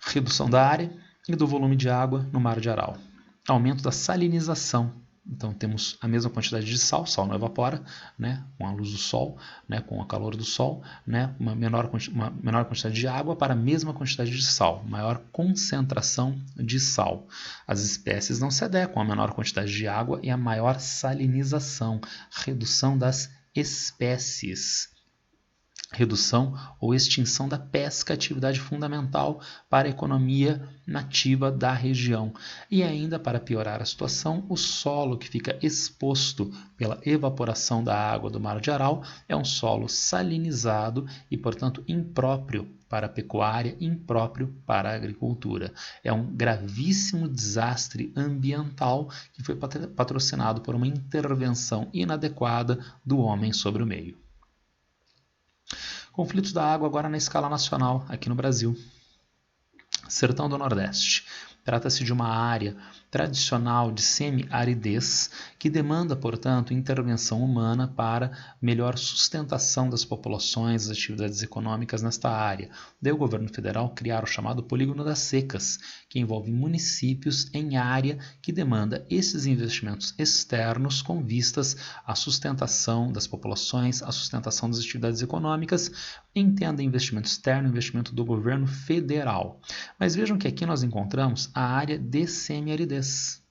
Redução da área e do volume de água no Mar de Aral. Aumento da salinização. Então, temos a mesma quantidade de sal, sal não evapora, né, com a luz do sol, né, com o calor do sol, né, uma menor quantidade de água para a mesma quantidade de sal, maior concentração de sal. As espécies não se adequam à menor quantidade de água e à maior salinização, redução das espécies. Redução ou extinção da pesca, atividade fundamental para a economia nativa da região. E ainda, para piorar a situação, o solo que fica exposto pela evaporação da água do Mar de Aral é um solo salinizado e, portanto, impróprio para a pecuária, impróprio para a agricultura. É um gravíssimo desastre ambiental que foi patrocinado por uma intervenção inadequada do homem sobre o meio. Conflitos da água agora na escala nacional, aqui no Brasil. Sertão do Nordeste. Trata-se de uma área tradicional de semi-aridez que demanda, portanto, intervenção humana para melhor sustentação das populações, das atividades econômicas nesta área. Daí o governo federal criar o chamado Polígono das Secas, que envolve municípios em área que demanda esses investimentos externos com vistas à sustentação das populações, à sustentação das atividades econômicas. Entenda investimento externo, investimento do governo federal. Mas vejam que aqui nós encontramos a área de semi-aridez,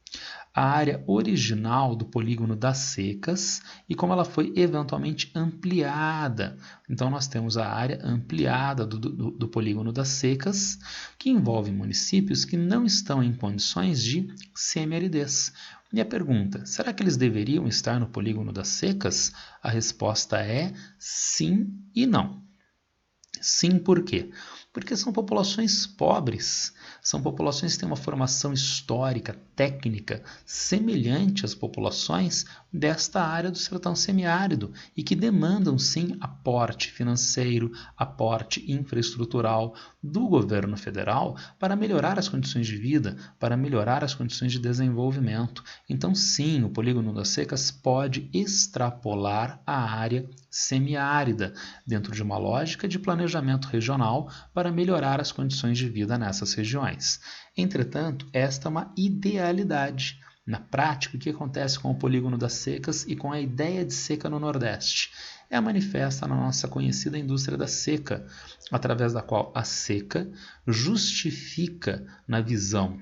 a área original do Polígono das Secas e como ela foi eventualmente ampliada. Então nós temos a área ampliada do Polígono das Secas, que envolve municípios que não estão em condições de semi-aridez. E a pergunta, será que eles deveriam estar no Polígono das Secas? A resposta é sim e não. Sim, por quê? Porque são populações pobres, são populações que têm uma formação histórica, técnica, semelhante às populações desta área do sertão semiárido e que demandam, sim, aporte financeiro, aporte infraestrutural do governo federal para melhorar as condições de vida, para melhorar as condições de desenvolvimento. Então, sim, o Polígono das Secas pode extrapolar a área semiárida dentro de uma lógica de planejamento regional para melhorar as condições de vida nessas regiões. Entretanto, esta é uma idealidade. Na prática, o que acontece com o Polígono das Secas e com a ideia de seca no Nordeste? É manifesta na nossa conhecida indústria da seca, através da qual a seca justifica, na visão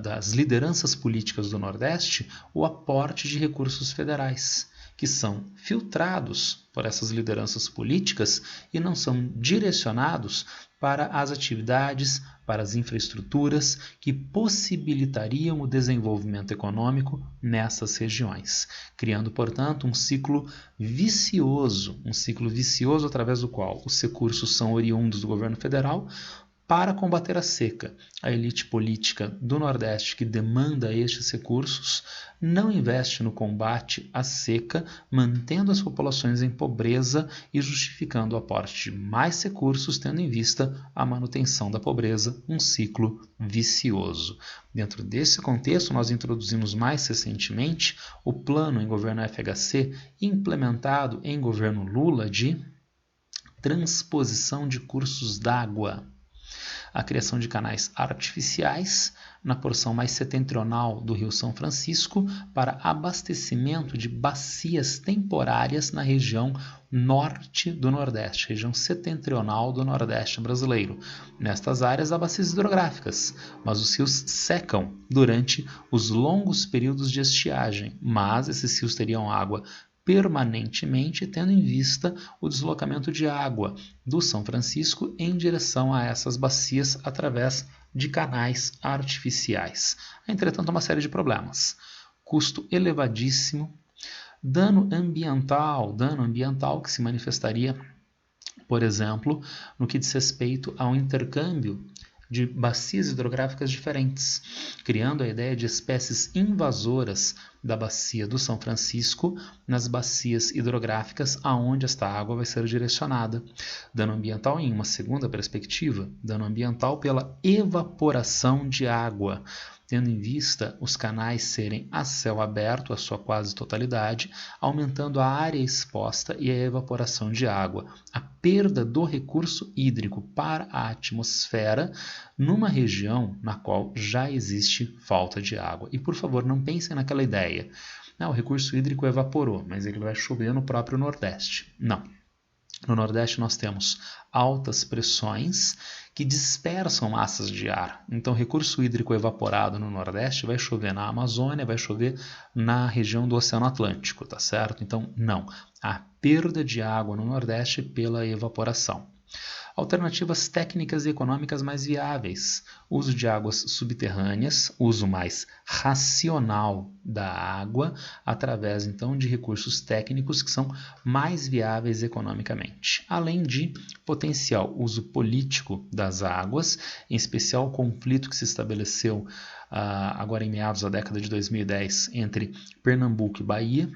das lideranças políticas do Nordeste, o aporte de recursos federais, que são filtrados por essas lideranças políticas e não são direcionados para as atividades, para as infraestruturas que possibilitariam o desenvolvimento econômico nessas regiões, criando, portanto, um ciclo vicioso através do qual os recursos são oriundos do governo federal para combater a seca. A elite política do Nordeste que demanda estes recursos não investe no combate à seca, mantendo as populações em pobreza e justificando o aporte de mais recursos, tendo em vista a manutenção da pobreza, um ciclo vicioso. Dentro desse contexto, nós introduzimos mais recentemente o plano em governo FHC, implementado em governo Lula, de transposição de cursos d'água. A criação de canais artificiais na porção mais setentrional do Rio São Francisco para abastecimento de bacias temporárias na região norte do Nordeste, região setentrional do Nordeste brasileiro. Nestas áreas há bacias hidrográficas, mas os rios secam durante os longos períodos de estiagem, mas esses rios teriam água permanentemente, tendo em vista o deslocamento de água do São Francisco em direção a essas bacias através de canais artificiais. Entretanto, uma série de problemas. custo elevadíssimo, dano ambiental que se manifestaria, por exemplo, no que diz respeito ao intercâmbio de bacias hidrográficas diferentes, criando a ideia de espécies invasoras da bacia do São Francisco nas bacias hidrográficas aonde esta água vai ser direcionada. Dano ambiental em uma segunda perspectiva, dano ambiental pela evaporação de água, tendo em vista os canais serem a céu aberto, a sua quase totalidade, aumentando a área exposta e a evaporação de água, a perda do recurso hídrico para a atmosfera numa região na qual já existe falta de água. E por favor, não pensem naquela ideia, o recurso hídrico evaporou, mas ele vai chover no próprio Nordeste. Não. No Nordeste nós temos altas pressões que dispersam massas de ar. Então, recurso hídrico evaporado no Nordeste vai chover na Amazônia, vai chover na região do Oceano Atlântico, tá certo? Então, não. Há perda de água no Nordeste pela evaporação. Alternativas técnicas e econômicas mais viáveis. Uso de águas subterrâneas, uso mais racional da água, através então de recursos técnicos que são mais viáveis economicamente. Além de potencial uso político das águas, em especial o conflito que se estabeleceu agora em meados da década de 2010 entre Pernambuco e Bahia,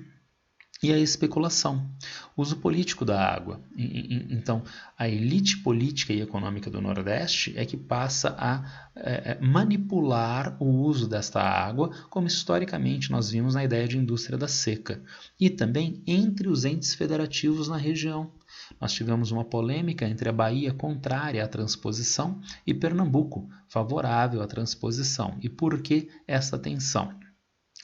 e a especulação, uso político da água. Então, a elite política e econômica do Nordeste é que passa a manipular o uso desta água, como historicamente nós vimos na ideia de indústria da seca, e também entre os entes federativos na região. Nós tivemos uma polêmica entre a Bahia contrária à transposição e Pernambuco favorável à transposição. E por que essa tensão?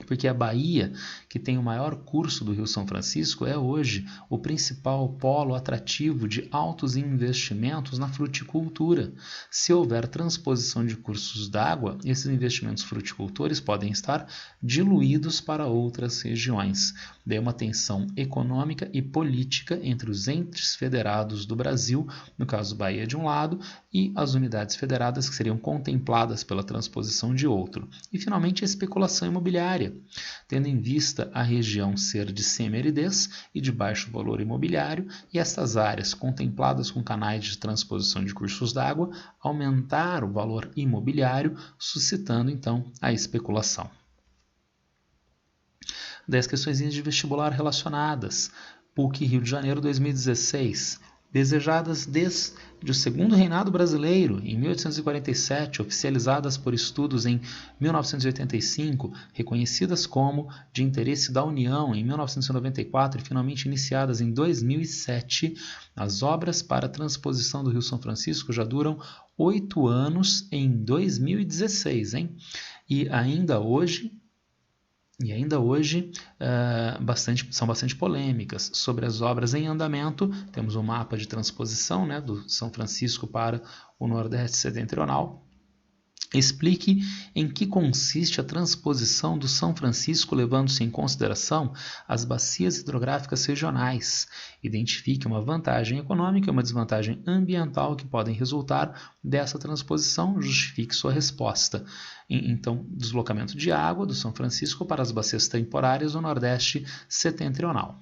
Porque a Bahia, que tem o maior curso do Rio São Francisco, é hoje o principal polo atrativo de altos investimentos na fruticultura. Se houver transposição de cursos d'água, esses investimentos fruticultores podem estar diluídos para outras regiões. Daí uma tensão econômica e política entre os entes federados do Brasil, no caso Bahia de um lado, e as unidades federadas que seriam contempladas pela transposição de outro. E finalmente a especulação imobiliária, tendo em vista a região ser de semi-aridez e de baixo valor imobiliário, e estas áreas contempladas com canais de transposição de cursos d'água aumentar o valor imobiliário, suscitando então a especulação. 10 questões de vestibular relacionadas. PUC Rio de Janeiro 2016. Desejadas desde o segundo reinado brasileiro, em 1847, oficializadas por estudos em 1985, reconhecidas como de interesse da União em 1994 e finalmente iniciadas em 2007, as obras para a transposição do Rio São Francisco já duram 8 anos em 2016, hein? E ainda hoje são bastante polêmicas. Sobre as obras em andamento, temos um mapa de transposição, do São Francisco para o Nordeste Setentrional. Explique em que consiste a transposição do São Francisco, levando-se em consideração as bacias hidrográficas regionais. Identifique uma vantagem econômica e uma desvantagem ambiental que podem resultar dessa transposição. Justifique sua resposta. Então, deslocamento de água do São Francisco para as bacias temporárias do Nordeste Setentrional.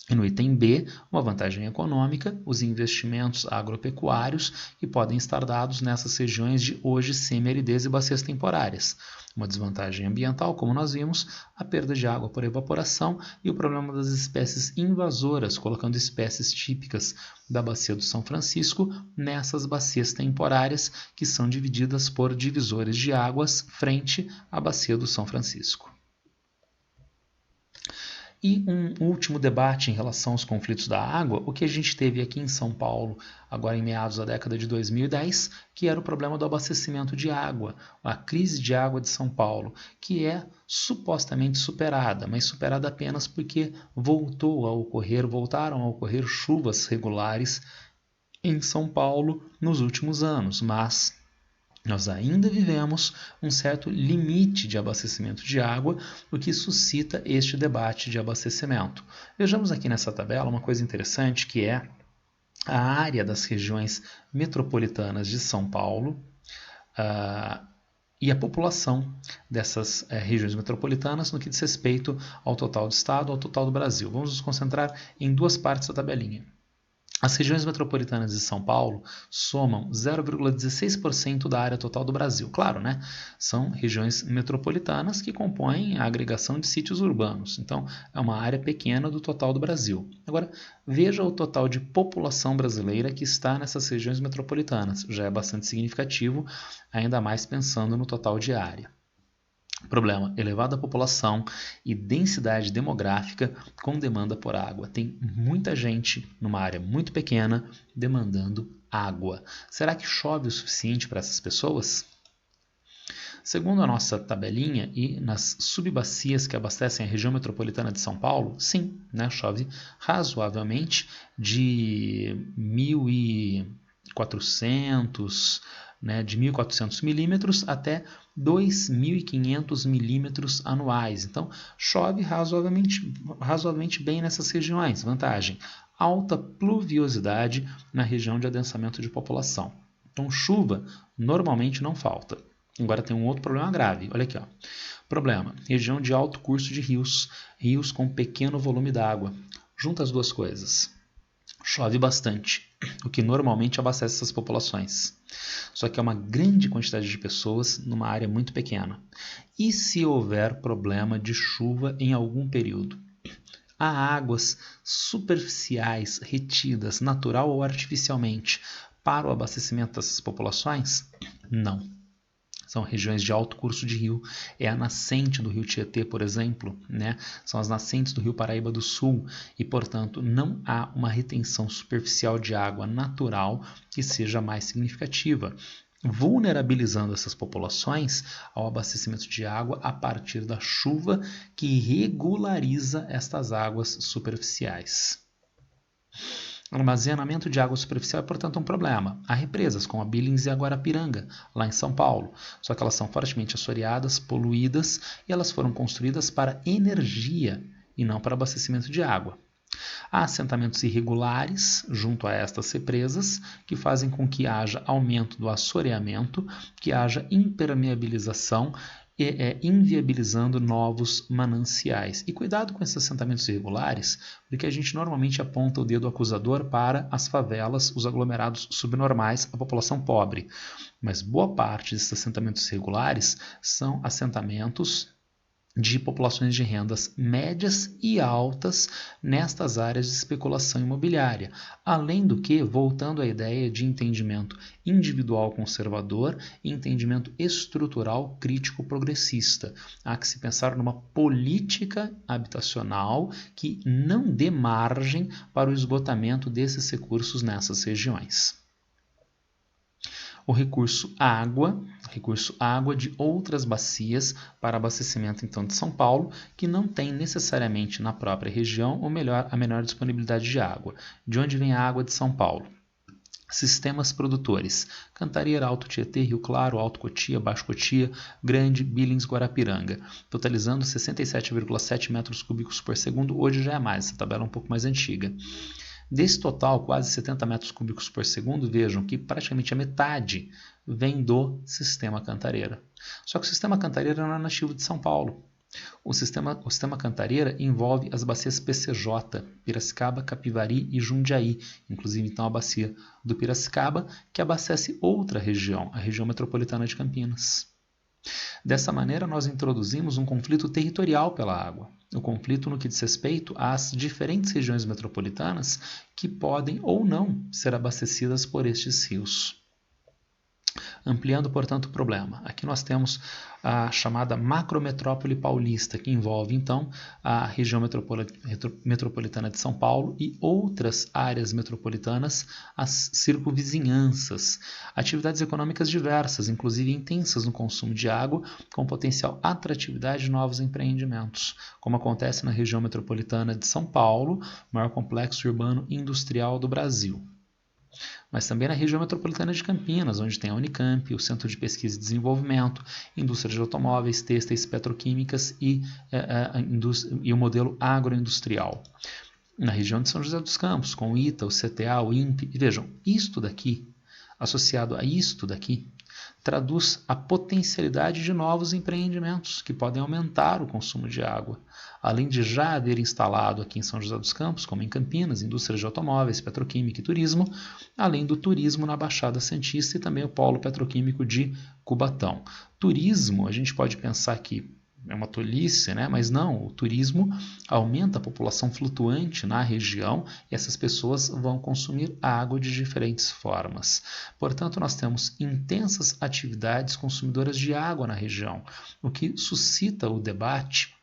E no item B, uma vantagem econômica, os investimentos agropecuários que podem estar dados nessas regiões de hoje semi-aridez e bacias temporárias. Uma desvantagem ambiental, como nós vimos, a perda de água por evaporação e o problema das espécies invasoras, colocando espécies típicas da bacia do São Francisco nessas bacias temporárias que são divididas por divisores de águas frente à bacia do São Francisco. E um último debate em relação aos conflitos da água, o que a gente teve aqui em São Paulo, agora em meados da década de 2010, que era o problema do abastecimento de água, a crise de água de São Paulo, que é supostamente superada, mas superada apenas porque voltaram a ocorrer chuvas regulares em São Paulo nos últimos anos, mas nós ainda vivemos um certo limite de abastecimento de água, o que suscita este debate de abastecimento. Vejamos aqui nessa tabela uma coisa interessante, que é a área das regiões metropolitanas de São Paulo e a população dessas regiões metropolitanas no que diz respeito ao total do Estado, ao total do Brasil. Vamos nos concentrar em duas partes da tabelinha. As regiões metropolitanas de São Paulo somam 0,16% da área total do Brasil. Claro, né? São regiões metropolitanas que compõem a agregação de sítios urbanos. Então, é uma área pequena do total do Brasil. Agora, veja o total de população brasileira que está nessas regiões metropolitanas. Já é bastante significativo, ainda mais pensando no total de área. Problema: elevada população e densidade demográfica com demanda por água. Tem muita gente numa área muito pequena demandando água. Será que chove o suficiente para essas pessoas? Segundo a nossa tabelinha e nas subbacias que abastecem a região metropolitana de São Paulo, sim, né, chove razoavelmente de 1.400, de 1.400 milímetros até 2.500 milímetros anuais. Então, chove razoavelmente bem nessas regiões. Vantagem: alta pluviosidade na região de adensamento de população. Então, chuva normalmente não falta. Agora tem um outro problema grave. Olha aqui, ó. Problema: região de alto curso de rios, rios com pequeno volume d'água. Junta as duas coisas. Chove bastante, o que normalmente abastece essas populações. Só que é uma grande quantidade de pessoas numa área muito pequena. E se houver problema de chuva em algum período? Há águas superficiais retidas, natural ou artificialmente, para o abastecimento dessas populações? Não. São regiões de alto curso de rio, é a nascente do rio Tietê, por exemplo, né? São as nascentes do rio Paraíba do Sul e, portanto, não há uma retenção superficial de água natural que seja mais significativa, vulnerabilizando essas populações ao abastecimento de água a partir da chuva que regulariza estas águas superficiais. Armazenamento de água superficial é, portanto, um problema. Há represas, como a Billings e a Guarapiranga, lá em São Paulo. Só que elas são fortemente assoreadas, poluídas, e elas foram construídas para energia e não para abastecimento de água. Há assentamentos irregulares junto a estas represas, que fazem com que haja aumento do assoreamento, que haja impermeabilização, inviabilizando novos mananciais. E cuidado com esses assentamentos irregulares, porque a gente normalmente aponta o dedo acusador para as favelas, os aglomerados subnormais, a população pobre. Mas boa parte desses assentamentos irregulares são assentamentos de populações de rendas médias e altas nestas áreas de especulação imobiliária. Além do que, voltando à ideia de entendimento individual conservador e entendimento estrutural crítico progressista. Há que se pensar numa política habitacional que não dê margem para o esgotamento desses recursos nessas regiões. O recurso água de outras bacias para abastecimento então de São Paulo, que não tem necessariamente na própria região a menor disponibilidade de água. De onde vem a água de São Paulo? Sistemas produtores: Cantareira, Alto Tietê, Rio Claro, Alto Cotia, Baixo Cotia, Grande, Billings, Guarapiranga, totalizando 67,7 metros cúbicos por segundo. Hoje já é mais, essa tabela é um pouco mais antiga. Desse total, quase 70 metros cúbicos por segundo, vejam que praticamente a metade vem do sistema Cantareira. Só que o sistema Cantareira não é nativo de São Paulo. O sistema Cantareira envolve as bacias PCJ, Piracicaba, Capivari e Jundiaí, inclusive então a bacia do Piracicaba, que abastece outra região, a região metropolitana de Campinas. Dessa maneira, nós introduzimos um conflito territorial pela água. O conflito no que diz respeito às diferentes regiões metropolitanas que podem ou não ser abastecidas por estes rios. Ampliando, portanto, o problema. Aqui nós temos a chamada macrometrópole paulista, que envolve, então, a região metropolitana de São Paulo e outras áreas metropolitanas, as circunvizinhanças. Atividades econômicas diversas, inclusive intensas no consumo de água, com potencial atratividade de novos empreendimentos, como acontece na região metropolitana de São Paulo, maior complexo urbano industrial do Brasil. Mas também na região metropolitana de Campinas, onde tem a Unicamp, o Centro de Pesquisa e Desenvolvimento, indústria de automóveis, têxteis, petroquímicas e o modelo agroindustrial. Na região de São José dos Campos, com o ITA, o CTA, o INPE. E vejam, isto daqui, associado a isto daqui, traduz a potencialidade de novos empreendimentos que podem aumentar o consumo de água, além de já haver instalado aqui em São José dos Campos, como em Campinas, indústrias de automóveis, petroquímica e turismo, além do turismo na Baixada Santista e também o polo petroquímico de Cubatão. Turismo, a gente pode pensar que é uma tolice, né? Mas não, o turismo aumenta a população flutuante na região e essas pessoas vão consumir água de diferentes formas. Portanto, nós temos intensas atividades consumidoras de água na região, o que suscita o debate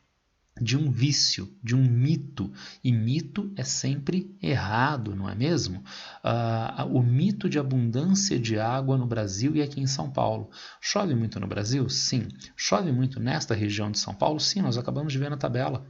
de um vício, de um mito. E mito é sempre errado, não é mesmo? O mito de abundância de água no Brasil e aqui em São Paulo. Chove muito no Brasil? Sim. Chove muito nesta região de São Paulo? Sim, nós acabamos de ver na tabela.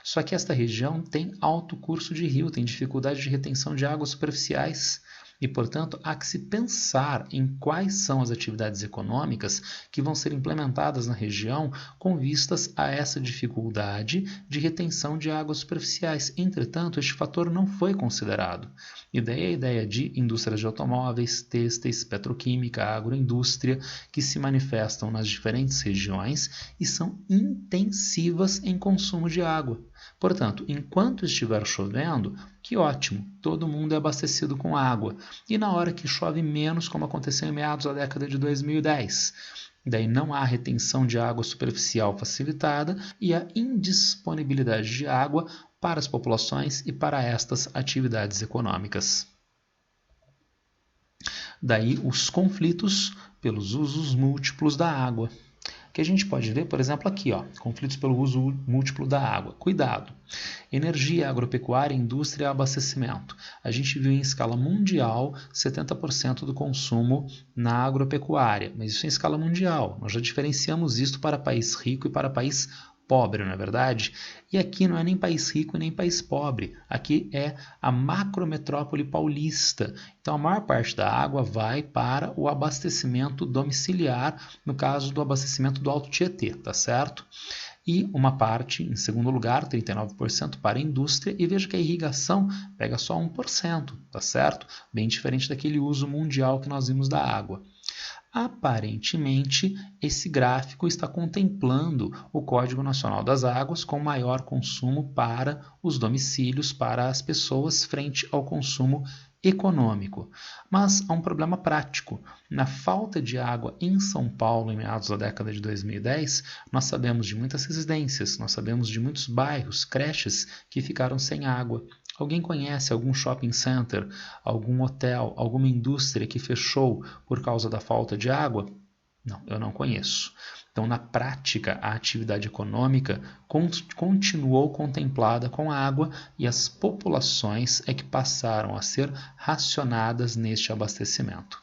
Só que esta região tem alto curso de rio, tem dificuldade de retenção de águas superficiais. E, portanto, há que se pensar em quais são as atividades econômicas que vão ser implementadas na região com vistas a essa dificuldade de retenção de águas superficiais. Entretanto, este fator não foi considerado. E daí a ideia de indústrias de automóveis, têxteis, petroquímica, agroindústria, que se manifestam nas diferentes regiões e são intensivas em consumo de água. Portanto, enquanto estiver chovendo, que ótimo, todo mundo é abastecido com água. E na hora que chove menos, como aconteceu em meados da década de 2010, daí não há retenção de água superficial facilitada e a indisponibilidade de água para as populações e para estas atividades econômicas. Daí os conflitos pelos usos múltiplos da água, que a gente pode ver, por exemplo, aqui, conflitos pelo uso múltiplo da água. Cuidado! Energia, agropecuária, indústria e abastecimento. A gente viu em escala mundial 70% do consumo na agropecuária, mas isso em escala mundial. Nós já diferenciamos isso para país rico e para país pobre, não é verdade? E aqui não é nem país rico e nem país pobre. Aqui é a macrometrópole paulista. Então, a maior parte da água vai para o abastecimento domiciliar, no caso do abastecimento do Alto Tietê, tá certo? E uma parte, em segundo lugar, 39% para a indústria, e veja que a irrigação pega só 1%, tá certo? Bem diferente daquele uso mundial que nós vimos da água. Aparentemente, esse gráfico está contemplando o Código Nacional das Águas com maior consumo para os domicílios, para as pessoas, frente ao consumo econômico. Mas há um problema prático. Na falta de água em São Paulo, em meados da década de 2010, nós sabemos de muitas residências, nós sabemos de muitos bairros, creches que ficaram sem água. Alguém conhece algum shopping center, algum hotel, alguma indústria que fechou por causa da falta de água? Não, eu não conheço. Então, na prática, a atividade econômica continuou contemplada com a água e as populações é que passaram a ser racionadas neste abastecimento.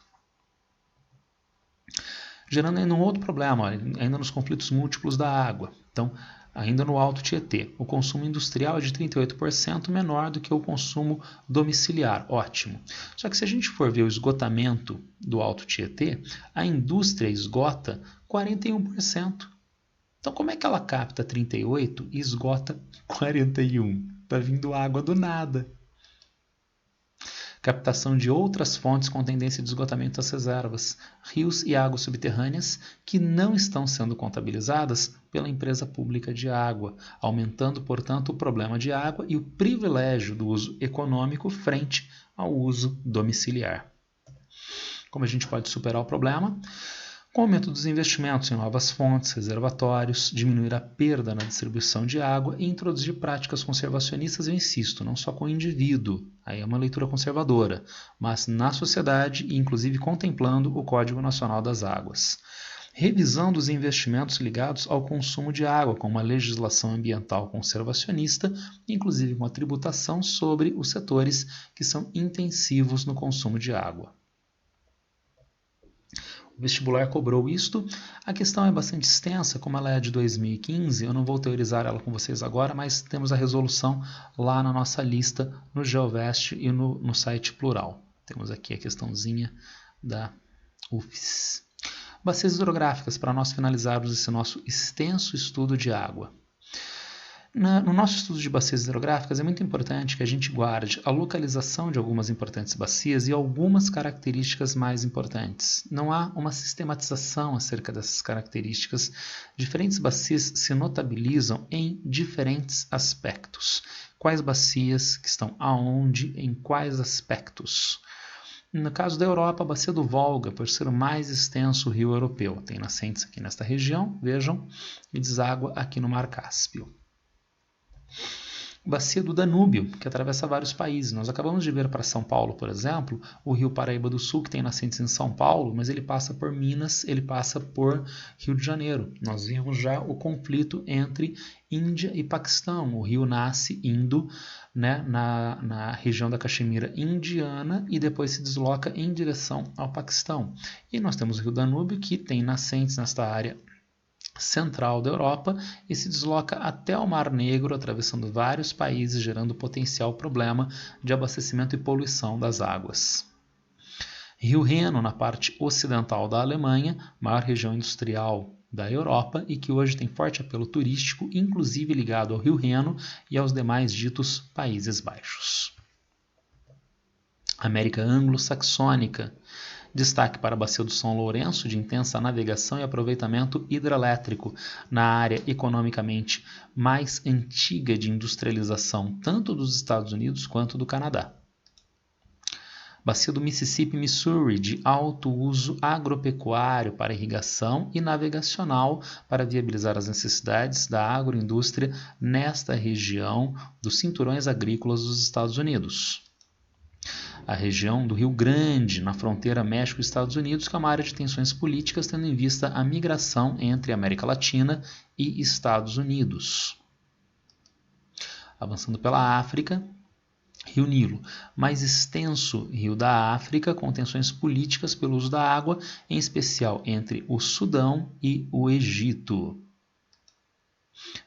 Gerando ainda um outro problema, ainda nos conflitos múltiplos da água. Então, ainda no Alto Tietê, o consumo industrial é de 38% menor do que o consumo domiciliar. Ótimo. Só que se a gente for ver o esgotamento do Alto Tietê, a indústria esgota 41%. Então, como é que ela capta 38% e esgota 41%? Está vindo água do nada. Captação de outras fontes com tendência de esgotamento das reservas, rios e águas subterrâneas que não estão sendo contabilizadas pela empresa pública de água, aumentando, portanto, o problema de água e o privilégio do uso econômico frente ao uso domiciliar. Como a gente pode superar o problema? Com o aumento dos investimentos em novas fontes, reservatórios, diminuir a perda na distribuição de água e introduzir práticas conservacionistas, eu insisto, não só com o indivíduo, aí é uma leitura conservadora, mas na sociedade e inclusive contemplando o Código Nacional das Águas. Revisão dos investimentos ligados ao consumo de água, com uma legislação ambiental conservacionista, inclusive com a tributação sobre os setores que são intensivos no consumo de água. O vestibular cobrou isto. A questão é bastante extensa, como ela é de 2015, eu não vou teorizar ela com vocês agora, mas temos a resolução lá na nossa lista no GeoVest e no site Plural. Temos aqui a questãozinha da UFES. Bacias hidrográficas, para nós finalizarmos esse nosso extenso estudo de água. No nosso estudo de bacias hidrográficas é muito importante que a gente guarde a localização de algumas importantes bacias e algumas características mais importantes. Não há uma sistematização acerca dessas características. Diferentes bacias se notabilizam em diferentes aspectos. Quais bacias que estão aonde, em quais aspectos? No caso da Europa, a bacia do Volga, por ser o mais extenso rio europeu, tem nascentes aqui nesta região, vejam, e deságua aqui no Mar Cáspio. Bacia do Danúbio, que atravessa vários países. Nós acabamos de ver para São Paulo, por exemplo, o rio Paraíba do Sul, que tem nascentes em São Paulo, mas ele passa por Minas, ele passa por Rio de Janeiro. Nós vimos já o conflito entre Índia e Paquistão. O rio nasce indo, né, na região da Caxemira indiana e depois se desloca em direção ao Paquistão. E nós temos o rio Danúbio, que tem nascentes nesta área central da Europa e se desloca até o Mar Negro, atravessando vários países, gerando potencial problema de abastecimento e poluição das águas. Rio Reno, na parte ocidental da Alemanha, maior região industrial da Europa e que hoje tem forte apelo turístico, inclusive ligado ao Rio Reno e aos demais ditos Países Baixos. América anglo-saxônica. Destaque para a Bacia do São Lourenço, de intensa navegação e aproveitamento hidrelétrico, na área economicamente mais antiga de industrialização tanto dos Estados Unidos quanto do Canadá. Bacia do Mississippi e Missouri, de alto uso agropecuário para irrigação e navegacional para viabilizar as necessidades da agroindústria nesta região dos cinturões agrícolas dos Estados Unidos. A região do Rio Grande, na fronteira México-Estados Unidos, que é uma área de tensões políticas, tendo em vista a migração entre América Latina e Estados Unidos. Avançando pela África, Rio Nilo, mais extenso rio da África, com tensões políticas pelo uso da água, em especial entre o Sudão e o Egito.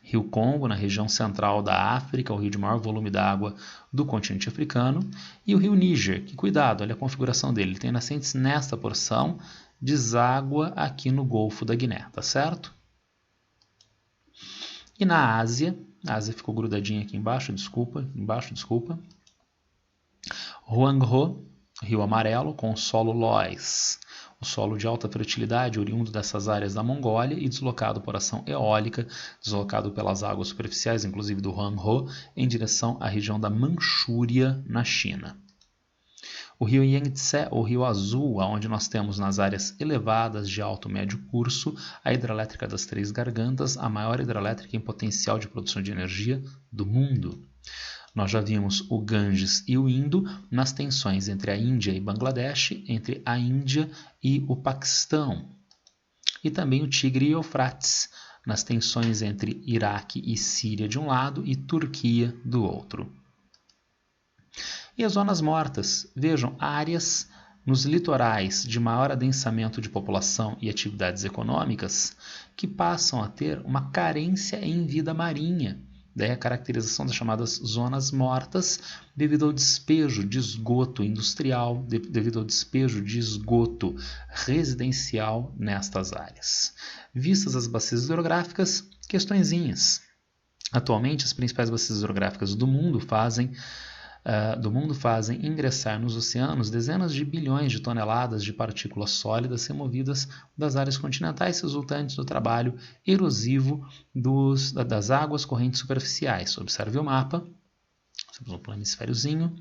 Rio Congo, na região central da África, o rio de maior volume de água do continente africano, e o rio Níger, que cuidado, olha a configuração dele, ele tem nascentes nesta porção, deságua aqui no Golfo da Guiné, tá certo? E na Ásia, a Ásia ficou grudadinha aqui embaixo, desculpa. Huanghe, rio amarelo, com solo loess. O solo de alta fertilidade oriundo dessas áreas da Mongólia e deslocado por ação eólica, deslocado pelas águas superficiais, inclusive do Huanghe, em direção à região da Manchúria, na China. O rio Yangtze, ou Rio Azul, onde nós temos nas áreas elevadas de alto médio curso a hidrelétrica das Três Gargantas, a maior hidrelétrica em potencial de produção de energia do mundo. Nós já vimos o Ganges e o Indo nas tensões entre a Índia e Bangladesh, entre a Índia e o Paquistão. E também o Tigre e Eufrates, nas tensões entre Iraque e Síria de um lado e Turquia do outro. E as zonas mortas, vejam, áreas nos litorais de maior adensamento de população e atividades econômicas que passam a ter uma carência em vida marinha. Daí a caracterização das chamadas zonas mortas devido ao despejo de esgoto industrial, devido ao despejo de esgoto residencial nestas áreas. Vistas as bacias hidrográficas, questõezinhas. Atualmente, as principais bacias hidrográficas do mundo fazem ingressar nos oceanos dezenas de bilhões de toneladas de partículas sólidas removidas das áreas continentais resultantes do trabalho erosivo das águas correntes superficiais. Observe o mapa, temos um planisfériozinho.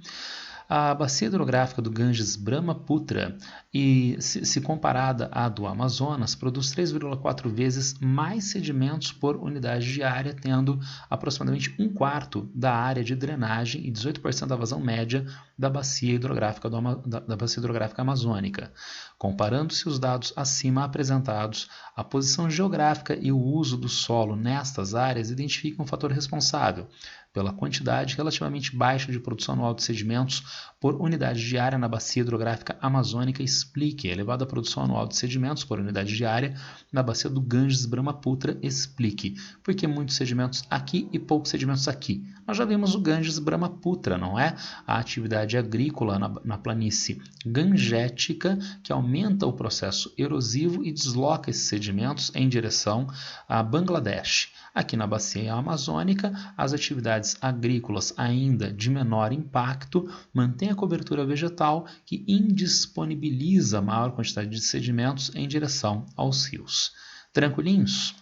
A bacia hidrográfica do Ganges Brahmaputra, e se comparada à do Amazonas, produz 3,4 vezes mais sedimentos por unidade de área, tendo aproximadamente 1/4 da área de drenagem e 18% da vazão média da bacia hidrográfica, da bacia hidrográfica amazônica. Comparando-se os dados acima apresentados, a posição geográfica e o uso do solo nestas áreas identificam um fator responsável pela quantidade relativamente baixa de produção anual de sedimentos por unidade de área na bacia hidrográfica amazônica. Explique a elevada produção anual de sedimentos por unidade de área na bacia do Ganges Brahmaputra. Explique por que muitos sedimentos aqui e poucos sedimentos aqui. Nós já vimos o Ganges Brahmaputra, não é? A atividade atividade agrícola na planície gangética, que aumenta o processo erosivo e desloca esses sedimentos em direção a Bangladesh. Aqui na bacia amazônica, as atividades agrícolas ainda de menor impacto mantêm a cobertura vegetal que indisponibiliza maior quantidade de sedimentos em direção aos rios. Tranquilinhos?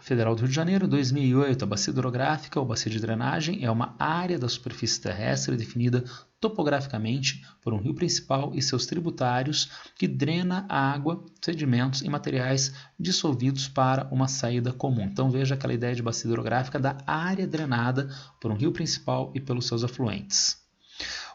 Federal do Rio de Janeiro, 2008, a bacia hidrográfica ou bacia de drenagem é uma área da superfície terrestre definida topograficamente por um rio principal e seus tributários que drena a água, sedimentos e materiais dissolvidos para uma saída comum. Então veja aquela ideia de bacia hidrográfica da área drenada por um rio principal e pelos seus afluentes.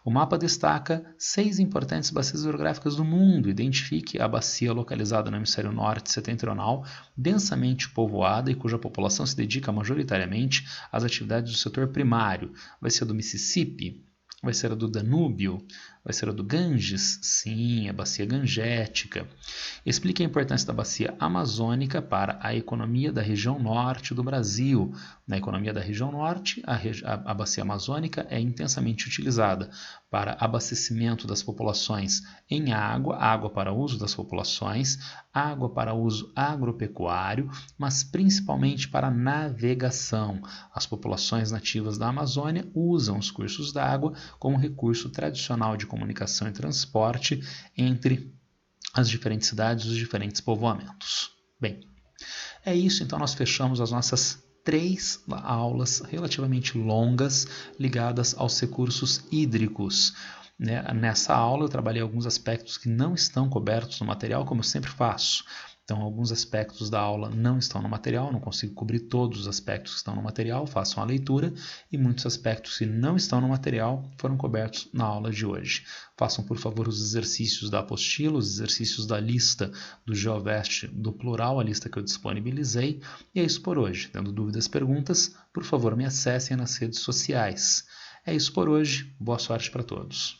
O mapa destaca 6 importantes bacias hidrográficas do mundo. Identifique a bacia localizada no hemisfério norte setentrional, densamente povoada e cuja população se dedica majoritariamente às atividades do setor primário. Vai ser a do Mississippi? Vai ser a do Danúbio? Vai ser a do Ganges? Sim, a bacia gangética. Explique a importância da bacia amazônica para a economia da região norte do Brasil. Na economia da região norte, a bacia amazônica é intensamente utilizada para abastecimento das populações em água para uso das populações, água para uso agropecuário, mas principalmente para navegação. As populações nativas da Amazônia usam os cursos d'água como recurso tradicional de comunicação e transporte entre as diferentes cidades e os diferentes povoamentos. Bem, é isso, então nós fechamos as nossas 3 aulas relativamente longas ligadas aos recursos hídricos. Nessa aula eu trabalhei alguns aspectos que não estão cobertos no material, como eu sempre faço. Então, alguns aspectos da aula não estão no material, não consigo cobrir todos os aspectos que estão no material, façam a leitura, e muitos aspectos que não estão no material foram cobertos na aula de hoje. Façam, por favor, os exercícios da apostila, os exercícios da lista do GeoVest do plural, a lista que eu disponibilizei, e é isso por hoje. Tendo dúvidas, perguntas, por favor, me acessem nas redes sociais. É isso por hoje, boa sorte para todos.